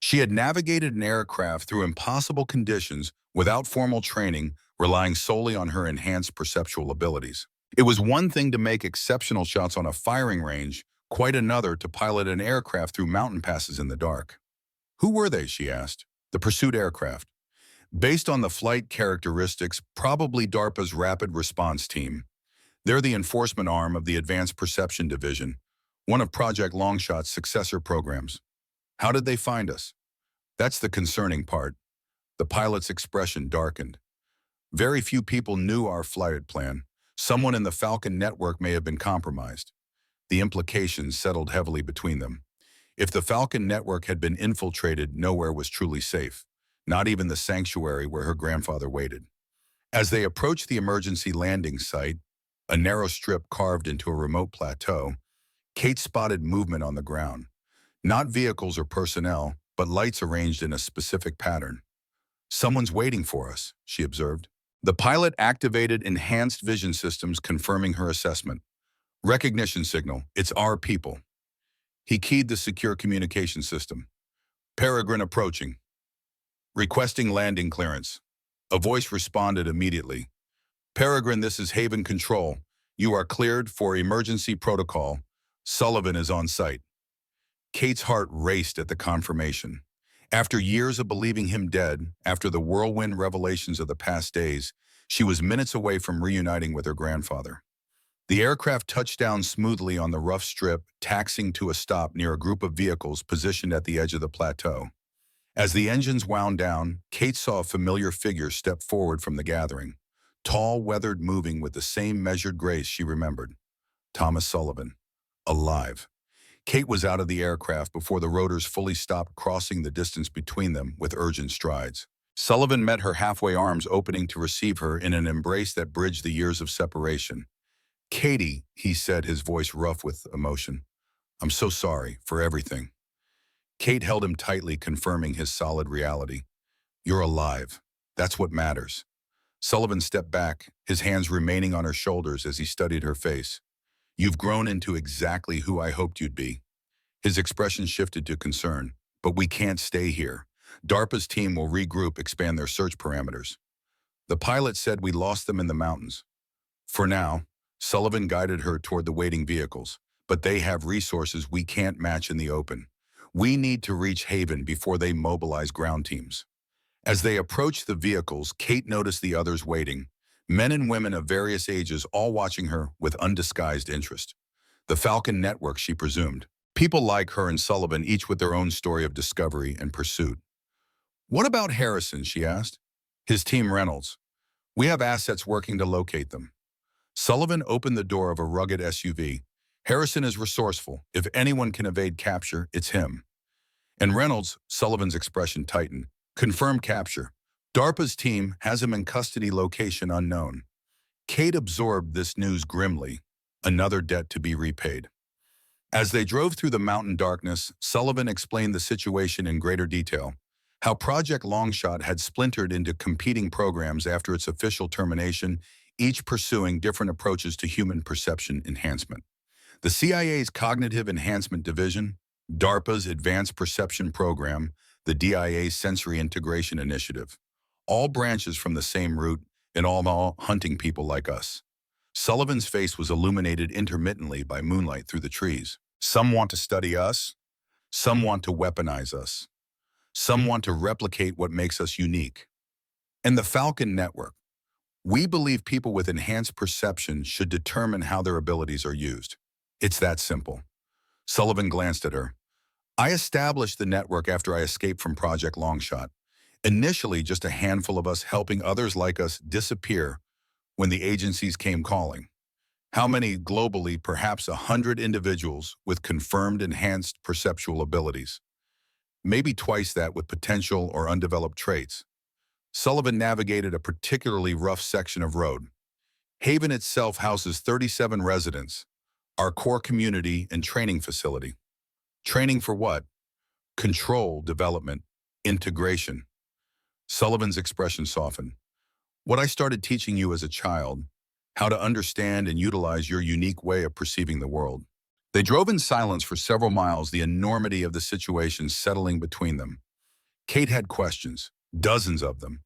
She had navigated an aircraft through impossible conditions without formal training, relying solely on her enhanced perceptual abilities. It was one thing to make exceptional shots on a firing range, quite another to pilot an aircraft through mountain passes in the dark. "Who were they?" she asked. "The pursuit aircraft." "Based on the flight characteristics, probably DARPA's Rapid Response Team. They're the enforcement arm of the Advanced Perception Division, one of Project Longshot's successor programs." "How did they find us?" "That's the concerning part." The pilot's expression darkened. "Very few people knew our flight plan. Someone in the Falcon network may have been compromised." The implications settled heavily between them. If the Falcon network had been infiltrated, nowhere was truly safe, not even the sanctuary where her grandfather waited. As they approached the emergency landing site, a narrow strip carved into a remote plateau, Kate spotted movement on the ground. Not vehicles or personnel, but lights arranged in a specific pattern. "Someone's waiting for us," she observed. The pilot activated enhanced vision systems, confirming her assessment. "Recognition signal. It's our people." He keyed the secure communication system. "Peregrine approaching. Requesting landing clearance." A voice responded immediately. "Peregrine, this is Haven Control. You are cleared for emergency protocol. Sullivan is on site." Kate's heart raced at the confirmation. After years of believing him dead, after the whirlwind revelations of the past days, she was minutes away from reuniting with her grandfather. The aircraft touched down smoothly on the rough strip, taxiing to a stop near a group of vehicles positioned at the edge of the plateau. As the engines wound down, Kate saw a familiar figure step forward from the gathering, tall, weathered, moving with the same measured grace she remembered. Thomas Sullivan. Alive. Kate was out of the aircraft before the rotors fully stopped, crossing the distance between them with urgent strides. Sullivan met her halfway, arms opening to receive her in an embrace that bridged the years of separation. "Katie," he said, his voice rough with emotion. "I'm so sorry for everything." Kate held him tightly, confirming his solid reality. "You're alive. That's what matters." Sullivan stepped back, his hands remaining on her shoulders as he studied her face. "You've grown into exactly who I hoped you'd be." His expression shifted to concern. "But we can't stay here. DARPA's team will regroup, expand their search parameters." The pilot said, "We lost them in the mountains." "For now." Sullivan guided her toward the waiting vehicles. "But they have resources we can't match in the open. We need to reach Haven before they mobilize ground teams." As they approached the vehicles, Kate noticed the others waiting. Men and women of various ages, all watching her with undisguised interest. The Falcon network, she presumed. People like her and Sullivan, each with their own story of discovery and pursuit. "What about Harrison?" she asked. "His team, Reynolds. We have assets working to locate them." Sullivan opened the door of a rugged SUV. Harrison is resourceful. If anyone can evade capture, it's him. And Reynolds, Sullivan's expression tightened. Confirmed capture. DARPA's team has him in custody, location unknown. Kate absorbed this news grimly, another debt to be repaid. As they drove through the mountain darkness, Sullivan explained the situation in greater detail, how Project Longshot had splintered into competing programs after its official termination, each pursuing different approaches to human perception enhancement. The CIA's Cognitive Enhancement Division, DARPA's Advanced Perception Program, the DIA's Sensory Integration Initiative, all branches from the same root and all hunting people like us. Sullivan's face was illuminated intermittently by moonlight through the trees. Some want to study us, some want to weaponize us, some want to replicate what makes us unique. And the Falcon Network, we believe people with enhanced perception should determine how their abilities are used. It's that simple. Sullivan glanced at her. I established the network after I escaped from Project Longshot. Initially, just a handful of us helping others like us disappear when the agencies came calling. How many globally? Perhaps 100 individuals with confirmed enhanced perceptual abilities. Maybe twice that with potential or undeveloped traits. Sullivan navigated a particularly rough section of road. Haven itself houses 37 residents, our core community and training facility. Training for what? Control, development, integration. Sullivan's expression softened. What I started teaching you as a child, how to understand and utilize your unique way of perceiving the world. They drove in silence for several miles, the enormity of the situation settling between them. Kate had questions, dozens of them,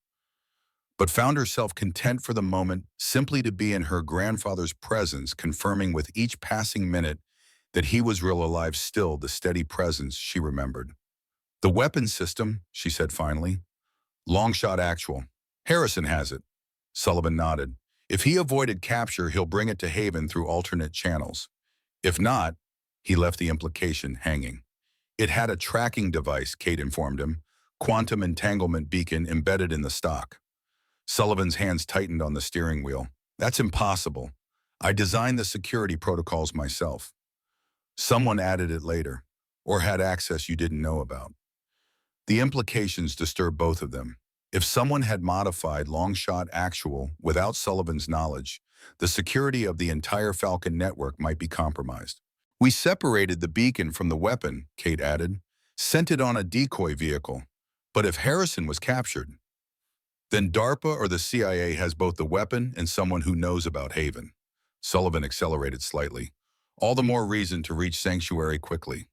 but found herself content for the moment simply to be in her grandfather's presence, confirming with each passing minute that he was real, alive, still the steady presence she remembered. The weapon system, she said finally. Longshot actual. Harrison has it. Sullivan nodded. If he avoided capture, he'll bring it to Haven through alternate channels. If not, he left the implication hanging. It had a tracking device, Kate informed him, quantum entanglement beacon embedded in the stock. Sullivan's hands tightened on the steering wheel. That's impossible. I designed the security protocols myself. Someone added it later, or had access you didn't know about. The implications disturbed both of them. If someone had modified Longshot actual without Sullivan's knowledge, the security of the entire Falcon network might be compromised. We separated the beacon from the weapon, Kate added, sent it on a decoy vehicle. But if Harrison was captured, then DARPA or the CIA has both the weapon and someone who knows about Haven. Sullivan accelerated slightly. All the more reason to reach Sanctuary quickly.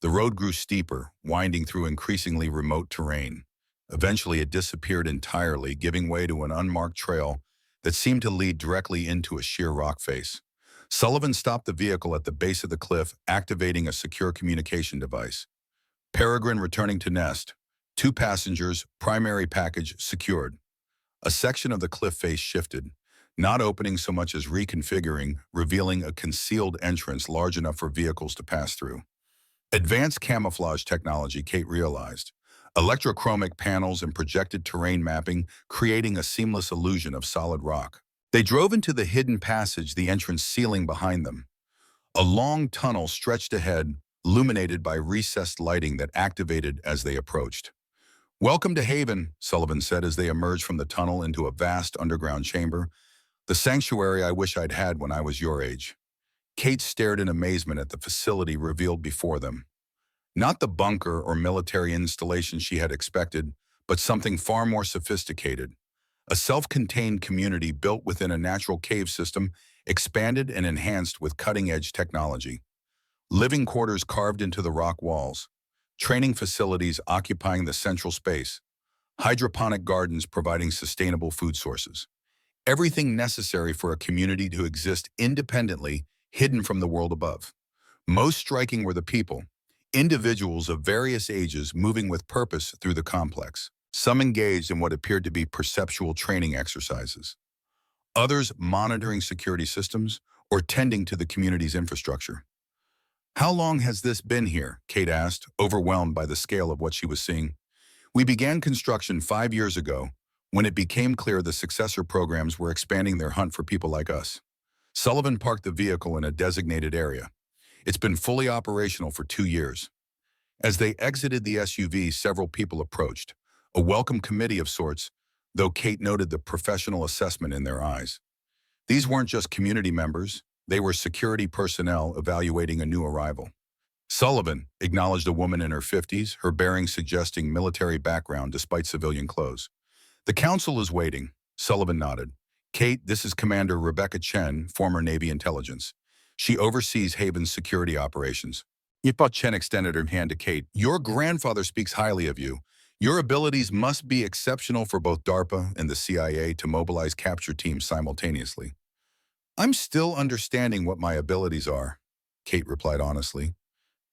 The road grew steeper, winding through increasingly remote terrain. Eventually, it disappeared entirely, giving way to an unmarked trail that seemed to lead directly into a sheer rock face. Sullivan stopped the vehicle at the base of the cliff, activating a secure communication device. Peregrine returning to nest. 2 passengers, primary package secured. A section of the cliff face shifted, not opening so much as reconfiguring, revealing a concealed entrance large enough for vehicles to pass through. Advanced camouflage technology, Kate realized. Electrochromic panels and projected terrain mapping, creating a seamless illusion of solid rock. They drove into the hidden passage, the entrance ceiling behind them. A long tunnel stretched ahead, illuminated by recessed lighting that activated as they approached. Welcome to Haven, Sullivan said as they emerged from the tunnel into a vast underground chamber. The sanctuary I wish I'd had when I was your age. Kate stared in amazement at the facility revealed before them. Not the bunker or military installation she had expected, but something far more sophisticated. A self-contained community built within a natural cave system, expanded and enhanced with cutting-edge technology. Living quarters carved into the rock walls. Training facilities occupying the central space. Hydroponic gardens providing sustainable food sources. Everything necessary for a community to exist independently, hidden from the world above. Most striking were the people. Individuals of various ages moving with purpose through the complex. Some engaged in what appeared to be perceptual training exercises. Others monitoring security systems or tending to the community's infrastructure. How long has this been here? Kate asked, overwhelmed by the scale of what she was seeing. We began construction 5 years ago, when it became clear the successor programs were expanding their hunt for people like us. Sullivan parked the vehicle in a designated area. It's been fully operational for 2 years. As they exited the SUV, several people approached. A welcome committee of sorts, though Kate noted the professional assessment in their eyes. These weren't just community members, they were security personnel evaluating a new arrival. Sullivan acknowledged a woman in her 50s, her bearing suggesting military background despite civilian clothes. The council is waiting. Sullivan nodded. Kate, this is Commander Rebecca Chen, former Navy intelligence. She oversees Haven's security operations. Yipa Chen extended her hand to Kate. Your grandfather speaks highly of you. Your abilities must be exceptional for both DARPA and the CIA to mobilize capture teams simultaneously. I'm still understanding what my abilities are, Kate replied honestly.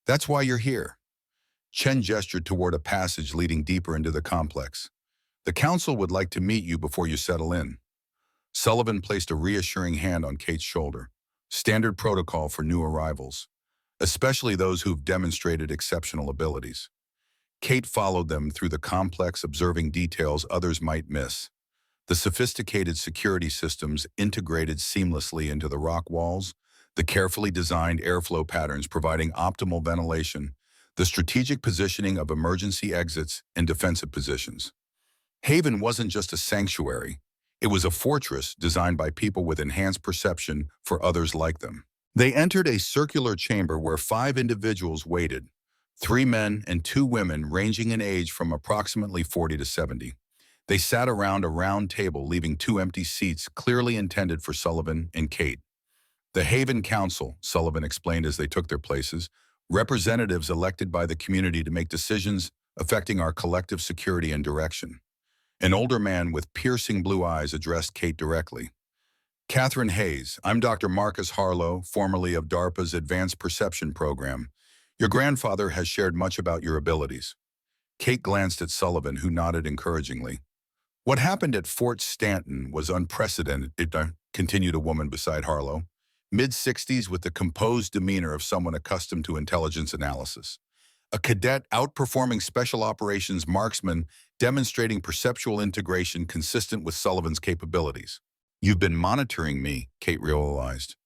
That's why you're here. Chen gestured toward a passage leading deeper into the complex. The council would like to meet you before you settle in. Sullivan placed a reassuring hand on Kate's shoulder. Standard protocol for new arrivals, especially those who've demonstrated exceptional abilities. Kate followed them through the complex, observing details others might miss. The sophisticated security systems integrated seamlessly into the rock walls, the carefully designed airflow patterns providing optimal ventilation, the strategic positioning of emergency exits and defensive positions. Haven wasn't just a sanctuary. It was a fortress designed by people with enhanced perception for others like them. They entered a circular chamber where 5 individuals waited, 3 men and 2 women ranging in age from approximately 40 to 70. They sat around a round table, leaving 2 empty seats clearly intended for Sullivan and Kate. The Haven Council, Sullivan explained as they took their places, representatives elected by the community to make decisions affecting our collective security and direction. An older man with piercing blue eyes addressed Kate directly. Catherine Hayes, I'm Dr. Marcus Harlow, formerly of DARPA's Advanced Perception Program. Your grandfather has shared much about your abilities. Kate glanced at Sullivan, who nodded encouragingly. What happened at Fort Stanton was unprecedented, continued a woman beside Harlow, mid-60s with the composed demeanor of someone accustomed to intelligence analysis. A cadet outperforming special operations marksman, demonstrating perceptual integration consistent with Sullivan's capabilities. You've been monitoring me, Kate realized.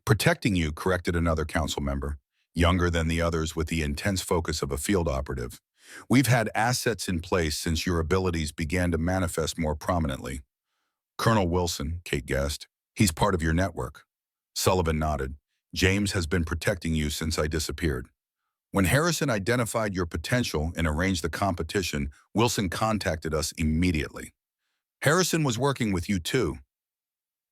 Protecting you, corrected another council member, younger than the others with the intense focus of a field operative. We've had assets in place since your abilities began to manifest more prominently. Colonel Wilson, Kate guessed, he's part of your network. Sullivan nodded. James has been protecting you since I disappeared. When Harrison identified your potential and arranged the competition, Wilson contacted us immediately. Harrison was working with you too.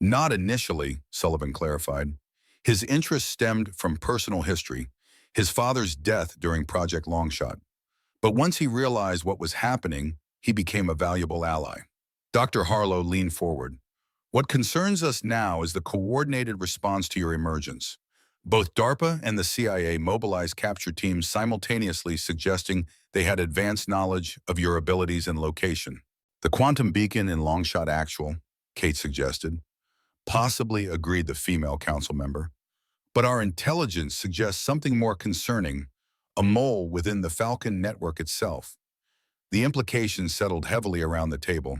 Not initially, Sullivan clarified. His interest stemmed from personal history, his father's death during Project Longshot. But once he realized what was happening, he became a valuable ally. Dr. Harlow leaned forward. What concerns us now is the coordinated response to your emergence. Both DARPA and the CIA mobilized capture teams simultaneously, suggesting they had advanced knowledge of your abilities and location. The quantum beacon in Longshot Actual, Kate suggested. Possibly, agreed the female council member. But our intelligence suggests something more concerning, a mole within the Falcon network itself. The implications settled heavily around the table.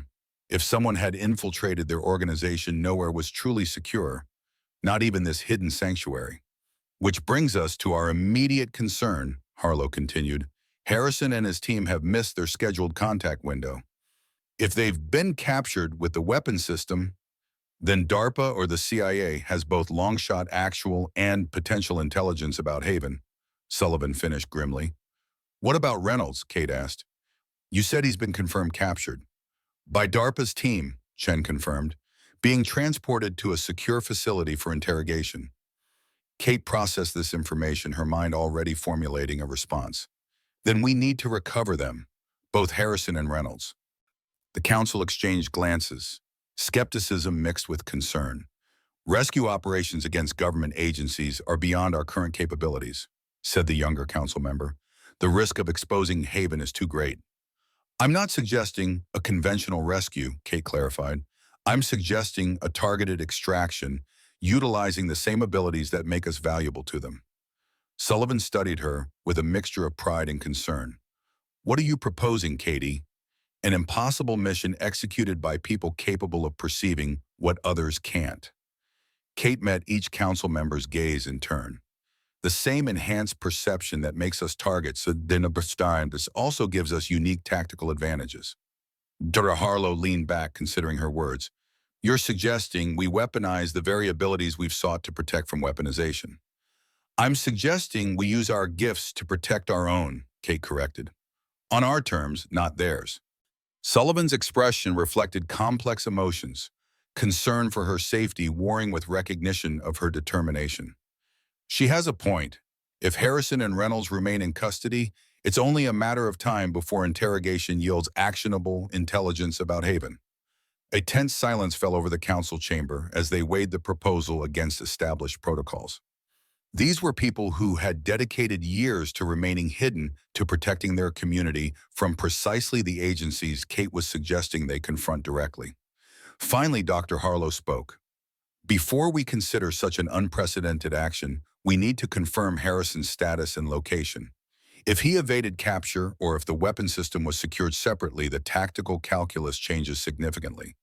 If someone had infiltrated their organization, nowhere was truly secure, not even this hidden sanctuary. Which brings us to our immediate concern, Harlow continued. Harrison and his team have missed their scheduled contact window. If they've been captured with the weapon system, then DARPA or the CIA has both Longshot Actual and potential intelligence about Haven, Sullivan finished grimly. What about Reynolds? Kate asked. You said he's been confirmed captured. By DARPA's team, Chen confirmed, being transported to a secure facility for interrogation. Kate processed this information, her mind already formulating a response. Then we need to recover them, both Harrison and Reynolds. The council exchanged glances, skepticism mixed with concern. Rescue operations against government agencies are beyond our current capabilities, said the younger council member. The risk of exposing Haven is too great. I'm not suggesting a conventional rescue, Kate clarified. I'm suggesting a targeted extraction, utilizing the same abilities that make us valuable to them. Sullivan studied her with a mixture of pride and concern. What are you proposing, Katie? An impossible mission executed by people capable of perceiving what others can't. Kate met each council member's gaze in turn. The same enhanced perception that makes us targets this also gives us unique tactical advantages. Dr. Harlow leaned back, considering her words. You're suggesting we weaponize the very abilities we've sought to protect from weaponization. I'm suggesting we use our gifts to protect our own, Kate corrected. On our terms, not theirs. Sullivan's expression reflected complex emotions, concern for her safety warring with recognition of her determination. She has a point. If Harrison and Reynolds remain in custody, it's only a matter of time before interrogation yields actionable intelligence about Haven. A tense silence fell over the council chamber as they weighed the proposal against established protocols. These were people who had dedicated years to remaining hidden to protecting their community from precisely the agencies Kate was suggesting they confront directly. Finally, Dr. Harlow spoke. Before we consider such an unprecedented action, we need to confirm Harrison's status and location. If he evaded capture or if the weapon system was secured separately, the tactical calculus changes significantly.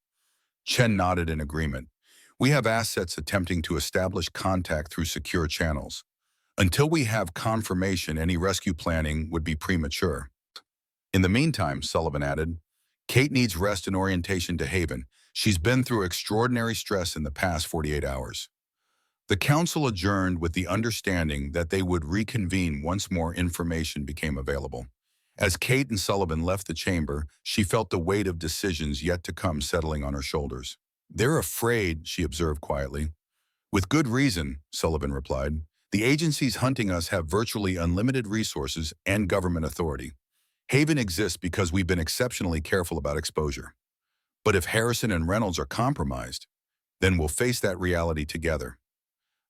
Chen nodded in agreement. We have assets attempting to establish contact through secure channels. Until we have confirmation, any rescue planning would be premature. In the meantime, Sullivan added, Kate needs rest and orientation to Haven. She's been through extraordinary stress in the past 48 hours. The council adjourned with the understanding that they would reconvene once more information became available. As Kate and Sullivan left the chamber, she felt the weight of decisions yet to come settling on her shoulders. They're afraid, she observed quietly. With good reason, Sullivan replied. The agencies hunting us have virtually unlimited resources and government authority. Haven exists because we've been exceptionally careful about exposure. But if Harrison and Reynolds are compromised, then we'll face that reality together.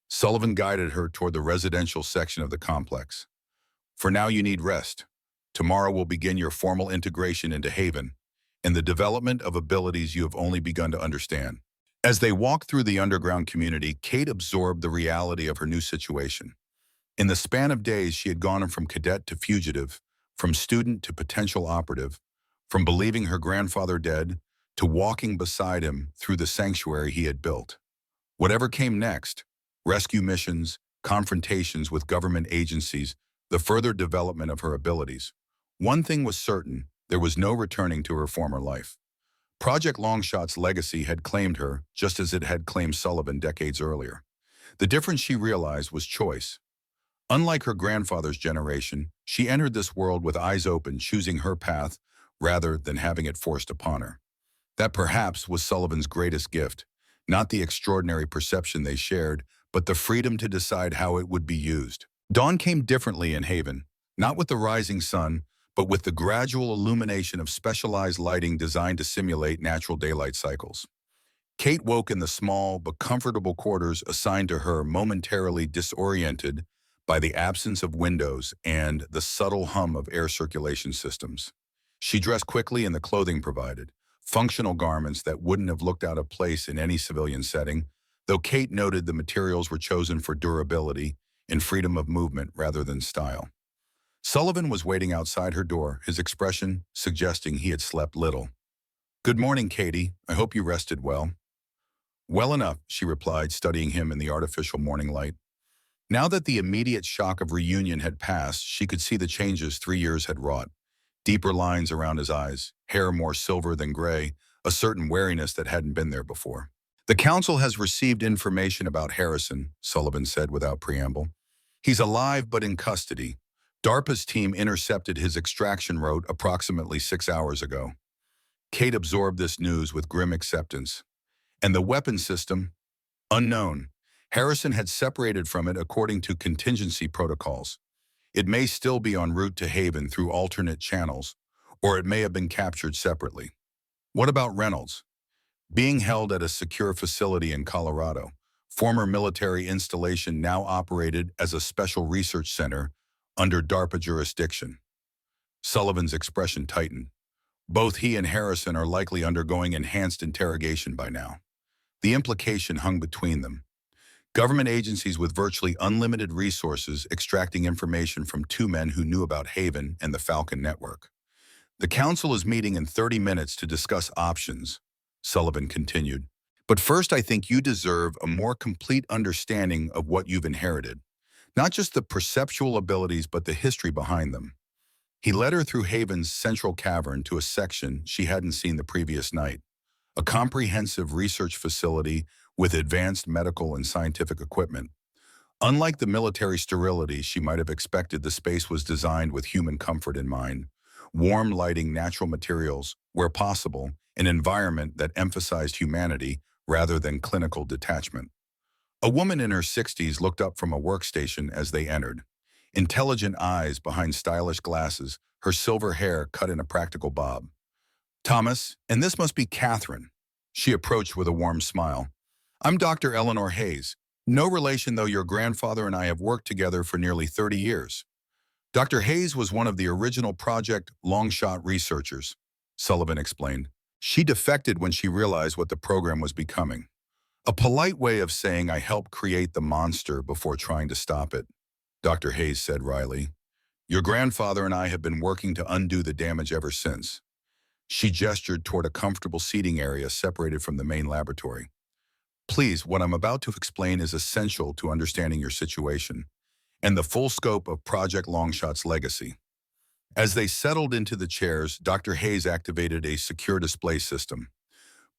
Sullivan guided her toward the residential section of the complex. For now, you need rest. Tomorrow will begin your formal integration into Haven and the development of abilities you have only begun to understand. As they walked through the underground community, Kate absorbed the reality of her new situation. In the span of days, she had gone from cadet to fugitive, from student to potential operative, from believing her grandfather dead to walking beside him through the sanctuary he had built. Whatever came next, rescue missions, confrontations with government agencies, the further development of her abilities. One thing was certain, there was no returning to her former life. Project Longshot's legacy had claimed her, just as it had claimed Sullivan decades earlier. The difference she realized was choice. Unlike her grandfather's generation, she entered this world with eyes open, choosing her path rather than having it forced upon her. That perhaps was Sullivan's greatest gift, not the extraordinary perception they shared, but the freedom to decide how it would be used. Dawn came differently in Haven, not with the rising sun, but with the gradual illumination of specialized lighting designed to simulate natural daylight cycles. Kate woke in the small but comfortable quarters assigned to her, momentarily disoriented by the absence of windows and the subtle hum of air circulation systems. She dressed quickly in the clothing provided, functional garments that wouldn't have looked out of place in any civilian setting, though Kate noted the materials were chosen for durability and freedom of movement rather than style. Sullivan was waiting outside her door, his expression suggesting he had slept little. Good morning, Katie. I hope you rested well. Well enough, she replied, studying him in the artificial morning light. Now that the immediate shock of reunion had passed, she could see the changes 3 years had wrought. Deeper lines around his eyes, hair more silver than gray, a certain wariness that hadn't been there before. The council has received information about Harrison, Sullivan said without preamble. He's alive but in custody. DARPA's team intercepted his extraction route approximately 6 hours ago. Kate absorbed this news with grim acceptance. And the weapon system? Unknown. Harrison had separated from it according to contingency protocols. It may still be en route to Haven through alternate channels, or it may have been captured separately. What about Reynolds? Being held at a secure facility in Colorado, former military installation now operated as a special research center under DARPA jurisdiction. Sullivan's expression tightened. Both he and Harrison are likely undergoing enhanced interrogation by now. The implication hung between them. Government agencies with virtually unlimited resources extracting information from 2 men who knew about Haven and the Falcon network. The council is meeting in 30 minutes to discuss options, Sullivan continued. But first, I think you deserve a more complete understanding of what you've inherited. Not just the perceptual abilities, but the history behind them. He led her through Haven's central cavern to a section she hadn't seen the previous night, a comprehensive research facility with advanced medical and scientific equipment. Unlike the military sterility she might have expected, the space was designed with human comfort in mind. Warm lighting, natural materials, where possible, an environment that emphasized humanity rather than clinical detachment. A woman in her 60s looked up from a workstation as they entered. Intelligent eyes behind stylish glasses, her silver hair cut in a practical bob. Thomas, and this must be Catherine. She approached with a warm smile. I'm Dr. Eleanor Hayes. No relation, though your grandfather and I have worked together for nearly 30 years. Dr. Hayes was one of the original Project Longshot researchers, Sullivan explained. She defected when she realized what the program was becoming. A polite way of saying I helped create the monster before trying to stop it, Dr. Hayes said wryly. Your grandfather and I have been working to undo the damage ever since. She gestured toward a comfortable seating area separated from the main laboratory. Please, what I'm about to explain is essential to understanding your situation and the full scope of Project Longshot's legacy. As they settled into the chairs, Dr. Hayes activated a secure display system.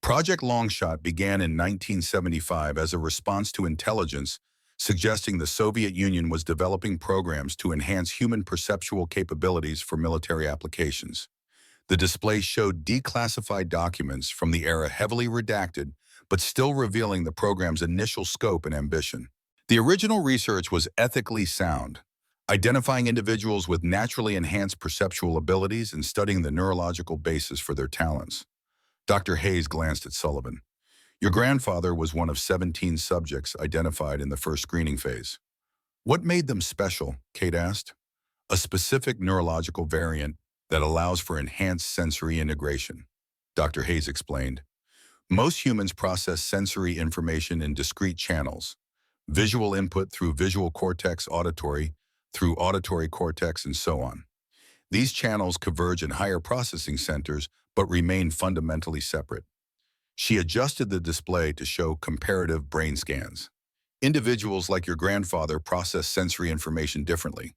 Project Longshot began in 1975 as a response to intelligence suggesting the Soviet Union was developing programs to enhance human perceptual capabilities for military applications. The display showed declassified documents from the era, heavily redacted, but still revealing the program's initial scope and ambition. The original research was ethically sound, identifying individuals with naturally enhanced perceptual abilities and studying the neurological basis for their talents. Dr. Hayes glanced at Sullivan. Your grandfather was one of 17 subjects identified in the first screening phase. What made them special? Kate asked. A specific neurological variant that allows for enhanced sensory integration, Dr. Hayes explained. Most humans process sensory information in discrete channels. Visual input through visual cortex, auditory through auditory cortex, and so on. These channels converge in higher processing centers but remain fundamentally separate. She adjusted the display to show comparative brain scans. Individuals like your grandfather process sensory information differently.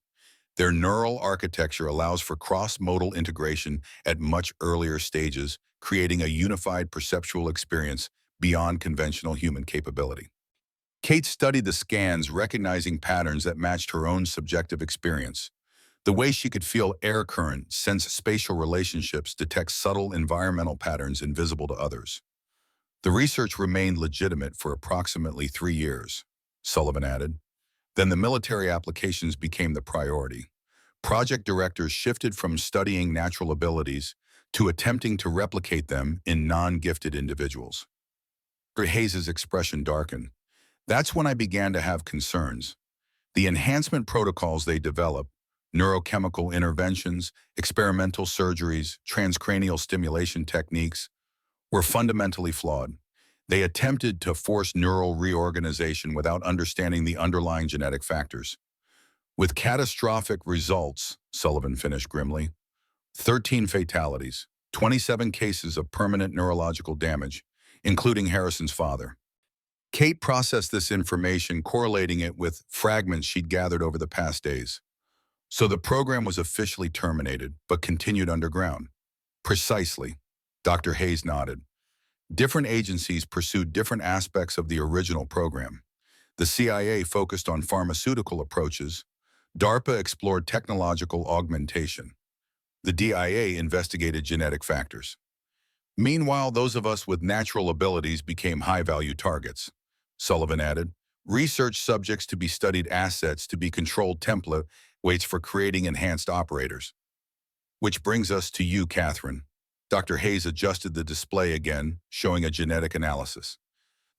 Their neural architecture allows for cross-modal integration at much earlier stages, creating a unified perceptual experience beyond conventional human capability. Kate studied the scans, recognizing patterns that matched her own subjective experience. The way she could feel air current, sense spatial relationships, detect subtle environmental patterns invisible to others. The research remained legitimate for approximately 3 years, Sullivan added. Then the military applications became the priority. Project directors shifted from studying natural abilities to attempting to replicate them in non-gifted individuals. Dr. Hayes' expression darkened. That's when I began to have concerns. The enhancement protocols they developed, neurochemical interventions, experimental surgeries, transcranial stimulation techniques, were fundamentally flawed. They attempted to force neural reorganization without understanding the underlying genetic factors. With catastrophic results, Sullivan finished grimly. 13 fatalities, 27 cases of permanent neurological damage, including Harrison's father. Kate processed this information, correlating it with fragments she'd gathered over the past days. So the program was officially terminated, but continued underground. Precisely. Dr. Hayes nodded. Different agencies pursued different aspects of the original program. The CIA focused on pharmaceutical approaches. DARPA explored technological augmentation. The DIA investigated genetic factors. Meanwhile, those of us with natural abilities became high-value targets, Sullivan added. Research subjects to be studied, assets to be controlled, template weights for creating enhanced operators. Which brings us to you, Catherine. Dr. Hayes adjusted the display again, showing a genetic analysis.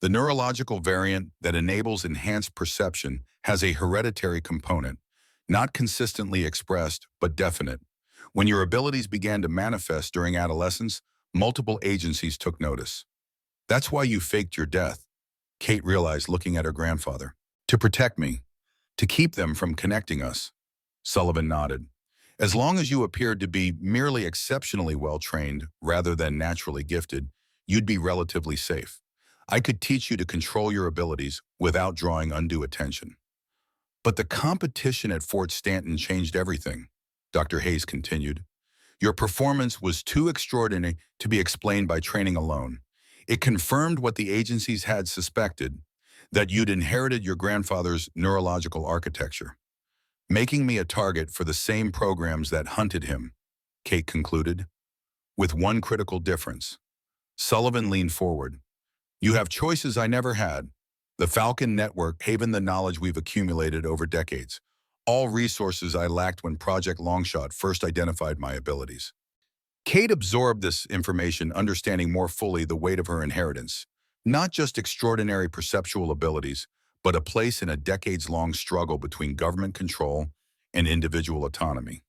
The neurological variant that enables enhanced perception has a hereditary component, not consistently expressed, but definite. When your abilities began to manifest during adolescence, multiple agencies took notice. That's why you faked your death, Kate realized looking at her grandfather. To protect me, to keep them from connecting us. Sullivan nodded. As long as you appeared to be merely exceptionally well-trained rather than naturally gifted, you'd be relatively safe. I could teach you to control your abilities without drawing undue attention. But the competition at Fort Stanton changed everything, Dr. Hayes continued. Your performance was too extraordinary to be explained by training alone. It confirmed what the agencies had suspected, that you'd inherited your grandfather's neurological architecture, making me a target for the same programs that hunted him, Kate concluded, with one critical difference. Sullivan leaned forward. You have choices I never had. The Falcon Network haven the knowledge we've accumulated over decades, all resources I lacked when Project Longshot first identified my abilities. Kate absorbed this information, understanding more fully the weight of her inheritance, not just extraordinary perceptual abilities, but a place in a decades-long struggle between government control and individual autonomy.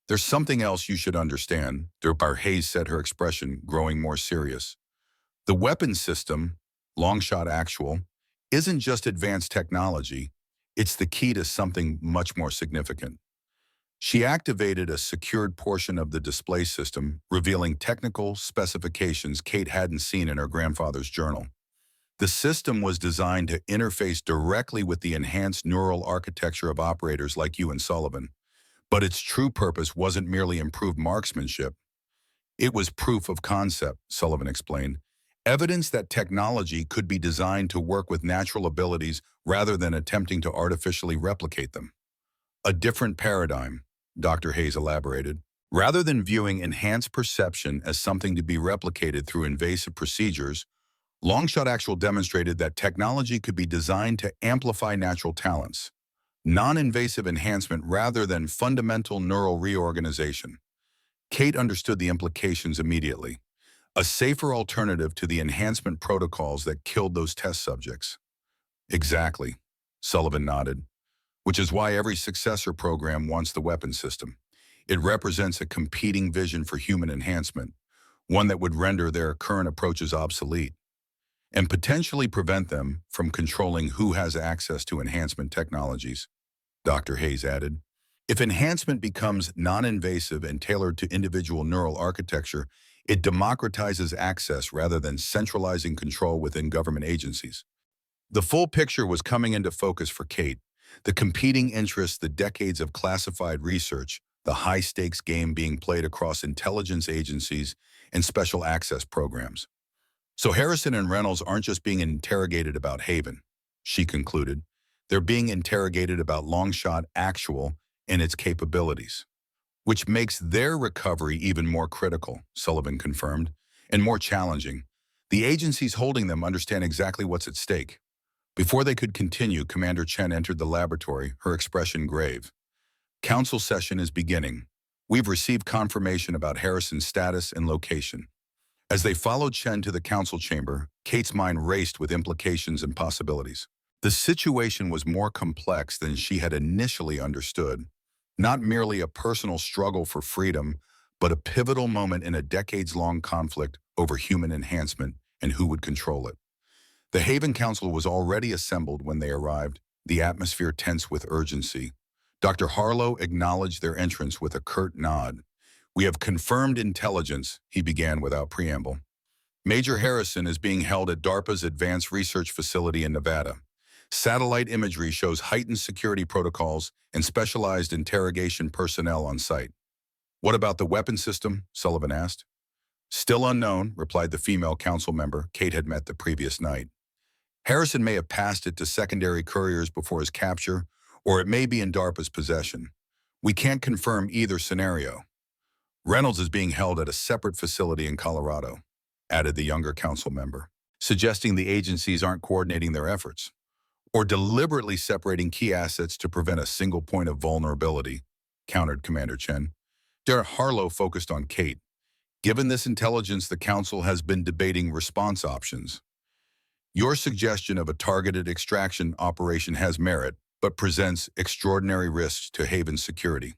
There's something else you should understand, Dr. Hayes said, her expression growing more serious. The weapons system, Longshot Actual, isn't just advanced technology, it's the key to something much more significant. She activated a secured portion of the display system, revealing technical specifications Kate hadn't seen in her grandfather's journal. The system was designed to interface directly with the enhanced neural architecture of operators like you and Sullivan. But its true purpose wasn't merely improved marksmanship. It was proof of concept, Sullivan explained. Evidence that technology could be designed to work with natural abilities rather than attempting to artificially replicate them. A different paradigm, Dr. Hayes elaborated. Rather than viewing enhanced perception as something to be replicated through invasive procedures, Longshot Actual demonstrated that technology could be designed to amplify natural talents, non-invasive enhancement rather than fundamental neural reorganization. Kate understood the implications immediately. A safer alternative to the enhancement protocols that killed those test subjects. Exactly, Sullivan nodded, which is why every successor program wants the weapons system. It represents a competing vision for human enhancement, one that would render their current approaches obsolete and potentially prevent them from controlling who has access to enhancement technologies, Dr. Hayes added. If enhancement becomes non-invasive and tailored to individual neural architecture, it democratizes access rather than centralizing control within government agencies. The full picture was coming into focus for Kate. The competing interests, the decades of classified research, the high-stakes game being played across intelligence agencies and special access programs. So Harrison and Reynolds aren't just being interrogated about Haven, she concluded. They're being interrogated about Longshot Actual and its capabilities, which makes their recovery even more critical, Sullivan confirmed, and more challenging. The agencies holding them understand exactly what's at stake. Before they could continue, Commander Chen entered the laboratory, her expression grave. Council session is beginning. We've received confirmation about Harrison's status and location. As they followed Chen to the council chamber, Kate's mind raced with implications and possibilities. The situation was more complex than she had initially understood. Not merely a personal struggle for freedom, but a pivotal moment in a decades-long conflict over human enhancement and who would control it. The Haven Council was already assembled when they arrived, the atmosphere tense with urgency. Dr. Harlow acknowledged their entrance with a curt nod. We have confirmed intelligence, he began without preamble. Major Harrison is being held at DARPA's Advanced Research Facility in Nevada. Satellite imagery shows heightened security protocols and specialized interrogation personnel on site. What about the weapon system? Sullivan asked. Still unknown, replied the female council member Kate had met the previous night. Harrison may have passed it to secondary couriers before his capture, or it may be in DARPA's possession. We can't confirm either scenario. Reynolds is being held at a separate facility in Colorado, added the younger council member, suggesting the agencies aren't coordinating their efforts or deliberately separating key assets to prevent a single point of vulnerability, countered Commander Chen. Dr. Harlow focused on Kate. Given this intelligence, the council has been debating response options. Your suggestion of a targeted extraction operation has merit, but presents extraordinary risks to Haven's security.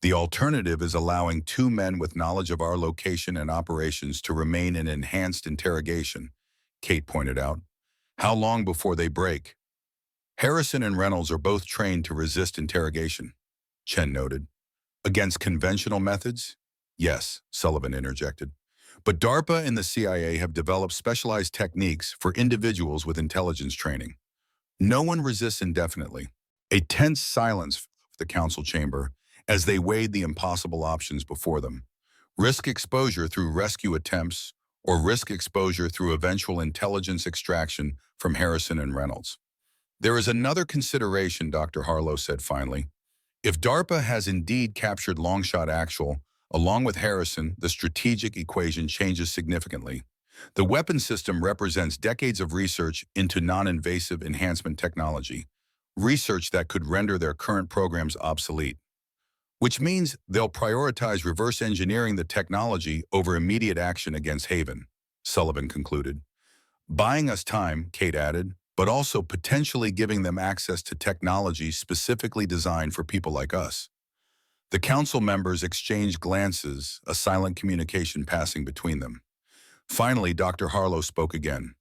The alternative is allowing two men with knowledge of our location and operations to remain in enhanced interrogation, Kate pointed out. How long before they break? Harrison and Reynolds are both trained to resist interrogation, Chen noted. Against conventional methods? Yes, Sullivan interjected. But DARPA and the CIA have developed specialized techniques for individuals with intelligence training. No one resists indefinitely. A tense silence filled the council chamber as they weighed the impossible options before them. Risk exposure through rescue attempts or risk exposure through eventual intelligence extraction from Harrison and Reynolds. There is another consideration, Dr. Harlow said finally. If DARPA has indeed captured Longshot Actual, along with Harrison, the strategic equation changes significantly. The weapon system represents decades of research into non-invasive enhancement technology, research that could render their current programs obsolete, which means they'll prioritize reverse engineering the technology over immediate action against Haven, Sullivan concluded. Buying us time, Kate added, but also potentially giving them access to technology specifically designed for people like us. The council members exchanged glances, a silent communication passing between them. Finally, Dr. Harlow spoke again.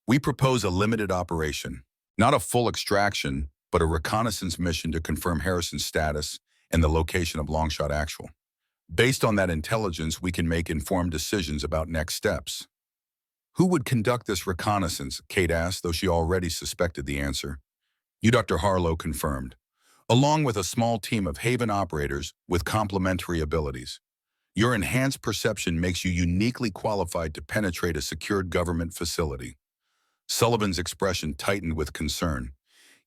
We propose a limited operation, not a full extraction, but a reconnaissance mission to confirm Harrison's status and the location of Longshot Actual. Based on that intelligence, we can make informed decisions about next steps. Who would conduct this reconnaissance? Kate asked, though she already suspected the answer. You, Dr. Harlow confirmed, along with a small team of Haven operators with complementary abilities. Your enhanced perception makes you uniquely qualified to penetrate a secured government facility. Sullivan's expression tightened with concern.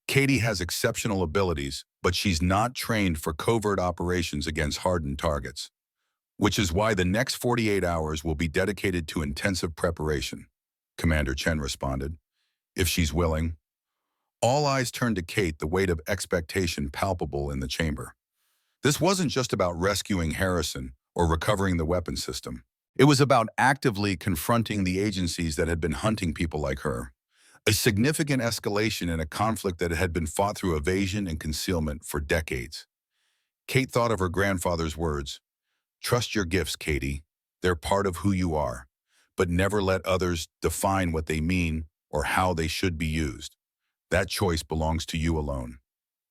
Katie has exceptional abilities, but she's not trained for covert operations against hardened targets, which is why the next 48 hours will be dedicated to intensive preparation, Commander Chen responded. If she's willing. All eyes turned to Kate, the weight of expectation palpable in the chamber. This wasn't just about rescuing Harrison or recovering the weapon system. It was about actively confronting the agencies that had been hunting people like her. A significant escalation in a conflict that had been fought through evasion and concealment for decades. Kate thought of her grandfather's words. Trust your gifts, Katie. They're part of who you are. But never let others define what they mean or how they should be used. That choice belongs to you alone.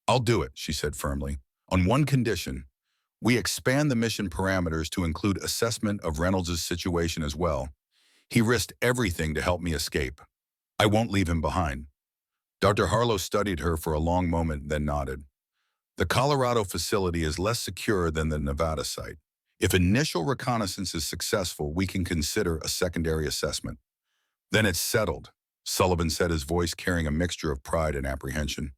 I'll do it, she said firmly. On one condition. We expand the mission parameters to include assessment of Reynolds' situation as well. He risked everything to help me escape. I won't leave him behind. Dr. Harlow studied her for a long moment, then nodded. The Colorado facility is less secure than the Nevada site. If initial reconnaissance is successful, we can consider a secondary assessment. Then it's settled, Sullivan said, his voice carrying a mixture of pride and apprehension.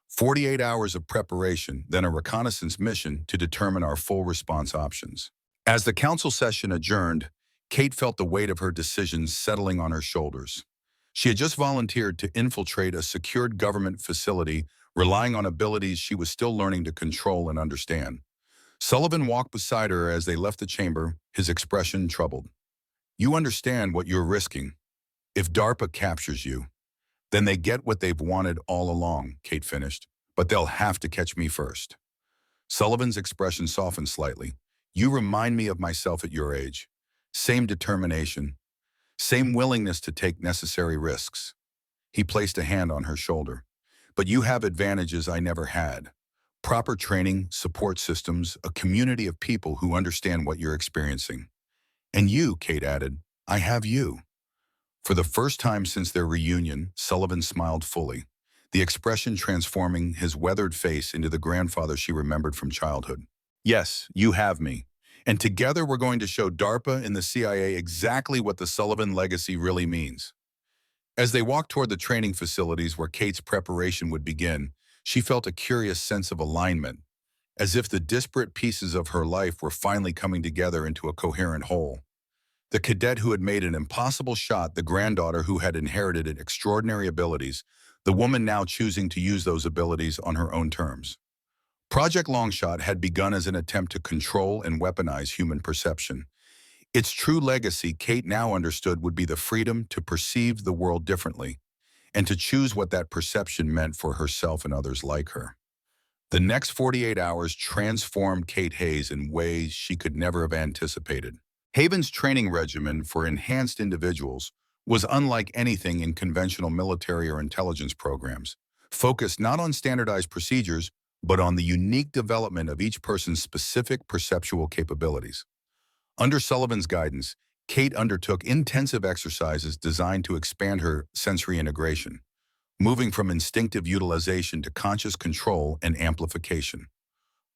48 hours of preparation, then a reconnaissance mission to determine our full response options. As the council session adjourned, Kate felt the weight of her decisions settling on her shoulders. She had just volunteered to infiltrate a secured government facility, relying on abilities she was still learning to control and understand. Sullivan walked beside her as they left the chamber, his expression troubled. You understand what you're risking. If DARPA captures you, then they get what they've wanted all along, Kate finished. But they'll have to catch me first. Sullivan's expression softened slightly. You remind me of myself at your age. Same determination. Same willingness to take necessary risks. He placed a hand on her shoulder. But you have advantages I never had. Proper training, support systems, a community of people who understand what you're experiencing. And you, Kate added, I have you. For the first time since their reunion, Sullivan smiled fully, the expression transforming his weathered face into the grandfather she remembered from childhood. Yes, you have me. And together we're going to show DARPA and the CIA exactly what the Sullivan legacy really means. As they walked toward the training facilities where Kate's preparation would begin, she felt a curious sense of alignment, as if the disparate pieces of her life were finally coming together into a coherent whole. The cadet who had made an impossible shot, the granddaughter who had inherited extraordinary abilities, the woman now choosing to use those abilities on her own terms. Project Longshot had begun as an attempt to control and weaponize human perception. Its true legacy, Kate now understood, would be the freedom to perceive the world differently and to choose what that perception meant for herself and others like her. The next 48 hours transformed Kate Hayes in ways she could never have anticipated. Haven's training regimen for enhanced individuals was unlike anything in conventional military or intelligence programs, focused not on standardized procedures, but on the unique development of each person's specific perceptual capabilities. Under Sullivan's guidance, Kate undertook intensive exercises designed to expand her sensory integration, moving from instinctive utilization to conscious control and amplification.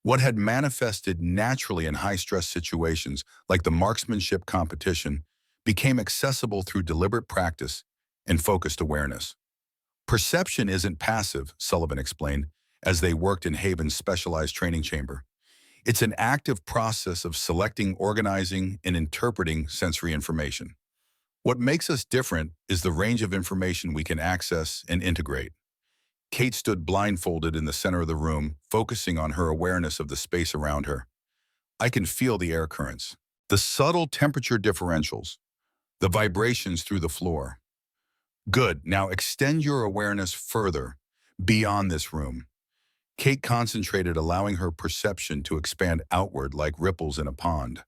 What had manifested naturally in high-stress situations like the marksmanship competition became accessible through deliberate practice and focused awareness. Perception isn't passive, Sullivan explained, as they worked in Haven's specialized training chamber. It's an active process of selecting, organizing, and interpreting sensory information. What makes us different is the range of information we can access and integrate. Kate stood blindfolded in the center of the room, focusing on her awareness of the space around her. I can feel the air currents, the subtle temperature differentials, the vibrations through the floor. Good, now extend your awareness further, beyond this room. Kate concentrated, allowing her perception to expand outward like ripples in a pond.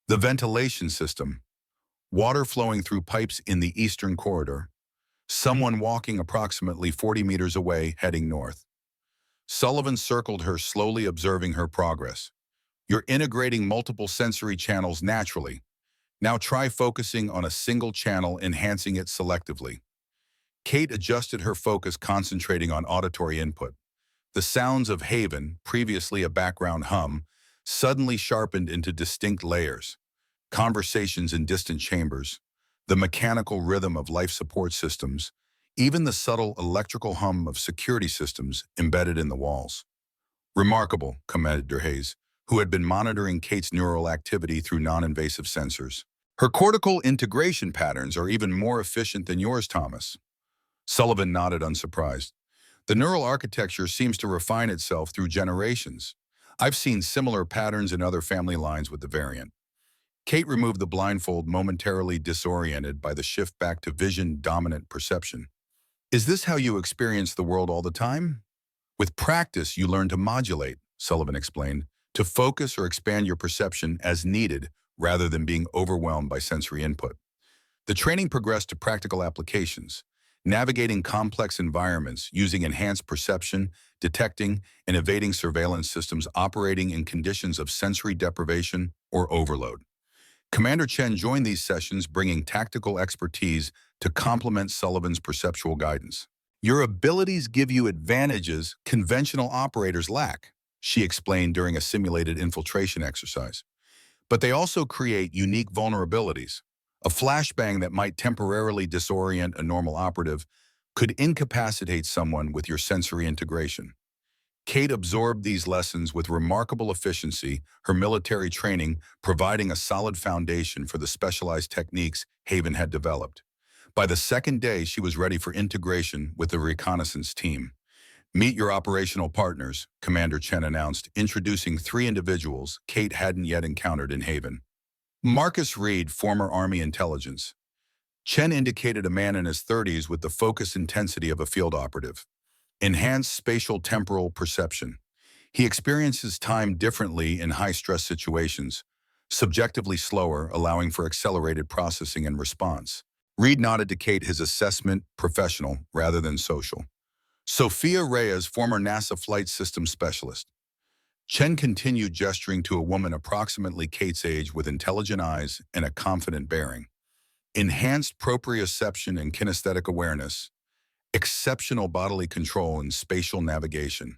The ventilation system, water flowing through pipes in the eastern corridor, someone walking approximately 40 meters away heading north. Sullivan circled her, slowly observing her progress. You're integrating multiple sensory channels naturally. Now try focusing on a single channel, enhancing it selectively. Kate adjusted her focus, concentrating on auditory input. The sounds of Haven, previously a background hum, suddenly sharpened into distinct layers. Conversations in distant chambers, the mechanical rhythm of life support systems, even the subtle electrical hum of security systems embedded in the walls. Remarkable, commented Hayes, who had been monitoring Kate's neural activity through non-invasive sensors. Her cortical integration patterns are even more efficient than yours, Thomas. Sullivan nodded, unsurprised. The neural architecture seems to refine itself through generations. I've seen similar patterns in other family lines with the variant. Kate removed the blindfold, momentarily disoriented by the shift back to vision-dominant perception. Is this how you experience the world all the time? With practice, you learn to modulate, Sullivan explained, to focus or expand your perception as needed rather than being overwhelmed by sensory input. The training progressed to practical applications, navigating complex environments using enhanced perception, detecting and evading surveillance systems operating in conditions of sensory deprivation or overload. Commander Chen joined these sessions, bringing tactical expertise to complement Sullivan's perceptual guidance. Your abilities give you advantages conventional operators lack, she explained during a simulated infiltration exercise. But they also create unique vulnerabilities. A flashbang that might temporarily disorient a normal operative could incapacitate someone with your sensory integration. Kate absorbed these lessons with remarkable efficiency, her military training providing a solid foundation for the specialized techniques Haven had developed. By the second day, she was ready for integration with the reconnaissance team. Meet your operational partners, Commander Chen announced, introducing 3 individuals Kate hadn't yet encountered in Haven. Marcus Reed, former Army intelligence. Chen indicated a man in his 30s with the focused intensity of a field operative. Enhanced spatial temporal perception. He experiences time differently in high-stress situations, subjectively slower, allowing for accelerated processing and response. Reed nodded to Kate, his assessment professional rather than social. Sophia Reyes, former NASA flight systems specialist. Chen continued, gesturing to a woman approximately Kate's age with intelligent eyes and a confident bearing. Enhanced proprioception and kinesthetic awareness. Exceptional bodily control and spatial navigation.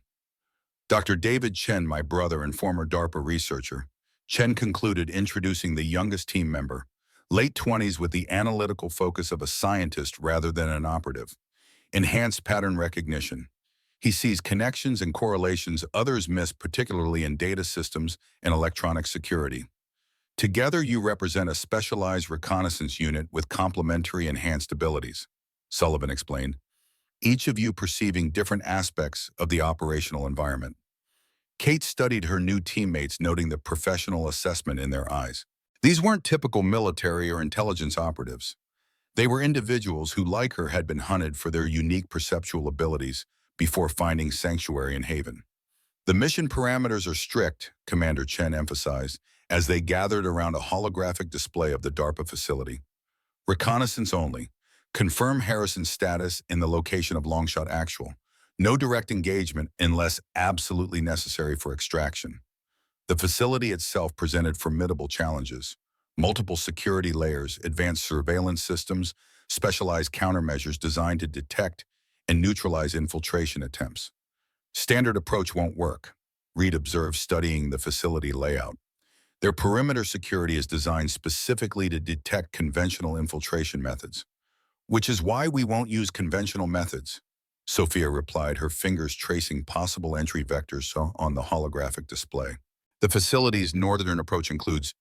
Dr. David Chen, my brother and former DARPA researcher. Chen concluded, introducing the youngest team member, late 20s with the analytical focus of a scientist rather than an operative. Enhanced pattern recognition. He sees connections and correlations others miss, particularly in data systems and electronic security. Together, you represent a specialized reconnaissance unit with complementary enhanced abilities, Sullivan explained, each of you perceiving different aspects of the operational environment. Kate studied her new teammates, noting the professional assessment in their eyes. These weren't typical military or intelligence operatives. They were individuals who, like her, had been hunted for their unique perceptual abilities before finding sanctuary in Haven. The mission parameters are strict, Commander Chen emphasized, as they gathered around a holographic display of the DARPA facility. Reconnaissance only. Confirm Harrison's status in the location of Longshot Actual. No direct engagement unless absolutely necessary for extraction. The facility itself presented formidable challenges. Multiple security layers, advanced surveillance systems, specialized countermeasures designed to detect and neutralize infiltration attempts. Standard approach won't work, Reed observed, studying the facility layout. Their perimeter security is designed specifically to detect conventional infiltration methods, which is why we won't use conventional methods, Sophia replied, her fingers tracing possible entry vectors on the holographic display. The facility's northern approach includes